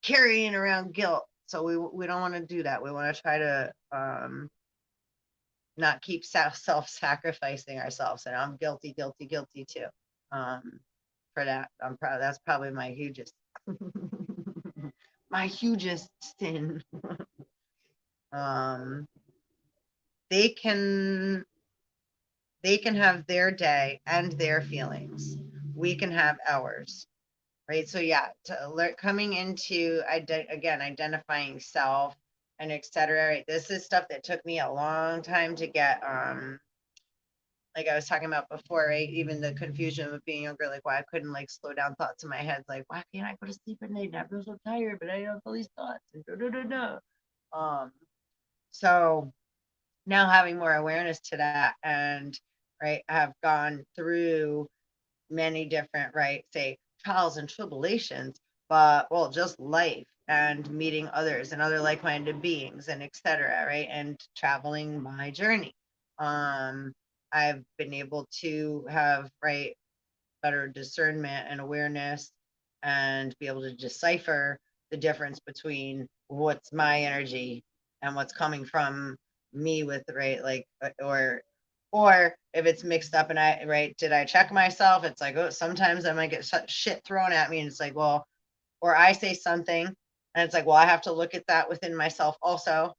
carrying around guilt. So we don't want to do that. We want to try to not keep self-sacrificing ourselves. And I'm guilty too. For that, I'm proud. That's probably my hugest, my hugest sin. um, they can have their day and their feelings. We can have ours, right? So yeah, coming into again identifying self and etc. Right? This is stuff that took me a long time to get. Like I was talking about before, right? Even the confusion of being younger, like why I couldn't like slow down thoughts in my head, like why can't I go to sleep at night? And I feel so tired, but I have all these thoughts and so now having more awareness to that, and right, have gone through many different, right, say trials and tribulations, but well, just life and meeting others and other like-minded beings and etc., right, and traveling my journey. I've been able to have, right, better discernment and awareness and be able to decipher the difference between what's my energy and what's coming from me with, right, like or if it's mixed up and I, right, did I check myself? It's like, oh, sometimes I might get such shit thrown at me and it's like, well, or I say something and it's like, well, I have to look at that within myself also,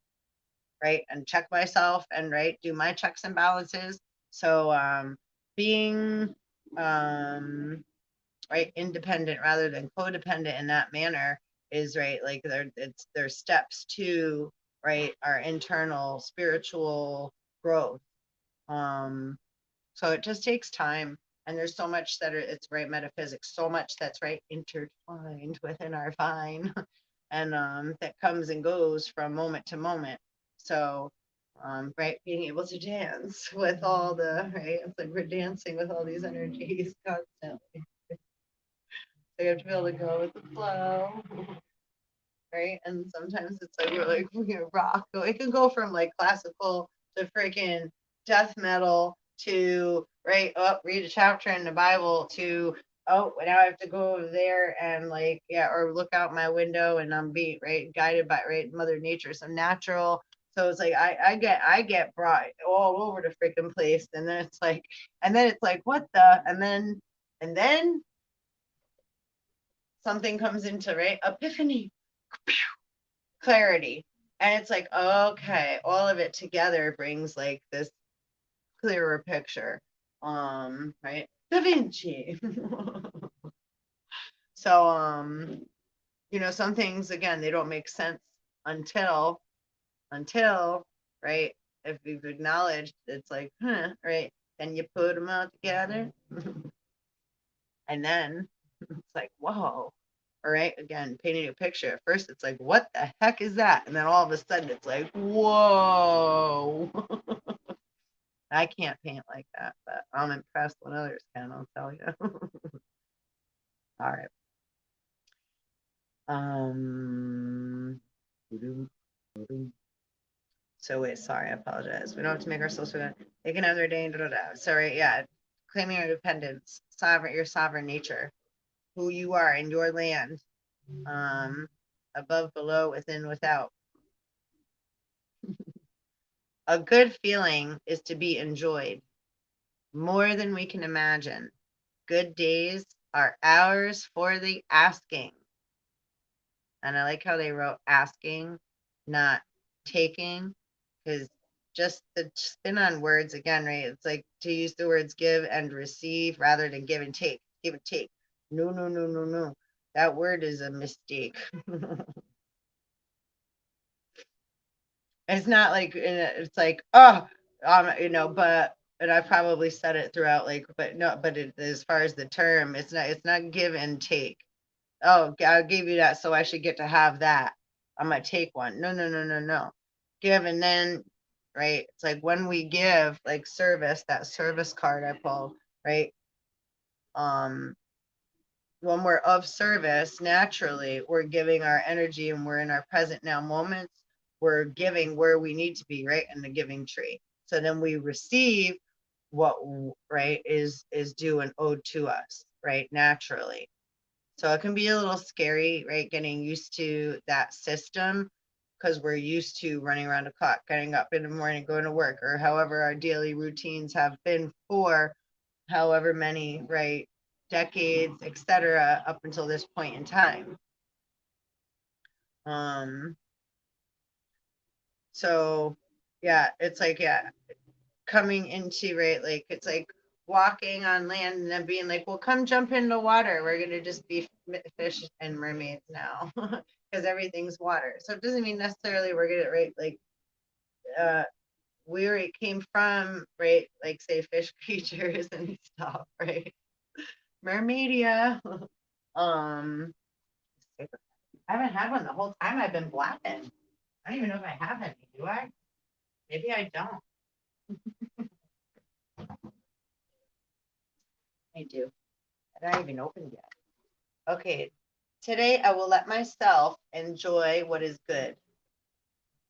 right, and check myself and, right, do my checks and balances. So being right, independent rather than codependent in that manner is, right, like there's steps to, right, our internal spiritual growth. So it just takes time, and there's so much it's right, metaphysics, so much that's right intertwined within our vine, and that comes and goes from moment to moment. So right, being able to dance with all the, right, it's like we're dancing with all these energies constantly. So you have to be able to go with the flow, right? And sometimes it's like we're like rock. It can go from like classical to freaking death metal to, right? Oh, read a chapter in the Bible to, oh, now I have to go over there and like, yeah, or look out my window and I'm being right guided by right Mother Nature, some natural. So it's like I get brought all over the freaking place, and then it's like what the, and then something comes into right epiphany, clarity, and it's like okay, all of it together brings like this clearer picture. Right, Da Vinci. So some things again they don't make sense until right, if you've acknowledged it's like right, then you put them all together and then it's like whoa, all right, again painting a picture. At first it's like what the heck is that, and then all of a sudden it's like whoa. I can't paint like that, but I'm impressed when others can, I'll tell you. All right. So wait, sorry, I apologize. We don't have to make ourselves feel good. They can have their day. Da, da, da. So right, yeah, claiming your independence, your sovereign nature, who you are in your land, above, below, within, without. A good feeling is to be enjoyed more than we can imagine. Good days are ours for the asking. And I like how they wrote asking, not taking, because just the spin on words again, right? It's like to use the words give and receive rather than give and take. Give and take. No, no, no, no, no. That word is a mistake. It's not like it's like but and I probably said it throughout, like, but no, but as far as the term, it's not give and take. Oh, I'll give you that, so I should get to have that. I'm gonna take one. No, no, no, no, no. Give and then, right? It's like when we give, like service, that service card I pulled, right? Um, when we're of service, naturally, we're giving our energy and we're in our present now moments. We're giving where we need to be, right? In the giving tree. So then we receive what right is due and owed to us, right? Naturally. So it can be a little scary, right? Getting used to that system because we're used to running around the clock, getting up in the morning, going to work, or however our daily routines have been for however many, right, decades, etc., up until this point in time. So yeah, it's like, yeah, coming into, right, like it's like walking on land and then being like, well, come jump in the water. We're gonna just be fish and mermaids now because everything's water. So it doesn't mean necessarily we're gonna, right, like where it came from, right, like say fish creatures and stuff, right, mermaidia. um I haven't had one the whole time I've been blapping. I don't even know if I have any. Do I? Maybe I don't. I do. I don't even open yet. Okay. Today I will let myself enjoy what is good.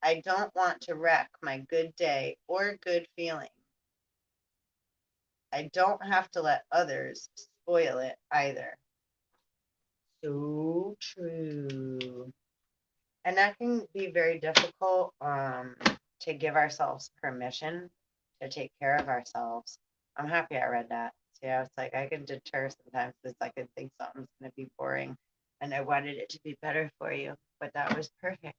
I don't want to wreck my good day or good feeling. I don't have to let others spoil it either. So true. And that can be very difficult to give ourselves permission to take care of ourselves. I'm happy I read that. So yeah, it's like I can deter sometimes because I can think something's going to be boring and I wanted it to be better for you, but that was perfect.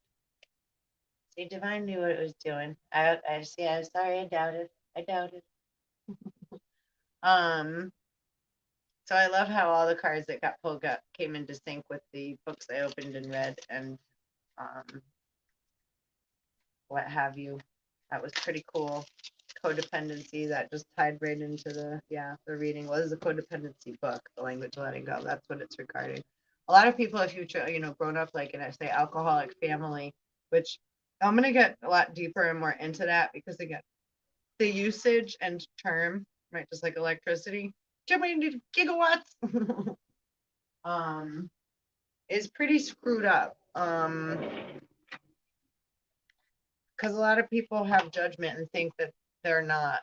See, Divine knew what it was doing. I see. I'm sorry. I doubted. I doubted. Um. So I love how all the cards that got pulled came into sync with the books I opened and read, and um, what have you. That was pretty cool. Codependency, that just tied right into the reading. Was a codependency book, The Language of Letting Go. That's what it's regarding. A lot of people, if you've grown up like in a alcoholic family, which I'm gonna get a lot deeper and more into that because again, the usage and term, right, just like electricity, gigawatts, is pretty screwed up. Because a lot of people have judgment and think that they're not.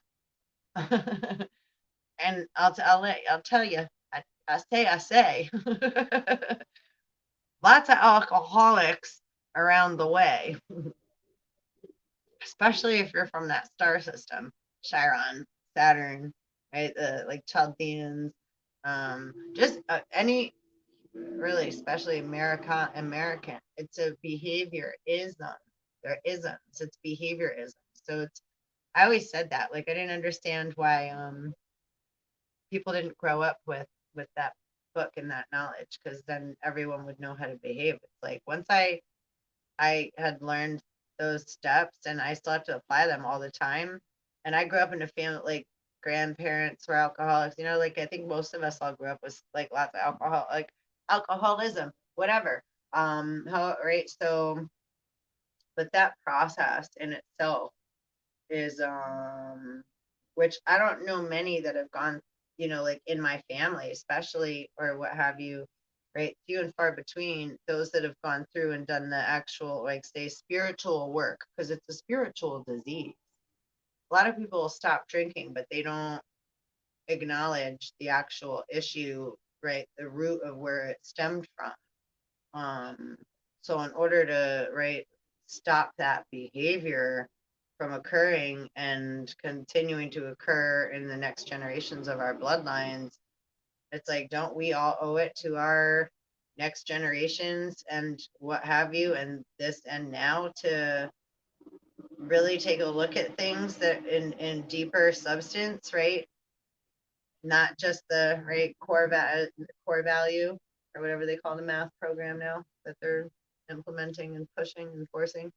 And I'll tell you, I say, lots of alcoholics around the way, especially if you're from that star system, Chiron, Saturn, right? The like Chaldeans, just any really, especially American. It's a behaviorism. There isms. It's behaviorism. So it's. I always said that. Like I didn't understand why people didn't grow up with that book and that knowledge, because then everyone would know how to behave. It's like once I had learned those steps and I still have to apply them all the time. And I grew up in a family like grandparents were alcoholics. You know, like I think most of us all grew up with like lots of alcohol, like alcoholism, whatever. How right? So, but that process in itself is which I don't know many that have gone, you know, like in my family, especially or what have you, right? Few and far between those that have gone through and done the actual, like, say, spiritual work, because it's a spiritual disease. A lot of people stop drinking, but they don't acknowledge the actual issue, right? The root of where it stemmed from. So in order to, right, stop that behavior from occurring and continuing to occur in the next generations of our bloodlines, it's like, don't we all owe it to our next generations and what have you, and this and now to really take a look at things that in deeper substance, right? Not just the right core value or whatever they call the math program now that they're implementing and pushing and forcing.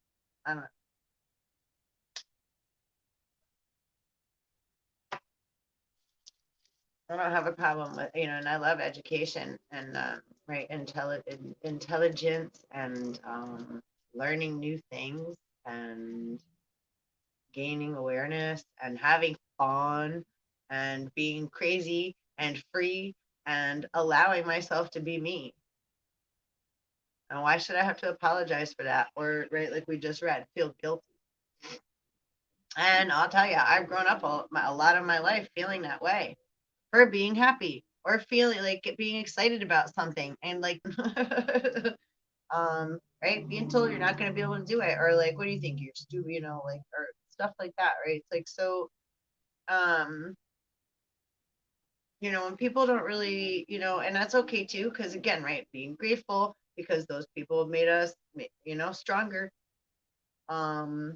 I don't know. I don't have a problem with, you know, and I love education and right, intelligence and learning new things and gaining awareness and having fun and being crazy and free and allowing myself to be me. And why should I have to apologize for that? Or, right, like we just read, feel guilty. And I'll tell you, I've grown up a lot of my life feeling that way for being happy or feeling like being excited about something and like, right, being told you're not going to be able to do it, or like, what do you think? You're stupid, you know, like, or stuff like that, right? It's like, so, um, you know, when people don't really, you know, and that's okay too, because again, right, being grateful because those people have made us, you know, stronger. Um,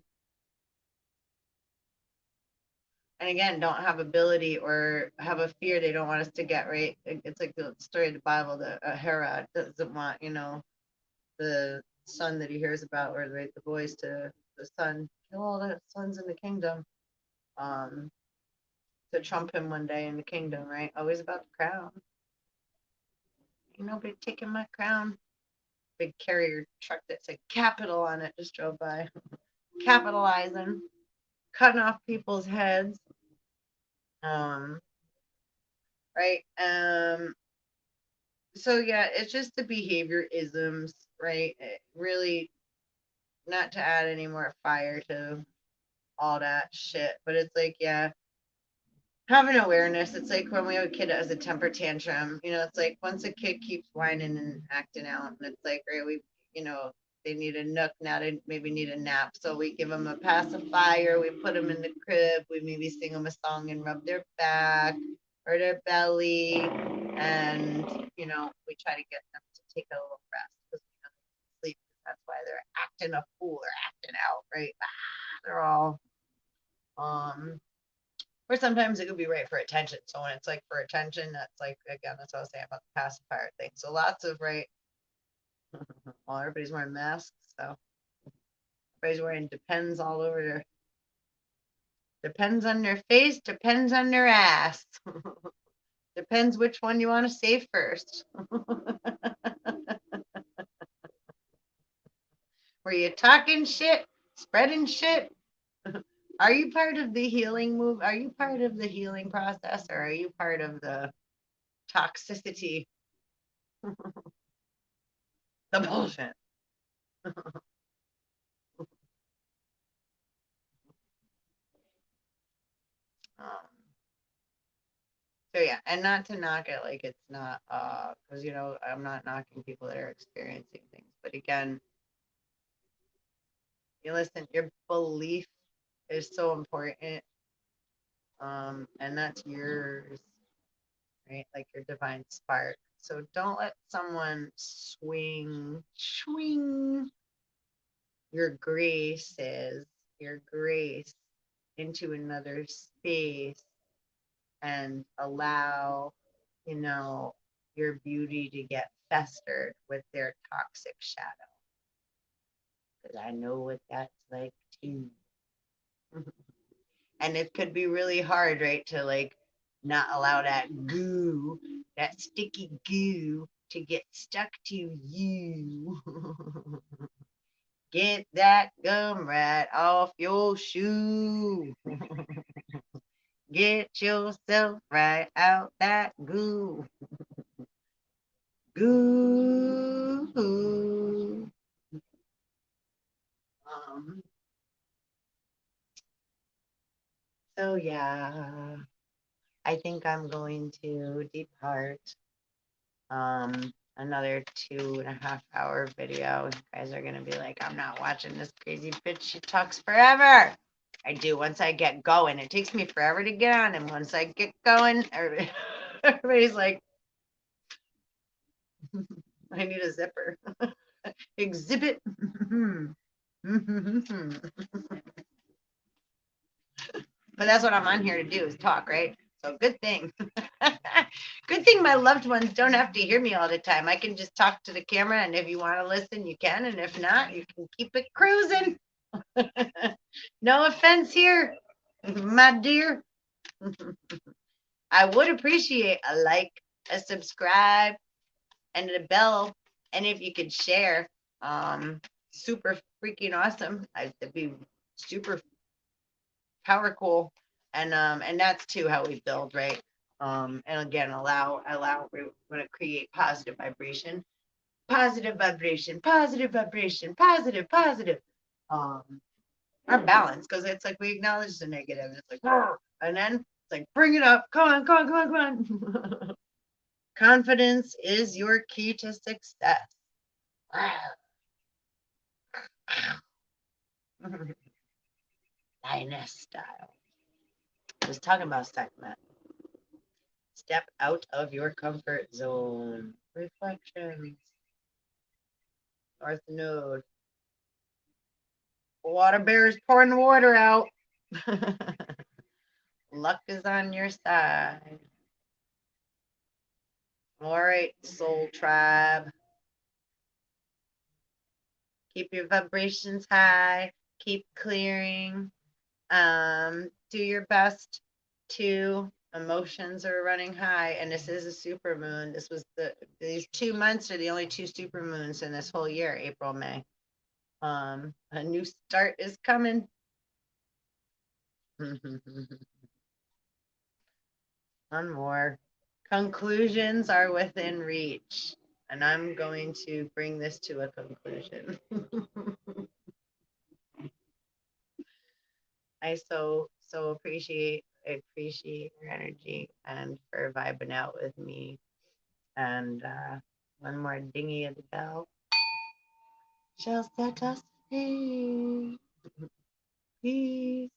and again, don't have ability or have a fear they don't want us to get right. It's like the story of the Bible that Herod doesn't want, you know, the son that he hears about, or right, the boys to the son, kill all the sons in the kingdom, um, to trump him one day in the kingdom, right? Always about the crown. Ain't nobody taking my crown. Big carrier truck that said capital on it just drove by, capitalizing, cutting off people's heads. Um, right. So yeah, it's just the behavior isms, right? Really, not to add any more fire to all that shit, but it's like, yeah, having awareness. It's like when we have a kid that has a temper tantrum, you know, it's like once a kid keeps whining and acting out, and it's like, right, we, you know, they need a nook now, they maybe need a nap. So we give them a pacifier, we put them in the crib, we maybe sing them a song and rub their back or their belly. And, you know, we try to get them to take a little rest because we know they sleep. That's why they're acting a fool, they're acting out, right? They're all, um, or sometimes it could be right for attention. So when it's like for attention, that's like, again, that's what I was saying about the pacifier thing. So lots of, right, well, everybody's wearing masks, so everybody's wearing depends all over their, depends on their face, depends on their ass. Depends which one you want to say first. Were you talking shit, spreading shit? Are you part of the healing move? Are you part of the healing process, or are you part of the toxicity, the bullshit? Um, So yeah, and not to knock it like it's not, because I'm not knocking people that are experiencing things, but again, you listen, your belief is so important, and that's yours, right? Like your divine spark. So don't let someone swing your grace into another space and allow, your beauty to get festered with their toxic shadow. Because I know what that's like too. And it could be really hard, right, to like not allow that goo, that sticky goo, to get stuck to you. Get that gum right off your shoe. Get yourself right out that goo. Goo. Um, so yeah, I think I'm going to depart. Another 2.5 hour video. You guys are gonna be like, I'm not watching this crazy bitch. She talks forever. I do. Once I get going, it takes me forever to get on, and once I get going, everybody's like, I need a zipper. Exhibit. But that's what I'm on here to do, is talk, right? So good thing. Good thing my loved ones don't have to hear me all the time. I can just talk to the camera, and if you want to listen, you can, and if not, you can keep it cruising. No offense here, my dear. I would appreciate a like, a subscribe, and a bell, and if you could share, super freaking awesome. It'd be super power cool, and that's too how we build, right? And again, we're going to create positive vibration, positive vibration, positive vibration, positive. Um, our balance, because it's like we acknowledge the negative, and it's like, "Arr!" And then it's like, bring it up, come on, come on, come on, come on. Confidence is your key to success. Lioness style. I was talking about segment. Step out of your comfort zone. Reflections. North Node. Water bear is pouring the water out. Luck is on your side. All right, soul tribe. Keep your vibrations high. Keep clearing. Do your best to. Emotions are running high, and this is a super moon. These 2 months are the only 2 super moons in this whole year, April, May. A new start is coming. One more. Conclusions are within reach, and I'm going to bring this to a conclusion. I so appreciate your energy and for vibing out with me. And one more dingy of the bell shall set us free. Peace.